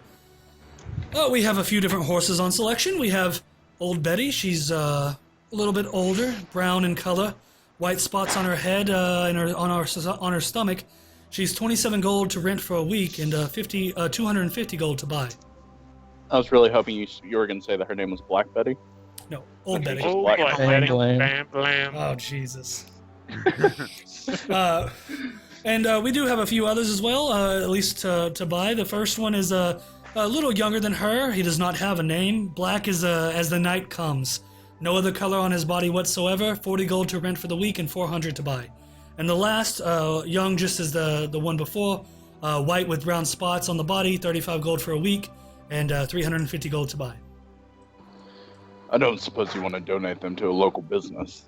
We have a few different horses on selection. We have Old Betty. She's a little bit older, brown in color, white spots on her head and on her stomach. She's 27 gold to rent for a week and 250 gold to buy. I was really hoping you were going to say that her name was Black Betty. No, Old Betty. Oh, Black- Black Bam, Betty. blam. Bam, blam. Oh, Jesus. And we do have a few others as well, at least to buy. The first one is a little younger than her. He does not have a name. Black is as the night comes. No other color on his body whatsoever. 40 gold to rent for the week and 400 to buy. And the last, young just as the one before, white with brown spots on the body, 35 gold for a week and 350 gold to buy. I don't suppose you want to donate them to a local business.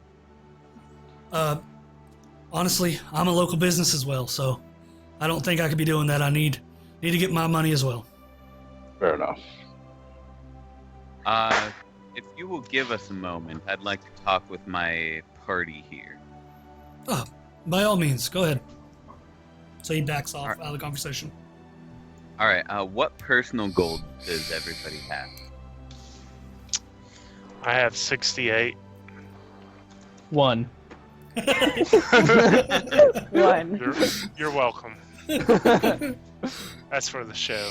Honestly, I'm a local business as well, so I don't think I could be doing that. I need to get my money as well. Fair enough. If you will give us a moment, I'd like to talk with my party here. Oh, by all means, go ahead. So he backs off Alright. out of the conversation. All right. What personal gold does everybody have? I have 68. 1. One. You're welcome. That's for the show.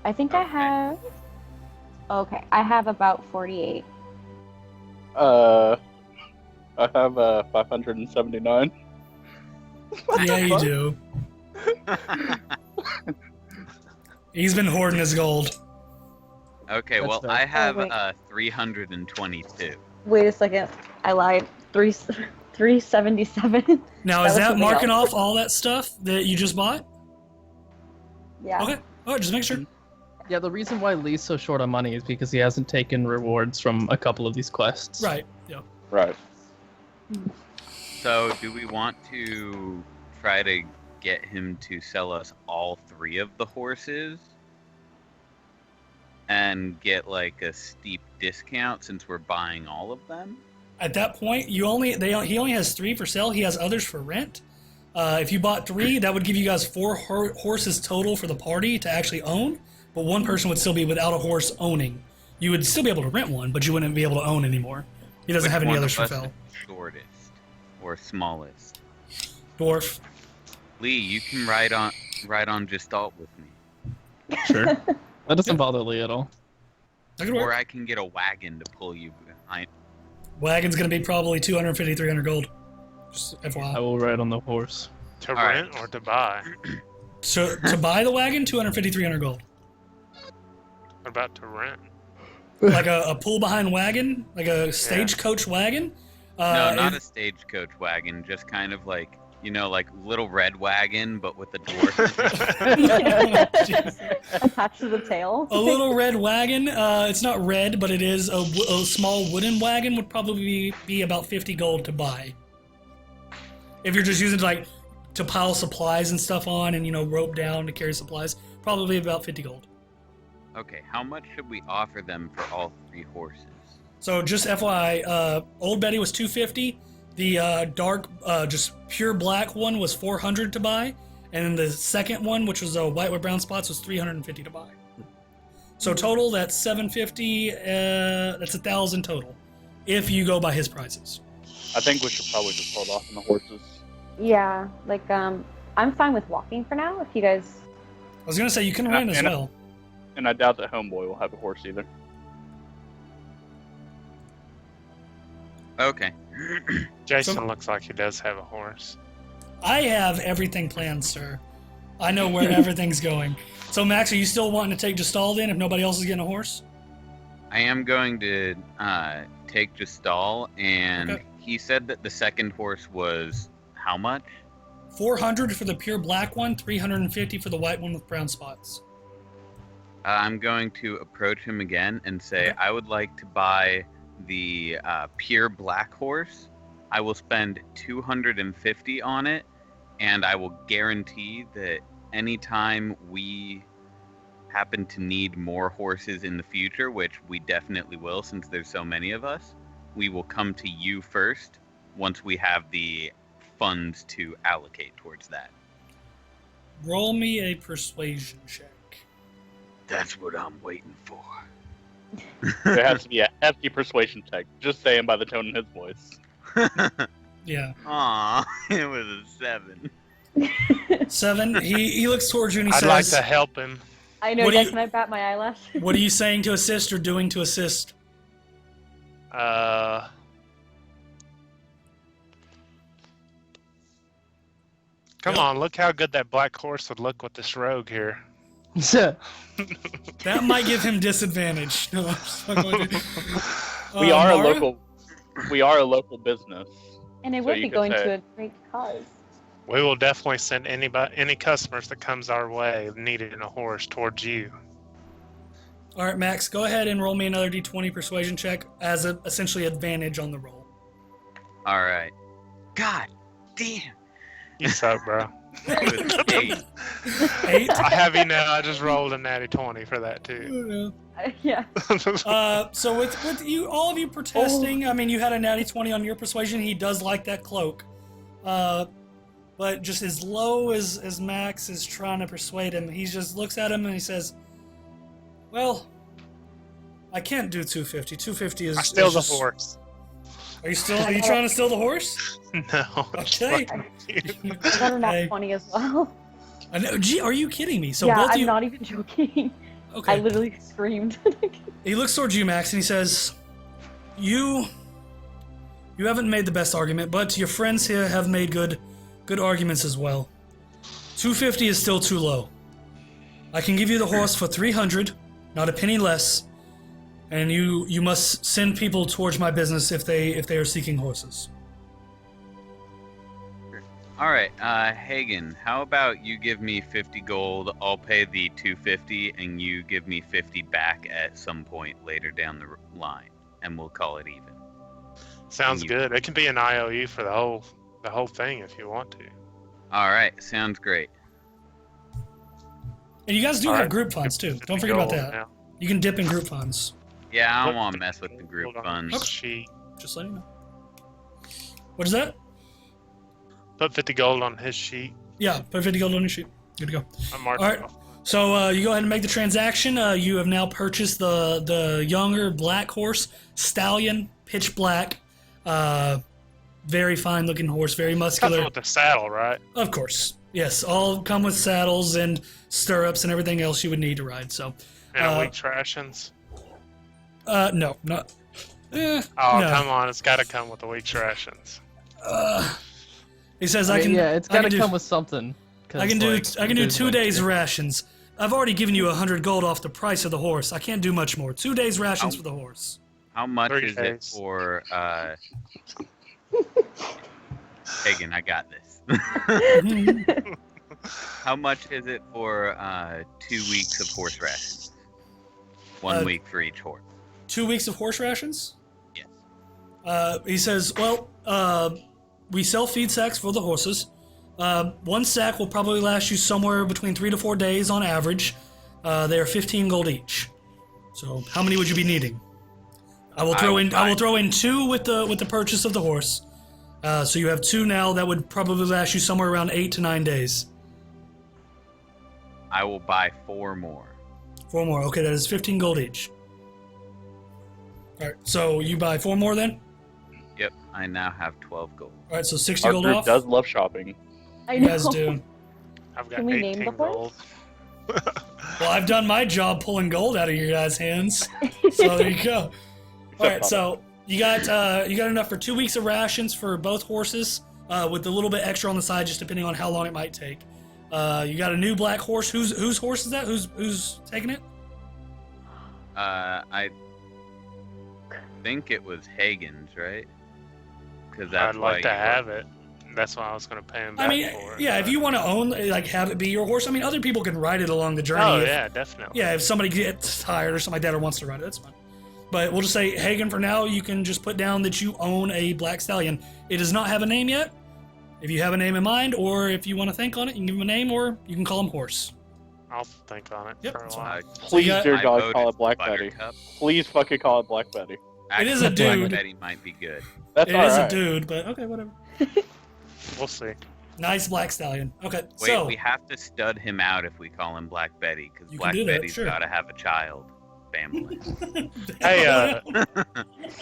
I think I Okay. have. Okay, I have about 48. I have 579. Yeah, you do. He's been hoarding his gold. Okay. That's Well, fair. I have wait. 322. Wait a second. I lied. 377. Now, That is was that something marking else. off all that stuff that you just bought? Yeah. Okay. All right, just make sure. Yeah, the reason why Lee's so short on money is because he hasn't taken rewards from a couple of these quests. Right. Yeah. Right. So, do we want to try to get him to sell us all 3 of the horses and get like a steep discount since we're buying all of them? At that point, he only has 3 for sale. He has others for rent. If you bought 3, that would give you guys 4 horses total for the party to actually own. But one person would still be without a horse owning. You would still be able to rent one, but you wouldn't be able to own anymore. He doesn't Which have any one others of for us sale. is shortest or smallest? Dwarf. Lee, you can ride on Gestalt with me, Sure. That doesn't bother Lee at all. That could or work. I can get a wagon to pull you behind. Wagon's going to be probably 250, 300 gold. Just I FYI. will ride on the horse. To All right. rent or to buy? So to buy the wagon, 250, 300 gold. What about to rent? like a pull behind wagon, like a stagecoach wagon. No, not a stagecoach wagon, just kind of like, like little red wagon, but with the dwarf. Attached to the tail. A little red wagon. It's not red, but it is a small wooden wagon. Would probably be about 50 gold to buy. If you're just using it to pile supplies and stuff on, and rope down to carry supplies, probably about 50 gold. Okay, how much should we offer them for all 3 horses? So just FYI, Old Betty was 250. The dark, just pure black one was 400 to buy, and then the second one, which was a white with brown spots, was 350 to buy. So total, that's 750. That's 1,000 total, if you go by his prices. I think we should probably just hold off on the horses. Yeah, I'm fine with walking for now. If you guys, I was gonna say you can run as well. And I doubt that Homeboy will have a horse either. Okay. Jason looks like he does have a horse. I have everything planned, sir. I know where everything's going. So, Max, are you still wanting to take Gestal then if nobody else is getting a horse? I am going to take Gestal, and he said that the second horse was how much? 400 for the pure black one, 350 for the white one with brown spots. I'm going to approach him again and say, I would like to buy the pure black horse. I will spend 250 on it, and I will guarantee that anytime we happen to need more horses in the future, which we definitely will since there's so many of us, we will come to you first once we have the funds to allocate towards that. Roll me a persuasion check. That's what I'm waiting for. There has to be a hefty persuasion check, just saying by the tone in his voice. Yeah. Aw, it was a 7. 7. He looks towards you and he I'd says, like to help him. I know. What do Guys, you- can I bat my eyelash? What are you saying to assist or doing to assist? Come on, look how good that black horse would look with this rogue here. That might give him disadvantage. No, I'm just fucking with you. We are a Mara? local business. And it So would you be could going say- to a great cause. We will definitely send any customers that comes our way needing a horse towards you. All right, Max, go ahead and roll me another d20 persuasion check as essentially advantage on the roll. All right. God damn. You suck, bro. It was 8. 8? I have you know. I just rolled a natty 20 for that too. Yeah. So with you, all of you protesting, I mean, you had a natty 20 on your persuasion. He does like that cloak. But just as low as Max is trying to persuade him, he just looks at him and he says, well, I can't do 250. 250 is... I steal is the just- horse. Are you trying to steal the horse? No. Okay. I got a nat Hey. 20 as well. I know, gee, are you kidding me? So yeah, both of I'm you... not even joking. Okay. I literally screamed. He looks towards you, Max, and he says, You haven't made the best argument, but your friends here have made good arguments as well. 250 is still too low. I can give you the horse for 300, not a penny less, and you must send people towards my business if they are seeking horses. All right, Hagen, how about you give me 50 gold, I'll pay the 250, and you give me 50 back at some point later down the line, and we'll call it even. Sounds good. It can be an IOU for the whole thing if you want to. All right, sounds great. And you guys do All have right. group funds, too. Don't 50 forget about gold that. now. You can dip in group funds. Yeah, I don't What- want to mess with the group Hold on. funds. Sheet. Just letting you know. What is that? Put 50 gold on his sheet. Yeah, put 50 gold on your sheet. Good to go. I marked All it right. off. So you go ahead and make the transaction. You have now purchased the younger black horse, stallion, pitch black, very fine looking horse, very Comes muscular. with the saddle, right? Of course, yes, all come with saddles and stirrups and everything else you would need to ride. So, And a week's rations. no, not. Oh, no. come on. It's got to come with a week's rations. He says I I mean, can. yeah, it's I gotta can come do, with something. 'cause, I can do. like, I can do there's, 2 like, days rations. I've already given you 100 gold off the price of the horse. I can't do much more. 2 days rations for the horse. How much 3 is it days. for? Hagen, I got this. How much is it for 2 weeks of horse rations? 1 week for each horse. 2 weeks of horse rations? Yes. He says, well, we sell feed sacks for the horses. 1 sack will probably last you somewhere between 3 to 4 days on average. They are 15 gold each. So how many would you be needing? I will throw in 2 with the purchase of the horse. So you have 2 now. That would probably last you somewhere around 8 to 9 days. I will buy 4 more. 4 more. Okay, that is 15 gold each. All right, so you buy 4 more then? Yep, I now have 12 gold. All right, so 60 Our gold group off. does love shopping. I You know. guys do. I've got Can we name 18 the horse? gold. Well, I've done my job pulling gold out of your guys' hands. So there you go. All right, so you got enough for 2 weeks of rations for both horses, with a little bit extra on the side, just depending on how long it might take. You got a new black horse. Whose horse is that? Who's taking it? I think it was Hagen's, right? Because I'd that's why like to you- have it. That's why I was going to pay him back I mean, for it. yeah, if you want to own, like, have it be your horse. I mean, other people can ride it along the journey. Oh, if- yeah, definitely. Yeah, if somebody gets tired or something like that or wants to ride it, that's fine. But we'll just say, Hagen, for now, you can just put down that you own a black stallion. It does not have a name yet. If you have a name in mind, or if you want to think on it, you can give him a name, or you can call him Horse. I'll think on it Yep, for a that's while. Please, you got- dear I God, voted call it Black Betty. Buttercup. Please fucking call it Black Betty. It is a Actually, Black dude. Betty might be good. That's It all is right. a dude, but okay, whatever. We'll see. Nice black stallion. Okay, Wait, so we have to stud him out if we call him Black Betty, because You can Black do that, Betty's sure. got to have a child family. Hey,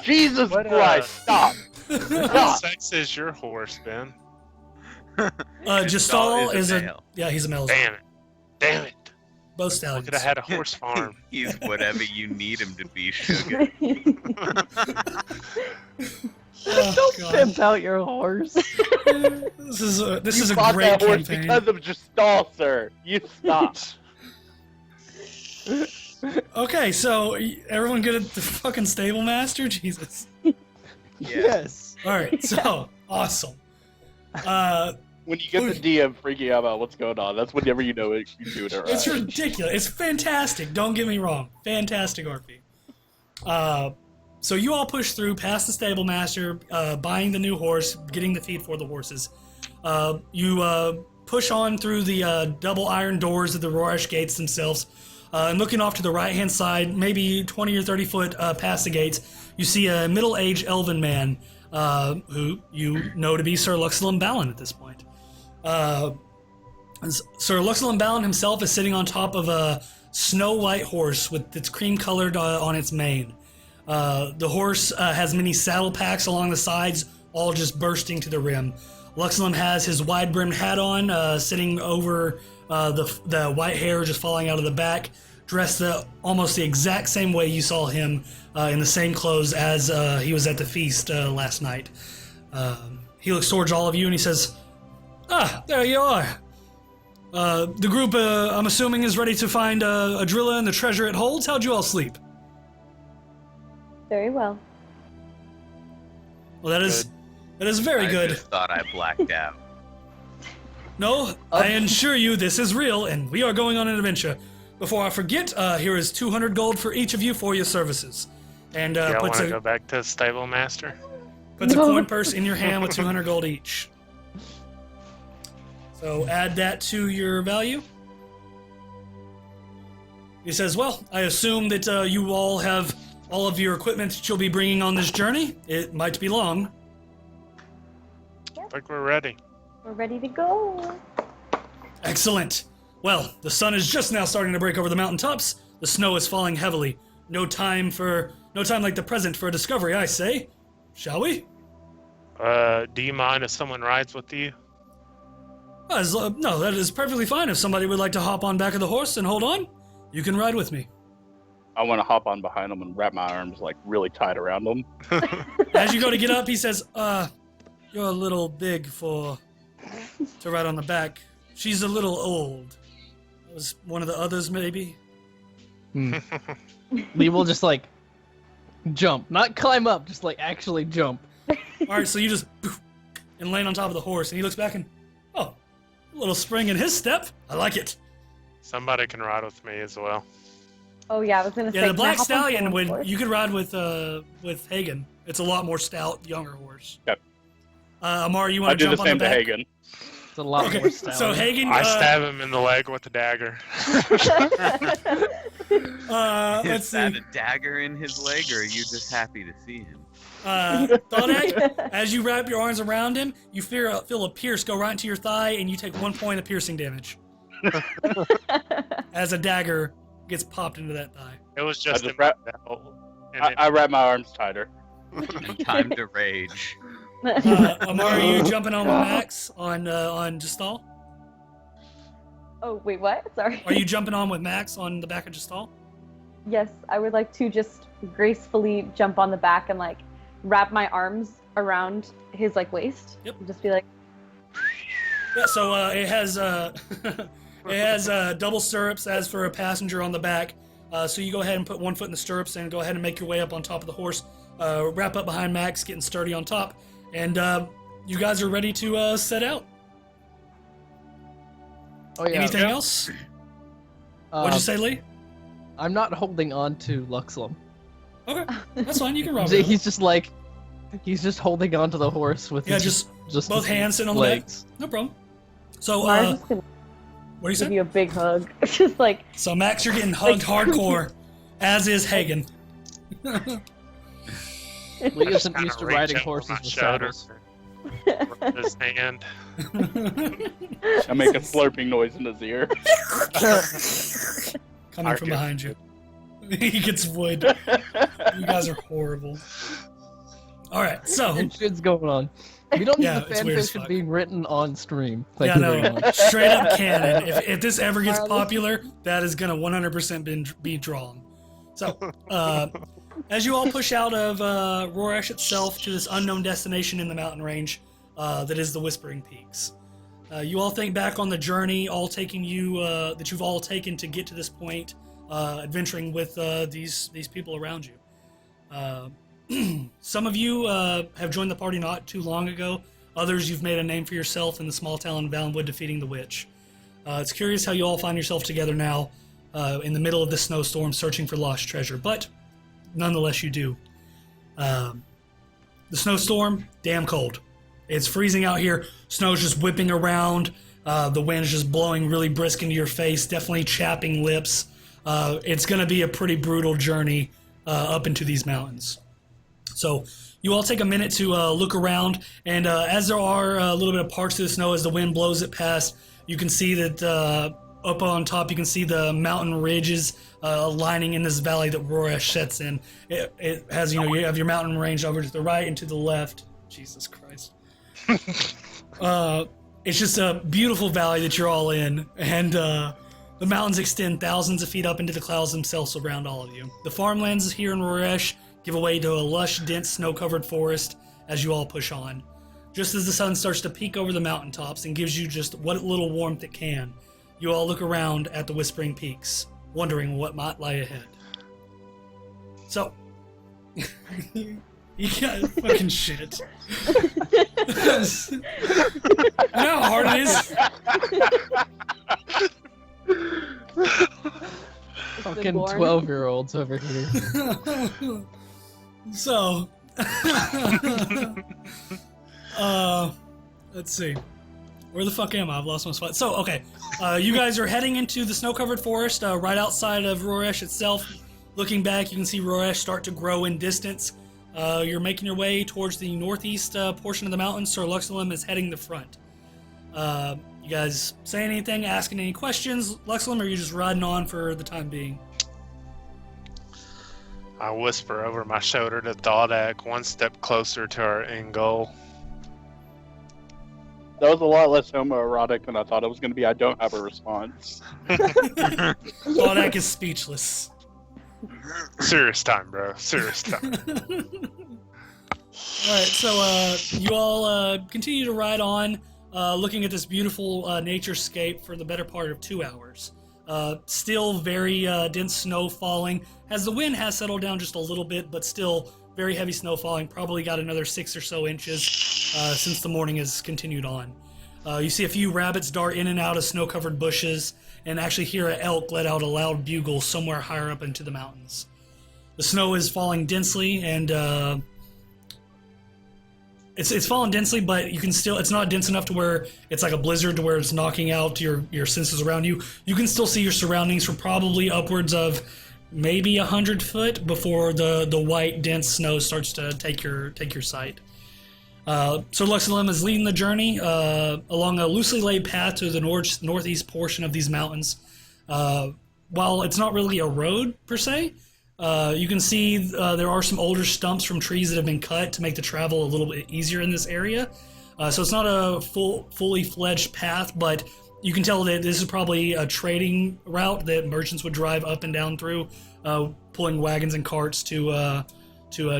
Jesus What, Christ, stop. what sex is your horse, Ben? Gestal Gestal is a male. yeah, he's a male. as well. Damn it. Damn it. Both I stallions. could have had a horse farm. He's whatever you need him to be, sugar. Oh, Don't God. pimp out your horse. This is a You bought great that horse campaign. because of Gestal, sir. You stop. Okay, so everyone good at the fucking stable master? Jesus. Yes. All right, so awesome. When you get the DM freaking out about what's going on, that's whenever you know it, you're doing it right. It's ridiculous. It's fantastic. Don't get me wrong. Fantastic RP. So you all push through past the stable master, buying the new horse, getting the feed for the horses. You push on through the double iron doors of the Rorish gates themselves, and looking off to the right-hand side, maybe 20 or 30 foot past the gates, you see a middle-aged elven man who you know to be Sir Luxelin Balin at this point. Sir Luxelin Balin himself is sitting on top of a snow-white horse with its cream-colored on its mane. The horse has many saddle packs along the sides, all just bursting to the rim. Luxelin has his wide-brimmed hat on, sitting over the white hair just falling out of the back, dressed almost the exact same way you saw him in the same clothes as he was at the feast last night. He looks towards all of you and he says, "Ah, there you are. The group, I'm assuming, is ready to find Adrilla and the treasure it holds. How'd you all sleep?" Very well. Well, that is very I good. just thought I blacked out. No, I assure you this is real, and we are going on an adventure. Before I forget, here is 200 gold for each of you for your services. And Yeah, I want puts to a go back to the stable master. coin purse in your hand with 200 gold each. So add that to your value. He says, "Well, I assume that you all have all of your equipment that you'll be bringing on this journey. It might be long." I think we're ready. We're ready to go. Excellent. Well, the sun is just now starting to break over the mountaintops. The snow is falling heavily. No time like the present for a discovery, I say. Shall we? Do you mind if someone rides with you? No, that is perfectly fine. If somebody would like to hop on back of the horse and hold on, you can ride with me. I want to hop on behind him and wrap my arms like really tight around him. As you go to get up, he says, you're a little big to ride on the back. She's a little old. It was one of the others, maybe. Lee will just like jump, not climb up, just like actually jump. All right, so you just poof, and land on top of the horse, and he looks back and, oh, a little spring in his step. I like it. Somebody can ride with me as well. Oh yeah, I was gonna say. Yeah, the Black can I hop on Stallion, someone's when horse? you could ride with Hagen. It's a lot more stout, younger horse. Yep. Amar, you I want to do the jump on the same to back? Hagen. It's a lot Okay, more style. so Hagen, I stab him in the leg with a dagger. let's Is that see. a dagger in his leg, or are you just happy to see him? Thodak, as you wrap your arms around him, you feel a pierce go right into your thigh, and you take 1 point of piercing damage. As a dagger gets popped into that thigh. It was just I in just my wrap- belt. And I wrap my arms tighter. And time to rage. Amar, are you jumping on with Max on Gestal? Oh wait, what? Sorry. Are you jumping on with Max on the back of Gestal? Yes, I would like to just gracefully jump on the back and like wrap my arms around his like waist. Yep. And just be like, Yeah, so it has double stirrups as for a passenger on the back. So you go ahead and put 1 foot in the stirrups and go ahead and make your way up on top of the horse. Wrap up behind Max, getting sturdy on top, and you guys are ready to set out. Oh yeah. Anything else? What'd you say, Lee? I'm not holding on to Luxlum. Okay, that's fine. You can ride with him. He's just holding on to the horse with Yeah, his, just both his hands sitting on the back. legs. No problem. So, Mara's just gonna what do you give say? you a big hug. Just like, So, Max, you're getting hugged hardcore, as is Hagen. Lee just isn't kinda used to reach riding over horses my with shoulder saddles. and rub his hand. I make a slurping noise in his ear. Coming from behind you. He gets wood. You guys are horrible. All right, so And shit's going on. We don't need Yeah, the it's weird as fanfiction fuck. being written on stream. Thank yeah, you very no, much. straight up canon. If this ever gets Marley. popular, that is gonna 100% be drawn. So, as you all push out of Rorash itself to this unknown destination in the mountain range, that is the Whispering Peaks. You all think back on the journey, all taking you that you've all taken to get to this point, adventuring with these people around you. Some of you have joined the party not too long ago. Others, you've made a name for yourself in the small town of Valenwood defeating the witch. It's curious how you all find yourself together now in the middle of this snowstorm searching for lost treasure, but nonetheless you do. The snowstorm, damn cold. It's freezing out here. Snow's just whipping around. The wind's just blowing really brisk into your face, definitely chapping lips. It's going to be a pretty brutal journey up into these mountains. So you all take a minute to look around, and as there are a little bit of parts of the snow as the wind blows it past, you can see that up on top you can see the mountain ridges lining in this valley that Rorash sets in. It has, you have your mountain range over to the right and to the left. Jesus Christ. It's just a beautiful valley that you're all in, and the mountains extend thousands of feet up into the clouds themselves around all of you. The farmlands here in Rorash give way to a lush, dense, snow-covered forest as you all push on. Just as the sun starts to peek over the mountaintops and gives you just what little warmth it can, you all look around at the Whispering Peaks, wondering what might lie ahead. So, you got fucking shit. You know how hard it is? Fucking Born. 12-year-olds over here. So, let's see. Where the fuck am I? I've lost my spot. So, okay. You guys are heading into the snow-covered forest right outside of Rorash itself. Looking back, you can see Rorash start to grow in distance. You're making your way towards the northeast portion of the mountains. Sir Luxilum is heading the front. You guys saying anything, asking any questions, Luxilum, or are you just riding on for the time being? I whisper over my shoulder to Thaldak, one step closer to our end goal. That was a lot less homoerotic than I thought it was going to be. I don't have a response. Thaldak is speechless. Serious time, bro. Serious time. Alright, so you all continue to ride on, looking at this beautiful naturescape for the better part of 2 hours. Still very dense snow falling. As the wind has settled down just a little bit, but still very heavy snow falling. Probably got another 6 or so inches since the morning has continued on. You see a few rabbits dart in and out of snow-covered bushes, and actually hear an elk let out a loud bugle somewhere higher up into the mountains. The snow is falling densely, and it's falling densely, but you can still, it's not dense enough to where it's like a blizzard to where it's knocking out your senses around you. You can still see your surroundings for probably upwards of maybe 100 foot before the white dense snow starts to take your sight. So Luxalim is leading the journey along a loosely laid path to the northeast portion of these mountains. While it's not really a road per se, you can see there are some older stumps from trees that have been cut to make the travel a little bit easier in this area. So it's not a fully fledged path, but you can tell that this is probably a trading route that merchants would drive up and down through, pulling wagons and carts to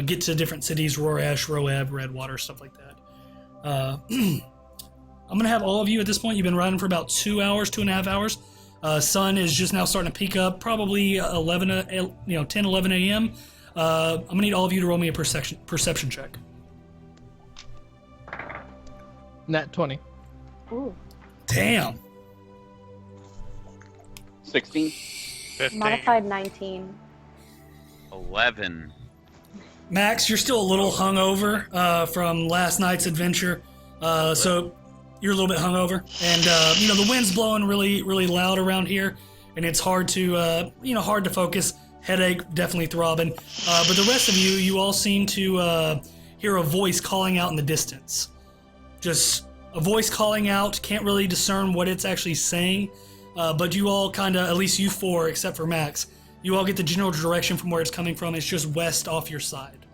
get to different cities, Rorresh, Roeb, Redwater, stuff like that. I'm going to have all of you at this point. You've been riding for about 2 hours, 2.5 hours. Sun is just now starting to peak up, probably 10, 11 a.m. I'm going to need all of you to roll me a perception check. Nat 20. Ooh. Damn. 16. 15. Modified 19. 11. Max, you're still a little hungover from last night's adventure, so you're a little bit hungover, and the wind's blowing really, really loud around here, and it's hard to focus. Headache definitely throbbing, but the rest of you all seem to hear a voice calling out in the distance. Just a voice calling out. Can't really discern what it's actually saying, but you all kind of, at least you four, except for Max, you all get the general direction from where it's coming from. It's just west off your side.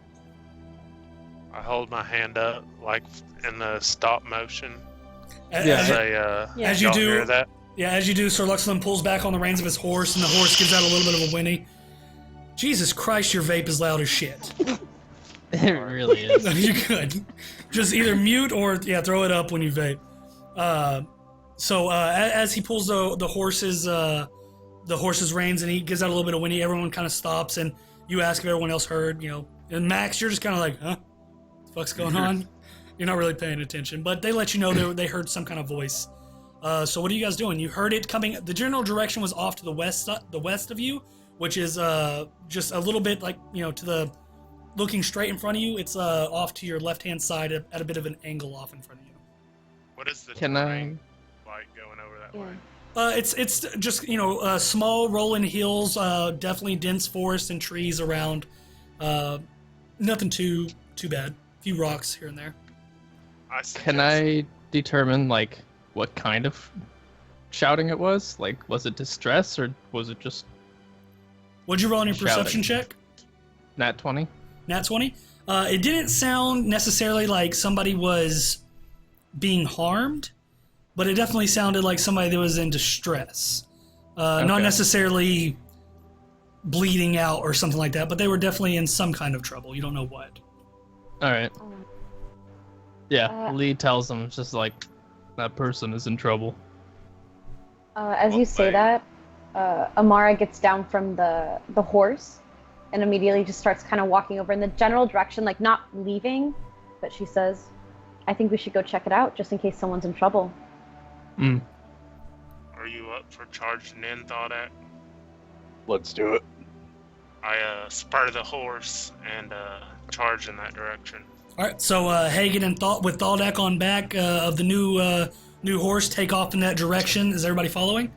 I hold my hand up, like in the stop motion. As you y'all do, hear that? Yeah, as you do, Sir Luxlin pulls back on the reins of his horse, and the horse gives out a little bit of a whinny. Jesus Christ, your vape is loud as shit. It really is. You could just either mute or throw it up when you vape. So as he pulls the horse's reins and he gives out a little bit of whinny, everyone kind of stops, and you ask if everyone else heard. And Max, you're just kind of like, huh? What the fuck's going on? You're not really paying attention, but they let you know they heard some kind of voice. So what are you guys doing? You heard it coming. The general direction was off to the west of you, which is just a little bit like to the looking straight in front of you. It's off to your left-hand side at a bit of an angle off in front of you. What is the Can terrain like going over that way? It's just small rolling hills, definitely dense forest and trees around. Nothing too bad. A few rocks here and there. Can I determine what kind of shouting it was? Was it distress or was it just? What'd you roll on your shouting? perception check? Nat 20. Nat 20. It didn't sound necessarily like somebody was being harmed, but it definitely sounded like somebody that was in distress. Not necessarily bleeding out or something like that, but they were definitely in some kind of trouble. You don't know what. All right. Yeah, Lee tells them it's just like that person is in trouble. As you say that, Amara gets down from the horse and immediately just starts kind of walking over in the general direction, like not leaving, but she says, I think we should go check it out just in case someone's in trouble. Are you up for charging in, Thar'dia? Let's do it. I spur the horse and charge in that direction. All right, so Hagen and with Thaldak on back of the new horse take off in that direction. Is everybody following?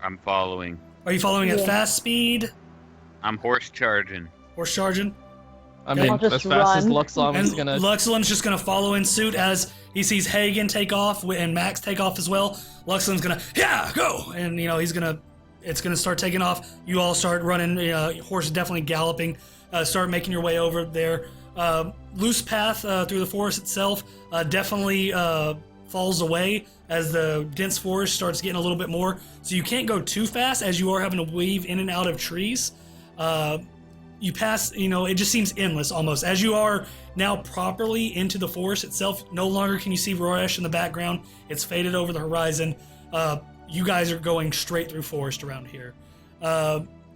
I'm following. Are you following at fast speed? I'm horse charging. Horse charging? I mean, I'll just as fast as run. Luxlam is gonna. Luxlam's just gonna follow in suit as he sees Hagen take off and Max take off as well. Luxlam's gonna go, and it's gonna start taking off. You all start running. Horse is definitely galloping. Start making your way over there. Loose path through the forest itself definitely falls away as the dense forest starts getting a little bit more. So you can't go too fast as you are having to weave in and out of trees. You pass, it just seems endless almost. As you are now properly into the forest itself, no longer can you see Rorresh in the background. It's faded over the horizon. you guys are going straight through forest around here.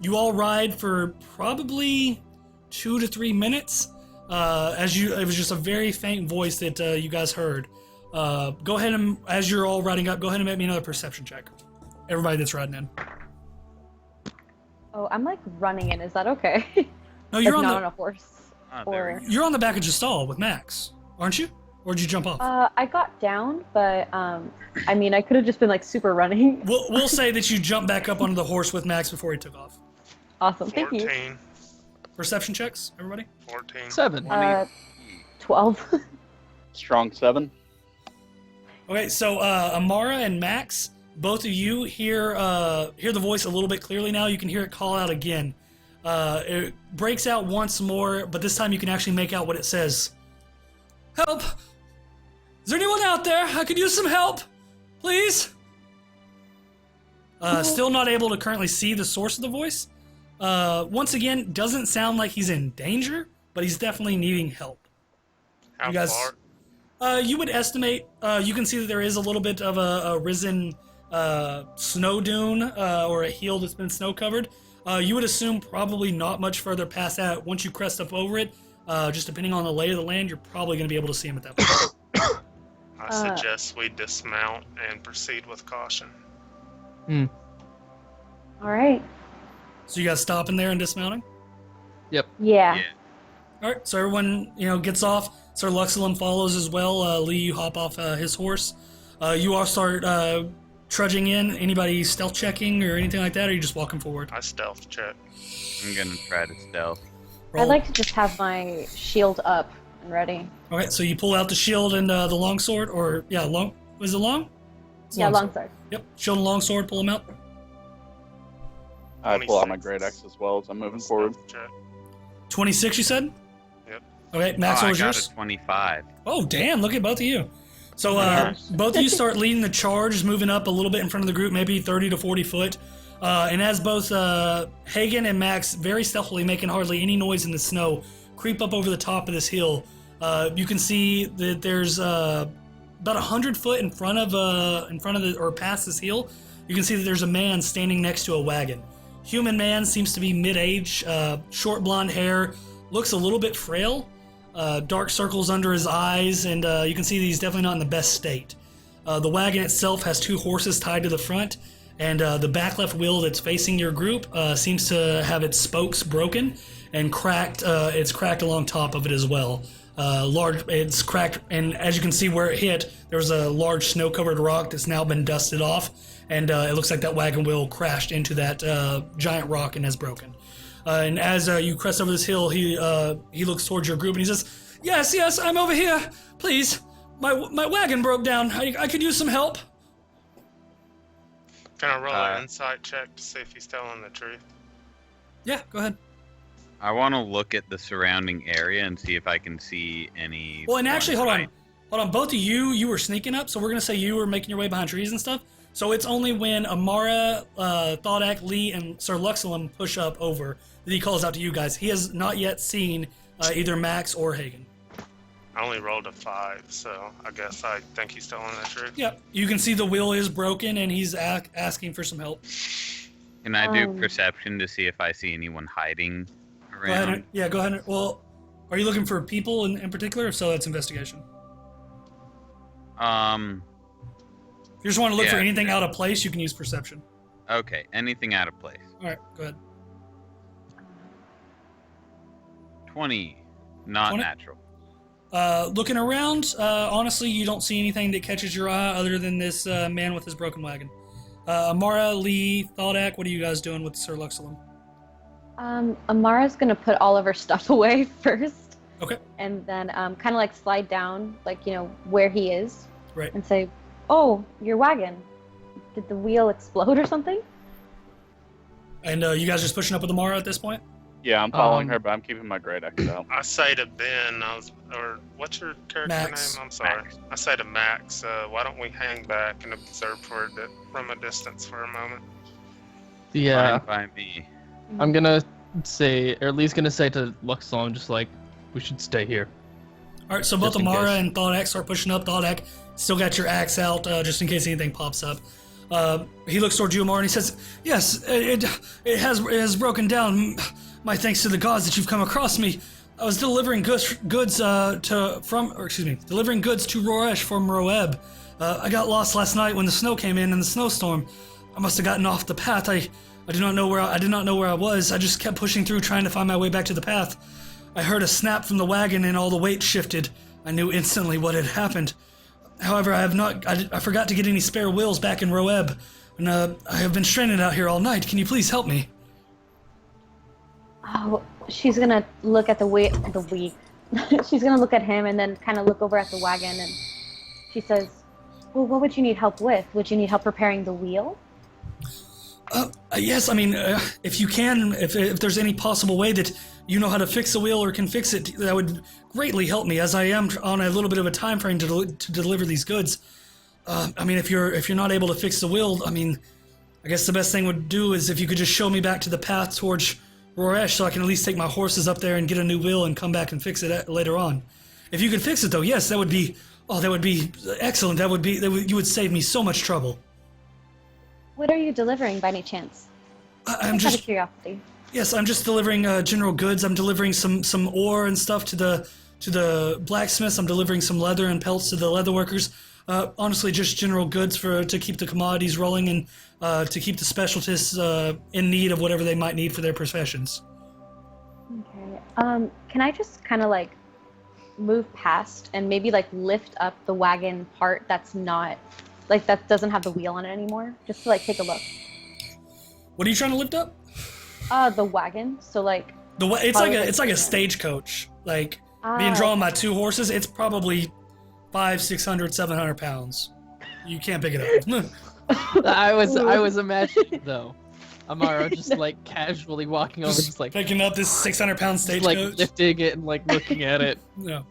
You all ride for probably 2 to 3 minutes. It was just a very faint voice that you guys heard. Go ahead and, as you're all riding up, go ahead and make me another perception check. Everybody that's riding in. Oh, I'm like running in. Is that okay? No, you're not on a horse. You're on the back of Gestal with Max, aren't you? Or did you jump off? I got down, but I mean, I could have just been like super running. We'll say that you jumped back up onto the horse with Max before he took off. Awesome, 14. thank you. Perception checks, everybody? 14. 7. 12. Strong 7. Okay, so Amara and Max, both of you hear the voice a little bit clearly now. You can hear it call out again. It breaks out once more, but this time you can actually make out what it says. Help! Is there anyone out there? I could use some help, please. Still not able to currently see the source of the voice. Once again, doesn't sound like he's in danger, but he's definitely needing help. How You guys- far? You would estimate, you can see that there is a little bit of a risen snow dune or a hill that's been snow covered. You would assume probably not much further past that. Once you crest up over it, just depending on the lay of the land, you're probably going to be able to see him at that point. I suggest we dismount and proceed with caution. All right. So you guys stopping there and dismounting? Yeah. All right, so everyone, gets off. Sir Luxilum follows as well. Lee, you hop off his horse. You all start trudging in. Anybody stealth checking or anything like that, or are you just walking forward? I stealth check. I'm gonna try to stealth. Roll. I'd like to just have my shield up and ready. Okay, so you pull out the shield and the longsword, was it long? It's Yeah, longsword. longsword. Yep, shield and longsword, pull them out. I pull out my 26. great axe as well as I'm moving forward. Stealth check. 26, you said? Yep. Okay, Max, I what was got yours? a 25. Oh, damn, look at both of you. So both of you start leading the charge, moving up a little bit in front of the group, maybe 30 to 40 foot. And as both Hagen and Max, very stealthily, making hardly any noise in the snow, creep up over the top of this hill, you can see that there's about 100 foot in front of or past this hill. You can see that there's a man standing next to a wagon. Human man, seems to be mid-age, short blonde hair, looks a little bit frail. Dark circles under his eyes, and you can see that he's definitely not in the best state. The wagon itself has 2 horses tied to the front, and the back left wheel that's facing your group seems to have its spokes broken and cracked. It's cracked along top of it as well. It's cracked, and as you can see where it hit, there was a large snow-covered rock that's now been dusted off, and it looks like that wagon wheel crashed into that giant rock and has broken. And as you crest over this hill, he looks towards your group and he says, "Yes, I'm over here. Please, my wagon broke down. I could use some help." Can I roll an insight check to see if he's telling the truth? Yeah, go ahead. I want to look at the surrounding area and see if I can see any. Well, and actually, hold fight. on. Both of you were sneaking up, so we're gonna say you were making your way behind trees and stuff. So it's only when Amara, Thodak, Lee, and Sir Luxilum push up over that he calls out to you guys. He has not yet seen either Max or Hagen. I only rolled a 5, so I guess I think he's telling the truth. Yeah, you can see the wheel is broken, and he's asking for some help. Can I do perception to see if I see anyone hiding around? Go ahead. Well, are you looking for people in particular? If so, that's investigation. If you just want to look for anything out of place, you can use perception. Okay, anything out of place. All right, go ahead. 20, not 20? natural. Looking around, honestly, you don't see anything that catches your eye other than this man with his broken wagon. Amara, Lee, Thodak, what are you guys doing with Sir Luxilum? Amara's gonna put all of her stuff away first. Okay. And then kind of like slide down, where he is. Right. And say, "Oh, your wagon. Did the wheel explode or something?" And you guys just pushing up with Amara at this point? Yeah, I'm following her, but I'm keeping my great axe out. I say to Ben, or what's your character Max. name? I'm sorry. Max. I say to Max, why don't we hang back and observe from a distance for a moment? Yeah, Fine by me. I'm gonna say, or Lee's gonna say to Luxilum, just like, we should stay here. All right, so both Just in Amara case. and Thodak start pushing up. Thodak, still got your axe out just in case anything pops up. He looks toward you, Amara, and he says, "Yes, it has broken down. My thanks to the gods that you've come across me. I was delivering goods to Roresh from Roeb. I got lost last night when the snow came in the snowstorm. I must have gotten off the path. I did not know where I was. I just kept pushing through, trying to find my way back to the path. I heard a snap from the wagon and all the weight shifted. I knew instantly what had happened. However, I forgot to get any spare wheels back in Roeb, and I have been stranded out here all night. Can you please help me?" Oh, she's gonna look at she's gonna look at him and then kind of look over at the wagon, and she says, "Well, what would you need help with? Would you need help preparing the wheel?" Yes, I mean, if you can, if there's any possible way that you know how to fix a wheel or can fix it, that would greatly help me, as I am on a little bit of a time frame to deliver these goods. I mean, if you're not able to fix the wheel, I mean, I guess the best thing would do is if you could just show me back to the path towards Roresh, so I can at least take my horses up there and get a new wheel and come back and fix it later on. If you could fix it, though, yes, that would be excellent. You would save me so much trouble. What are you delivering by any chance? I'm just out of curiosity. Yes, I'm just delivering general goods. I'm delivering some ore and stuff to the blacksmiths. I'm delivering some leather and pelts to the leather workers. Honestly, just general goods to keep the commodities rolling and to keep the specialists in need of whatever they might need for their professions. Okay. Can I just kind of like move past and maybe like lift up the wagon part that's not like that doesn't have the wheel on it anymore, just to like take a look. What are you trying to lift up? The wagon. So like it's like a stagecoach. Like being drawn by two horses. It's probably 500, 600, 700 pounds. You can't pick it up. I was imagining though, Amara just like casually walking over, just like picking up this 600-pound stagecoach, like lifting it and like looking at it. Yeah.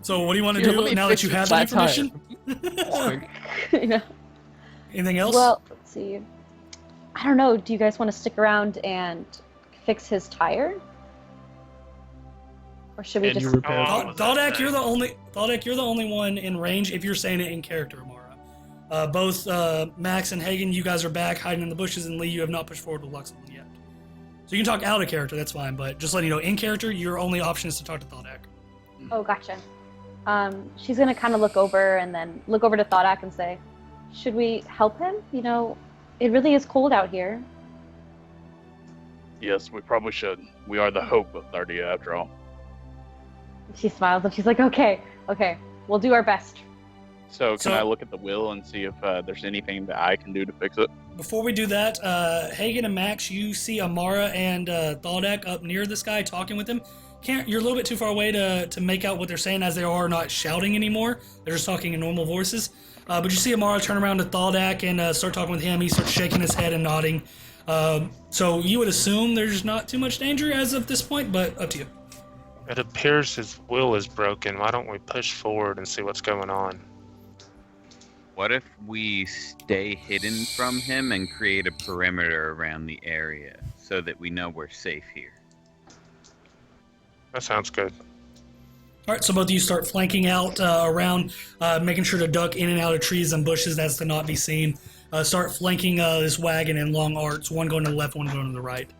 So what do you want to do now that you have that information? Yeah. Anything else? Well, let's see. I don't know. Do you guys want to stick around and fix his tire? Or should we just... Thaldak, you're the only one in range if you're saying it in character, Amara. Both Max and Hagen, you guys are back hiding in the bushes, and Lee, you have not pushed forward with Luxembourg yet. So you can talk out of character, that's fine, but just letting you know, in character, your only option is to talk to Thaldak. Oh, gotcha. She's going to kind of look over and then look over to Thaldak and say, should we help him? You know, it really is cold out here. Yes, we probably should. We are the hope of thar'dia, after all. She smiles and she's like, okay, we'll do our best. So can I look at the wheel and see if there's anything that I can do to fix it? Before we do that, Hagen and Max, you see Amara and Thaldak up near this guy talking with him. You're a little bit too far away to make out what they're saying, as they are not shouting anymore. They're just talking in normal voices. But you see Amara turn around to Thaldak and start talking with him. He starts shaking his head and nodding. So you would assume there's not too much danger as of this point, but up to you. It appears his wheel is broken. Why don't we push forward and see what's going on? What if we stay hidden from him and create a perimeter around the area so that we know we're safe here? That sounds good. All right, so both of you start flanking out around, making sure to duck in and out of trees and bushes as to not be seen. Start flanking this wagon in long arcs, one going to the left, one going to the right.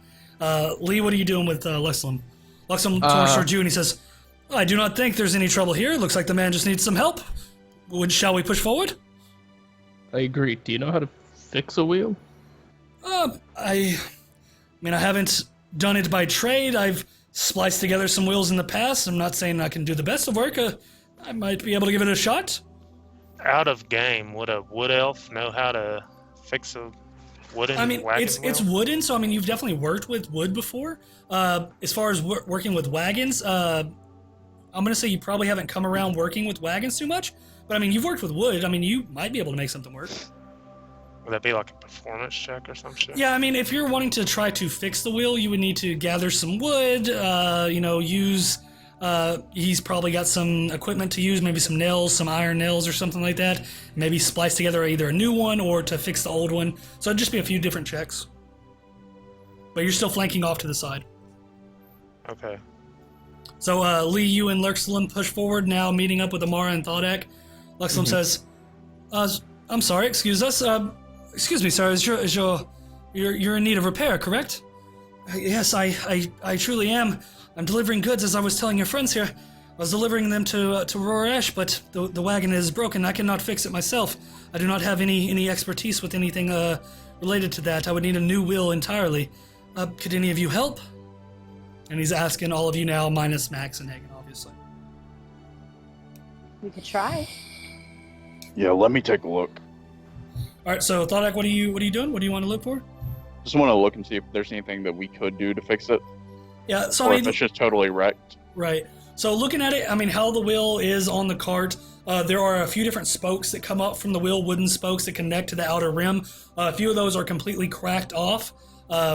Lee, what are you doing with Luxem? Luxem turns towards you and he says, I do not think there's any trouble here. It looks like the man just needs some help. Shall we push forward? I agree. Do you know how to fix a wheel? I mean, I haven't done it by trade. I've spliced together some wheels in the past. I'm not saying I can do the best of work. I might be able to give it a shot. Out of game, would a wood elf know how to fix a wooden wagon wheel? It's wooden, so I mean, you've definitely worked with wood before. As far as working with wagons, I'm gonna say you probably haven't come around working with wagons too much. But I mean, you've worked with wood. I mean, you might be able to make something work. Would that be like a performance check or some shit? Yeah, I mean, if you're wanting to try to fix the wheel, you would need to gather some wood, use... he's probably got some equipment to use, maybe some nails, some iron nails or something like that. Maybe splice together either a new one or to fix the old one. So it'd just be a few different checks. But you're still flanking off to the side. Okay. So Lee, you and Luxem push forward, now meeting up with Amara and Thaldak. Luxem says, I'm sorry, excuse us. Excuse me, sir. You're in need of repair, correct? Yes, I truly am. I'm delivering goods, as I was telling your friends here. I was delivering them to Roresh, but the wagon is broken. I cannot fix it myself. I do not have any expertise with anything related to that. I would need a new wheel entirely. Could any of you help? And he's asking all of you now, minus Max and Hagen, obviously. We could try. Yeah, let me take a look. All right, so Thodak, what are you doing? What do you want to look for? Just want to look and see if there's anything that we could do to fix it. Yeah, so or I mean, if it's just totally wrecked. Right. So looking at it, I mean, how the wheel is on the cart, there are a few different spokes that come up from the wheel, wooden spokes that connect to the outer rim. A few of those are completely cracked off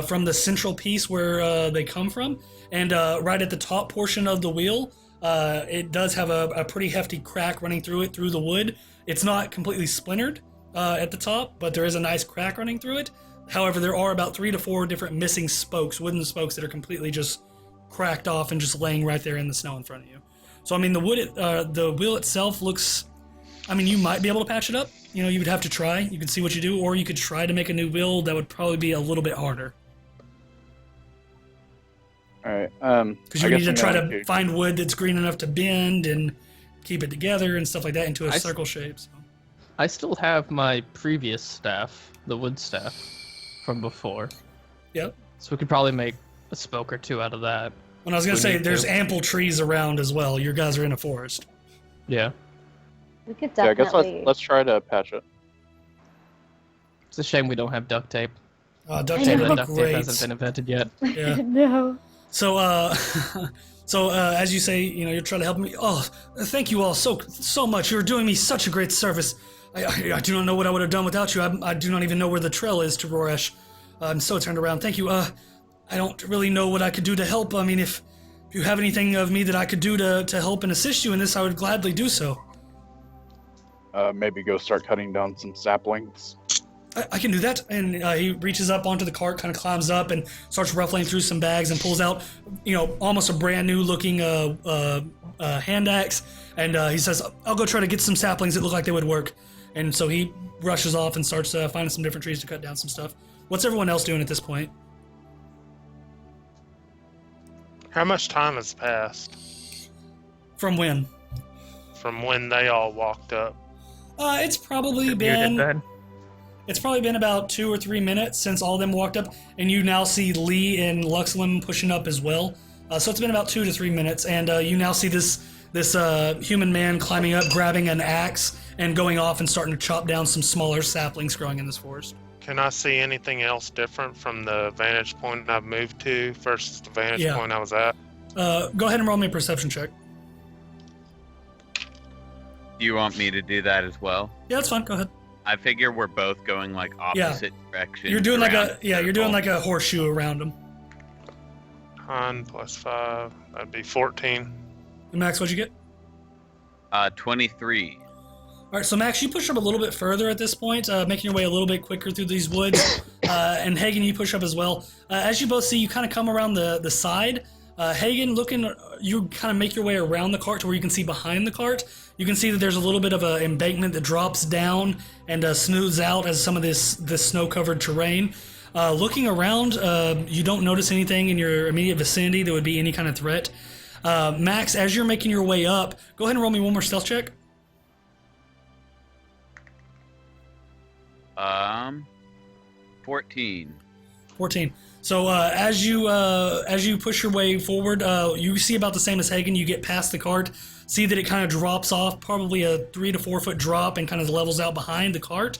from the central piece where they come from. And right at the top portion of the wheel, it does have a pretty hefty crack running through it, through the wood. It's not completely splintered at the top, but there is a nice crack running through it. However, there are about 3 to 4 different missing spokes, wooden spokes that are completely just cracked off and just laying right there in the snow in front of you. So, I mean, the wheel itself looks, I mean, you might be able to patch it up. You know, you would have to try. You could see what you do, or you could try to make a new wheel. That would probably be a little bit harder. All right. Because you need to try to find wood that's green enough to bend and keep it together and stuff like that into a circle shape. So. I still have my previous staff, the wood staff, from before. Yep. So we could probably make a spoke or 2 out of that. When I was going to say, there's ample trees around as well. Your guys are in a forest. Yeah. We could Yeah, I definitely. guess let's try to patch it. It's a shame we don't have duct tape. Duct I tape know. would look Duct tape great. hasn't been invented yet. Yeah. No. So, as you say, you know, you're trying to help me. Oh, thank you all so much. You're doing me such a great service. I do not know what I would have done without you. I do not even know where the trail is to Roresh. I'm so turned around. Thank you. I don't really know what I could do to help. I mean, if you have anything of me that I could do to help and assist you in this, I would gladly do so. Maybe go start cutting down some saplings. I can do that. And he reaches up onto the cart, kind of climbs up and starts ruffling through some bags and pulls out, you know, almost a brand new looking hand axe. And he says, I'll go try to get some saplings that look like they would work. And so he rushes off and starts finding some different trees to cut down some stuff. What's everyone else doing at this point? How much time has passed From when? from when they all walked up? It's probably Muted been then. it's probably been about 2 or 3 minutes since all of them walked up, and you now see Lee and Luxlim pushing up as well. So it's been about 2 to 3 minutes, and you now see this human man climbing up, grabbing an axe, and going off and starting to chop down some smaller saplings growing in this forest. Can I see anything else different from the vantage point I've moved to versus the vantage point I was at? Go ahead and roll me a perception check. Do you want me to do that as well? Yeah, that's fine. Go ahead. I figure we're both going like opposite directions. You're doing around you're doing like a horseshoe around them. Con plus 5, that'd be 14. And Max, what'd you get? 23. All right, so Max, you push up a little bit further at this point, making your way a little bit quicker through these woods. And Hagen, you push up as well. As you both see, you kind of come around the side. Hagen, you kind of make your way around the cart to where you can see behind the cart. You can see that there's a little bit of an embankment that drops down and smooths out as some of this snow-covered terrain. Looking around, you don't notice anything in your immediate vicinity that would be any kind of threat. Max, as you're making your way up, go ahead and roll me one more stealth check. 14. 14. So as you push your way forward, you see about the same as Hagen. You get past the cart, see that it kind of drops off, probably a 3 to 4 foot drop, and kind of levels out behind the cart.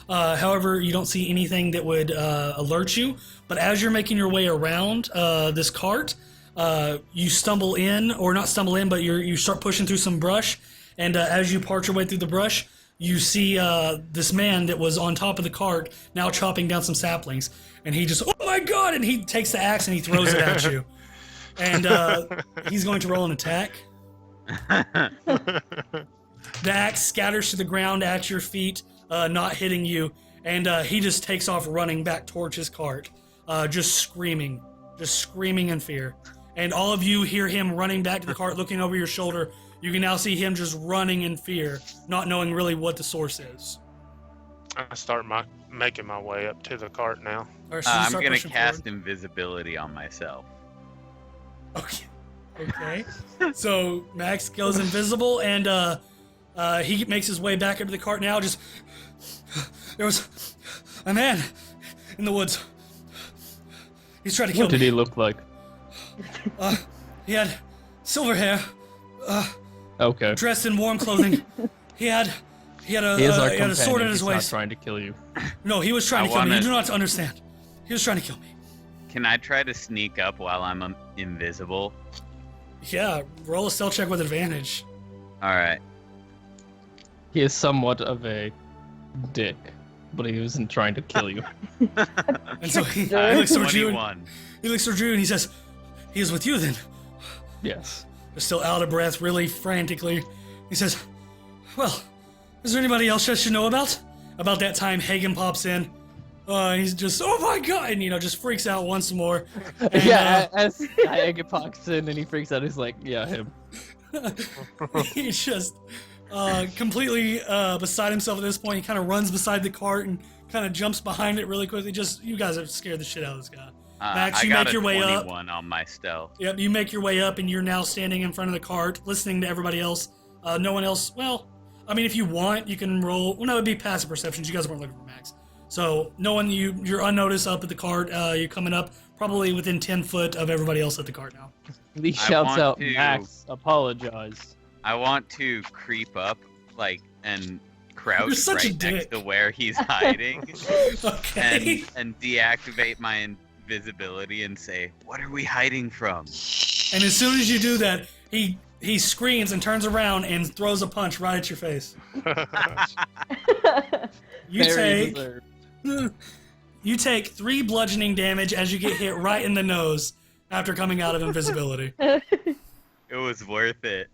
However, you don't see anything that would alert you. But as you're making your way around this cart, you stumble in, or not stumble in, but you start pushing through some brush. And as you part your way through the brush, you see this man that was on top of the cart now chopping down some saplings. And he just, oh my god! And he takes the axe and he throws it at you. And he's going to roll an attack. The axe scatters to the ground at your feet, not hitting you. And he just takes off running back towards his cart, just screaming in fear. And all of you hear him running back to the cart, looking over your shoulder. You can now see him just running in fear, not knowing really what the source is. I start making my way up to the cart now. All right, so you I'm start gonna pushing cast forward. invisibility on myself. Okay. Okay. So Max goes invisible, and he makes his way back into the cart now. Just there was a man in the woods. He's trying to kill What did me. he look like? He had silver hair, Okay. dressed in warm clothing. He had a He is our he had a sword companion. in his He's not waist. trying to kill you. No, he was trying to I kill me. You wanna- do not understand. He was trying to kill me. Can I try to sneak up while I'm invisible? Yeah, roll a stealth check with advantage. All right. He is somewhat of a dick, but he wasn't trying to kill you. And so he Trickster. looks towards you. 21. He looks towards you and he says, "He is with you then." Yes. They're still out of breath, really frantically. He says, "Well, is there anybody else I should know about?" About that time, Hagen pops in. He's just, "Oh my god!" and just freaks out once more. And, Yeah, as Diaga pops in and he freaks out, he's like, yeah, him. he's just completely beside himself at this point. He kind of runs beside the cart and kind of jumps behind it really quickly. Just, you guys have scared the shit out of this guy. Max, I you got make a your way up. 21 on my stealth. Yep, you make your way up, and you're now standing in front of the cart, listening to everybody else. No one else. Well, I mean, if you want, you can roll. Well, no, it'd be passive perceptions. You guys weren't looking for Max, so no one. You're unnoticed up at the cart. You're coming up probably within 10 foot of everybody else at the cart now. Lee I shouts want out, to- Max, apologize. I want to creep up, and You're crouch such a right dick. next to where he's hiding, Okay. and deactivate my invisibility and say, "What are we hiding from?" And as soon as you do that, he screams and turns around and throws a punch right at your face. You Very take deserved. you take 3 bludgeoning damage as you get hit right in the nose after coming out of invisibility. It was worth it.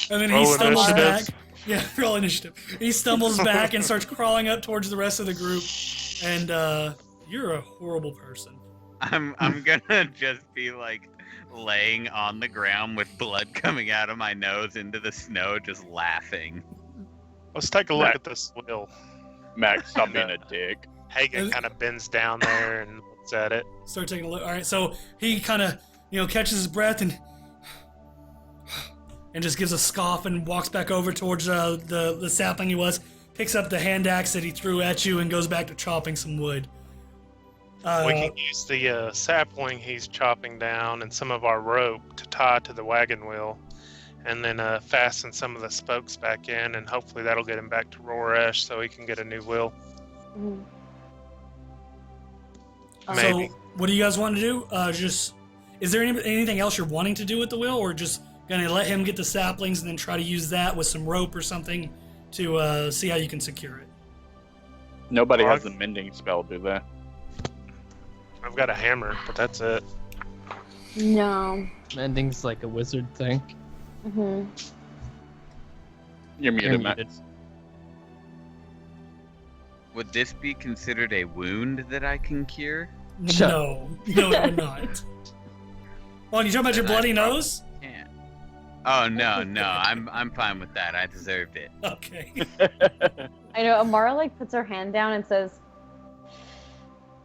And then he Roll stumbles initiative. back. Yeah, roll initiative. He stumbles back and starts crawling up towards the rest of the group. And you're a horrible person. I'm gonna just be like laying on the ground with blood coming out of my nose into the snow, just laughing. Let's take a look Right. at this wheel. Max, stop being a dick. Hagen kind of bends down there and looks at it. Start taking a look. All right, so he kind of catches his breath and just gives a scoff and walks back over towards the sapling he was, picks up the hand axe that he threw at you and goes back to chopping some wood. We can use the sapling he's chopping down and some of our rope to tie to the wagon wheel, and then fasten some of the spokes back in, and hopefully that'll get him back to Roresh so he can get a new wheel. Mhm. Maybe. So what do you guys want to do? Is there anything else you're wanting to do with the wheel, or just gonna let him get the saplings and then try to use that with some rope or something to see how you can secure it? Nobody has a mending spell, do they? I've got a hammer, but that's it. No. Mending's like a wizard thing. Hmm. You're muted, You're Max. muted. Would this be considered a wound that I can cure? Shut No, it would not. Well, you talking about your Then I bloody prob- nose? Can't. Oh no, I'm fine with that. I deserved it. Okay. I know Amara puts her hand down and says,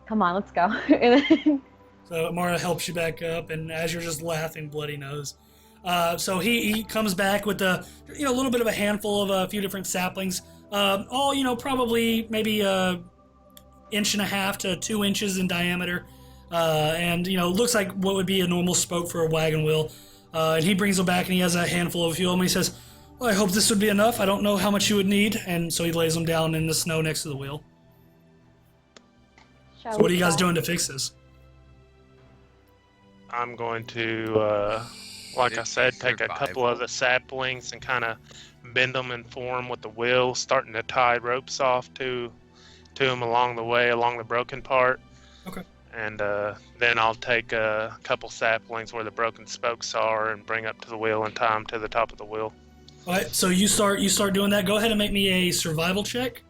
"Come on, let's go." And then, So Amara helps you back up, and as you're just laughing, bloody nose. So he comes back with a little bit of a handful of a few different saplings, all probably maybe 1.5 inches to 2 inches in diameter, and looks like what would be a normal spoke for a wagon wheel. And he brings them back, and he has a handful of a few of them. He says, "Well, I hope this would be enough. I don't know how much you would need," and so he lays them down in the snow next to the wheel. shall So what are we you guys go? doing to fix this? I'm going to, like I said, take a couple of the saplings and kind of bend them and form with the wheel, starting to tie ropes off to them along the way, along the broken part. Okay. And then I'll take a couple saplings where the broken spokes are and bring up to the wheel and tie them to the top of the wheel. All right, so you start doing that. Go ahead and make me a survival check.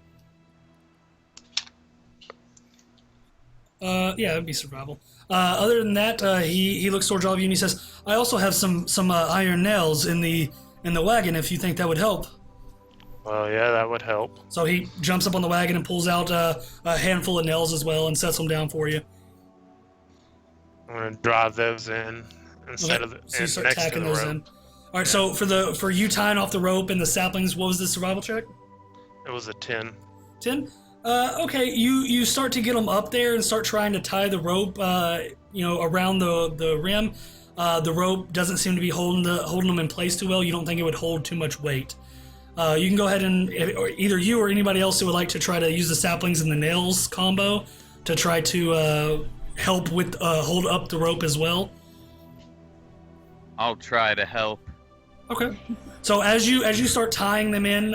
Yeah, it'd be survival. Other than that, he looks towards all of you and he says, "I also have some iron nails in the wagon if you think that would help." Well, yeah, that would help. So he jumps up on the wagon and pulls out a handful of nails as well and sets them down for you. I'm gonna drive those in instead of so you start next to tacking the those rope. in. All right. So for you tying off the rope and the saplings, what was the survival check? It was a 10. 10. Okay. You start to get them up there and start trying to tie the rope. Around the rim. The rope doesn't seem to be holding them in place too well. You don't think it would hold too much weight. You can go ahead and either you or anybody else who would like to try to use the saplings and the nails combo to try to help with hold up the rope as well. I'll try to help. Okay. So as you start tying them in,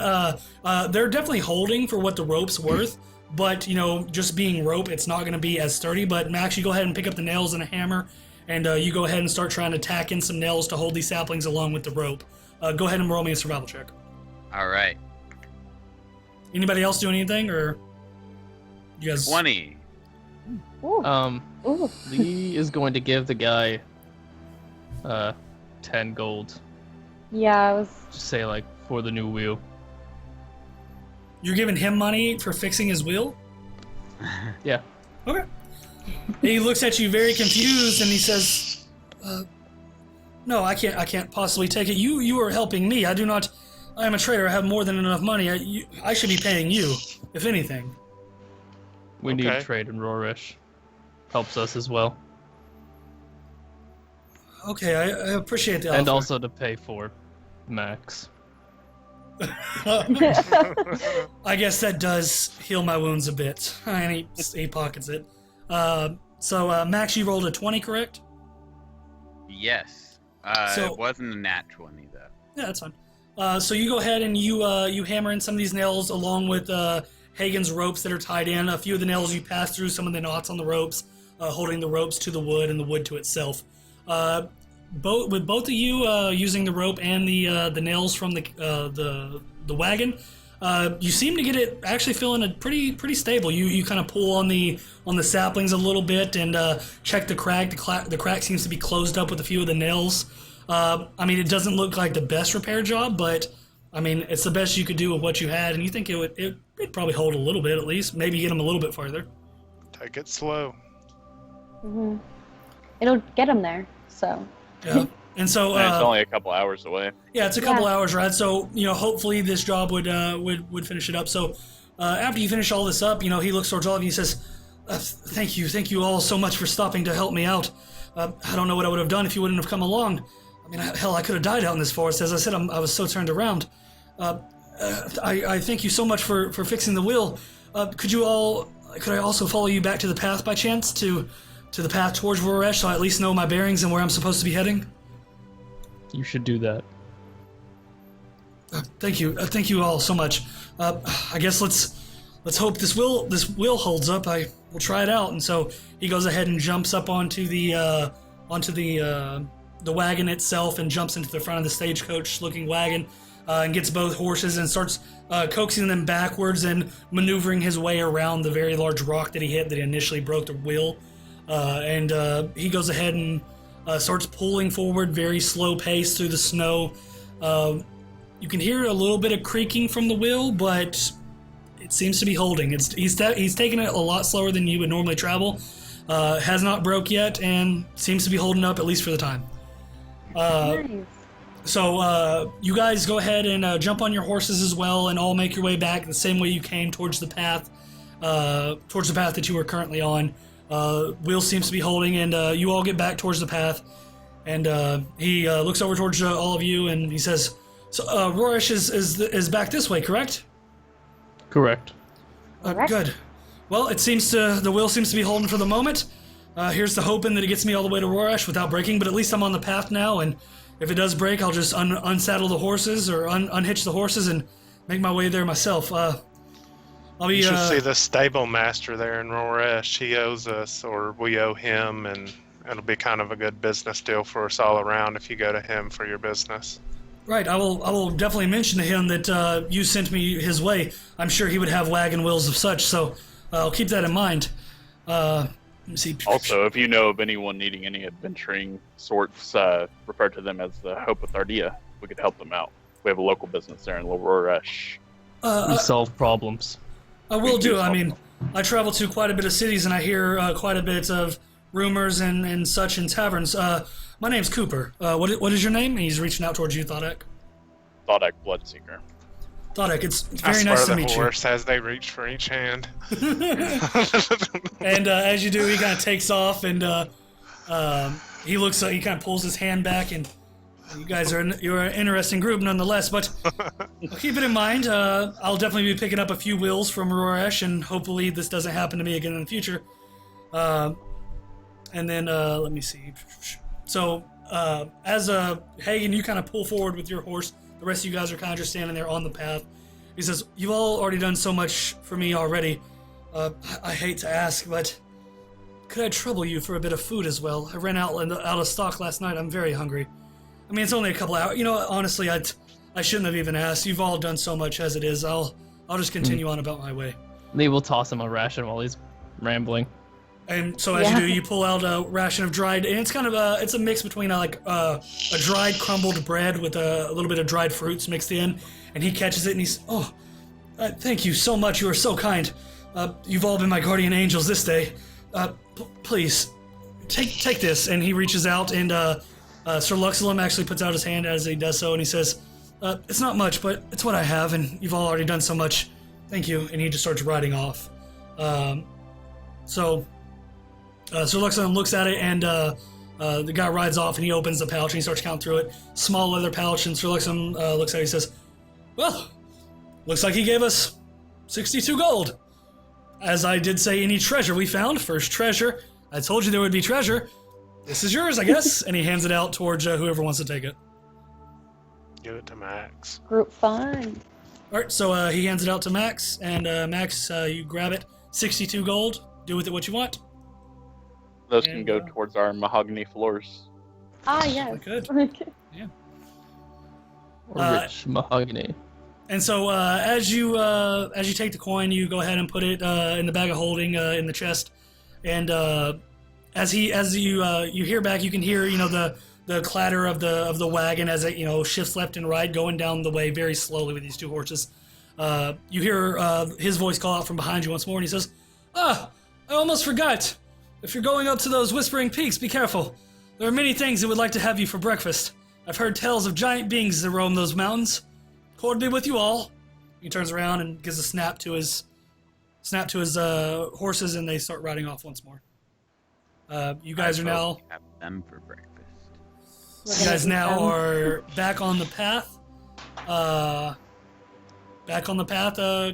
they're definitely holding for what the rope's worth. But just being rope, it's not going to be as sturdy. But Max, you go ahead and pick up the nails and a hammer, and you go ahead and start trying to tack in some nails to hold these saplings along with the rope. Go ahead and roll me a survival check. All right. Anybody else do anything, or you guys? 20. Ooh. Ooh. Lee is going to give the guy 10 gold. Yeah, I was. Just say like for the new wheel. You're giving him money for fixing his wheel? Yeah. Okay. He looks at you very confused and he says, "No, I can't possibly take it. You are helping me. I am a trader. I have more than enough money. I should be paying you, if anything." We need trade in Rorish. Helps us as well. Okay, I appreciate the offer. And also to pay for Max. I guess that does heal my wounds a bit. And he pockets it. So Max, you rolled a 20, correct? Yes. It wasn't a nat 20 though. Yeah, that's fine. So you go ahead and you hammer in some of these nails along with Hagen's ropes that are tied in. A few of the nails you pass through some of the knots on the ropes, holding the ropes to the wood and the wood to itself. Both of you using the rope and the nails from the wagon, you seem to get it actually feeling pretty stable. You kind of pull on the saplings a little bit and check the crack. The crack seems to be closed up with a few of the nails. It doesn't look like the best repair job, but it's the best you could do with what you had, and you think it'd probably hold a little bit at least, maybe get them a little bit farther. Take it slow. Mm-hmm. It'll get him there. So. Yeah. And so it's only a couple hours away. Yeah, it's a couple hours, right? So hopefully this job would finish it up. So after you finish all this up, he looks towards all of you and he says, "Thank you all so much for stopping to help me out. I don't know what I would have done if you wouldn't have come along. I could have died out in this forest. As I said, I was so turned around. I thank you so much for fixing the wheel. Could I also follow you back to the path by chance to the path towards Voresh, so I at least know my bearings and where I'm supposed to be heading?" You should do that. Thank you all so much. I guess let's hope this wheel holds up. I will try it out. And so he goes ahead and jumps up onto the wagon itself and jumps into the front of the stagecoach-looking wagon and gets both horses and starts coaxing them backwards and maneuvering his way around the very large rock that he hit that initially broke the wheel. And he goes ahead and starts pulling forward, very slow pace through the snow. You can hear a little bit of creaking from the wheel, but it seems to be holding. He's taking it a lot slower than you would normally travel. Has not broke yet, and seems to be holding up at least for the time. Nice. So you guys go ahead and jump on your horses as well, and all make your way back the same way you came towards the path that you were currently on. Wheel seems to be holding, and you all get back towards the path, and he looks over towards all of you, and he says, "So Rorish is back this way, correct?" Correct. Correct. Good. Well, the wheel seems to be holding for the moment. Here's the hoping that it gets me all the way to Rorish without breaking, but at least I'm on the path now, and if it does break, I'll just unsaddle the horses or unhitch the horses and make my way there myself. You should see the stable master there in Roresh. He owes us, or we owe him, and it'll be kind of a good business deal for us all around if you go to him for your business. Right, I will definitely mention to him that you sent me his way. I'm sure he would have wagon wheels of such, so I'll keep that in mind. Let me see. Also, if you know of anyone needing any adventuring sorts, refer to them as the Hope of Thar'dia. We could help them out. We have a local business there in Roresh. We solve problems. I will do. I mean, I travel to quite a bit of cities, and I hear quite a bit of rumors and such in taverns. My name's Cooper. What is your name? And he's reaching out towards you, Thodek. Thodek Bloodseeker. Thodek, it's I very swear nice to the meet you. horse as they reach for each hand. And as you do, he kind of takes off, and he looks. He kind of pulls his hand back, and you guys you're an interesting group nonetheless. But I'll keep it in mind. I'll definitely be picking up a few wills from Roresh, and hopefully this doesn't happen to me again in the future. And then let me see. So as Hagen, you kind of pull forward with your horse. The rest of you guys are kind of just standing there on the path. He says, "You've all already done so much for me already. I hate to ask, but could I trouble you for a bit of food as well? I ran out of stock last night. I'm very hungry. I mean, it's only a couple hours. You know, honestly, I shouldn't have even asked. You've all done so much as it is. I'll just continue on about my way." Lee will toss him a ration while he's rambling. And so as you do, you pull out a ration of dried, and it's kind of it's a mix between a dried crumbled bread with a little bit of dried fruits mixed in. And he catches it, and he's, thank you so much. You are so kind. You've all been my guardian angels this day. Please, take this. And he reaches out, and Sir Luxilum actually puts out his hand as he does so, and he says, it's not much, but it's what I have, and you've all already done so much. Thank you. And he just starts riding off. So Sir Luxilum looks at it, and the guy rides off, and he opens the pouch, and he starts counting through it. Small leather pouch, and Sir Luxilum looks at it, and he says, "Well, looks like he gave us 62 gold. As I did say, any treasure we found, first treasure. I told you there would be treasure. This is yours, I guess." And he hands it out towards whoever wants to take it. Give it to Max. Group fun. All right, so he hands it out to Max, and Max, you grab it. 62 gold. Do with it what you want. Those can go towards our mahogany floors. Ah, yes. Good. Okay. Yeah. Or rich mahogany. And so as you take the coin, you go ahead and put it in the bag of holding in the chest, and as you hear back, you can hear the clatter of the wagon as it shifts left and right, going down the way very slowly with these two horses. You hear his voice call out from behind you once more, and he says, "Ah, I almost forgot. If you're going up to those Whispering Peaks, be careful. There are many things that would like to have you for breakfast. I've heard tales of giant beings that roam those mountains. Accord be with you all." He turns around and gives a snap to his horses, and they start riding off once more. You guys are now. Have them for breakfast. You guys now are back on the path.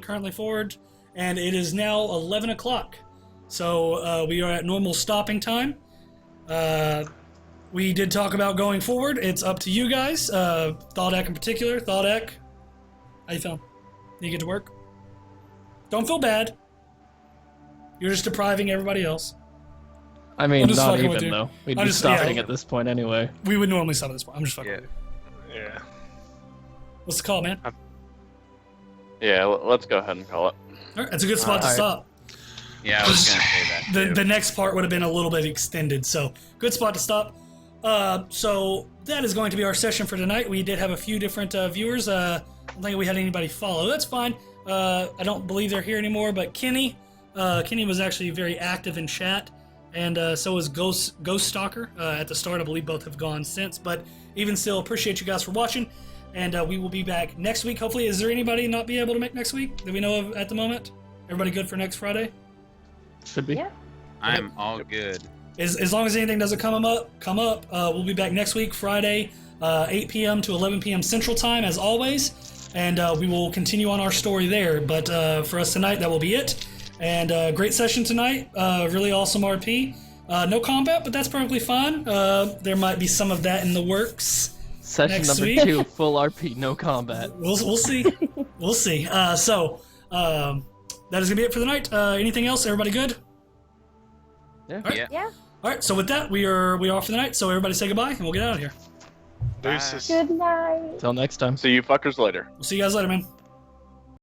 Currently forward, and it is now 11 o'clock. So we are at normal stopping time. We did talk about going forward. It's up to you guys. Thodek in particular. Thodek, how you feeling? You get to work? Don't feel bad. You're just depriving everybody else. I mean, just not fucking with even you. though. We'd I'm be just- stopping yeah. at this point anyway. We would normally stop at this point. I'm just fucking with you. Yeah. What's the call, man? Yeah, let's go ahead and call it. All right, that's a good spot to Alright. stop. Yeah, I was gonna say that too. The next part would have been a little bit extended, so good spot to stop. So that is going to be our session for tonight. We did have a few different viewers. I don't think we had anybody follow. That's fine. I don't believe they're here anymore, but Kenny was actually very active in chat, and so was Ghost Stalker at the start. I believe both have gone since, but even still, appreciate you guys for watching, and we will be back next week. Hopefully, is there anybody not be able to make next week that we know of at the moment? Everybody good for next Friday? Should be. Yeah. I'm all good. As long as anything doesn't come up, we'll be back next week, Friday, 8 p.m. to 11 p.m. Central Time, as always, and we will continue on our story there. But for us tonight, that will be it. And great session tonight. Really awesome RP. No combat, but that's perfectly fine. There might be some of that in the works. Session Next number week. 2, full RP, no combat. We'll see. We'll see. So that is gonna be it for the night. Anything else? Everybody good? Yeah. All right. Yeah. Yeah. All right. So with that, we are off for the night. So everybody say goodbye, and we'll get out of here. Deuces. Good night. Till next time. See you fuckers later. We'll see you guys later, man.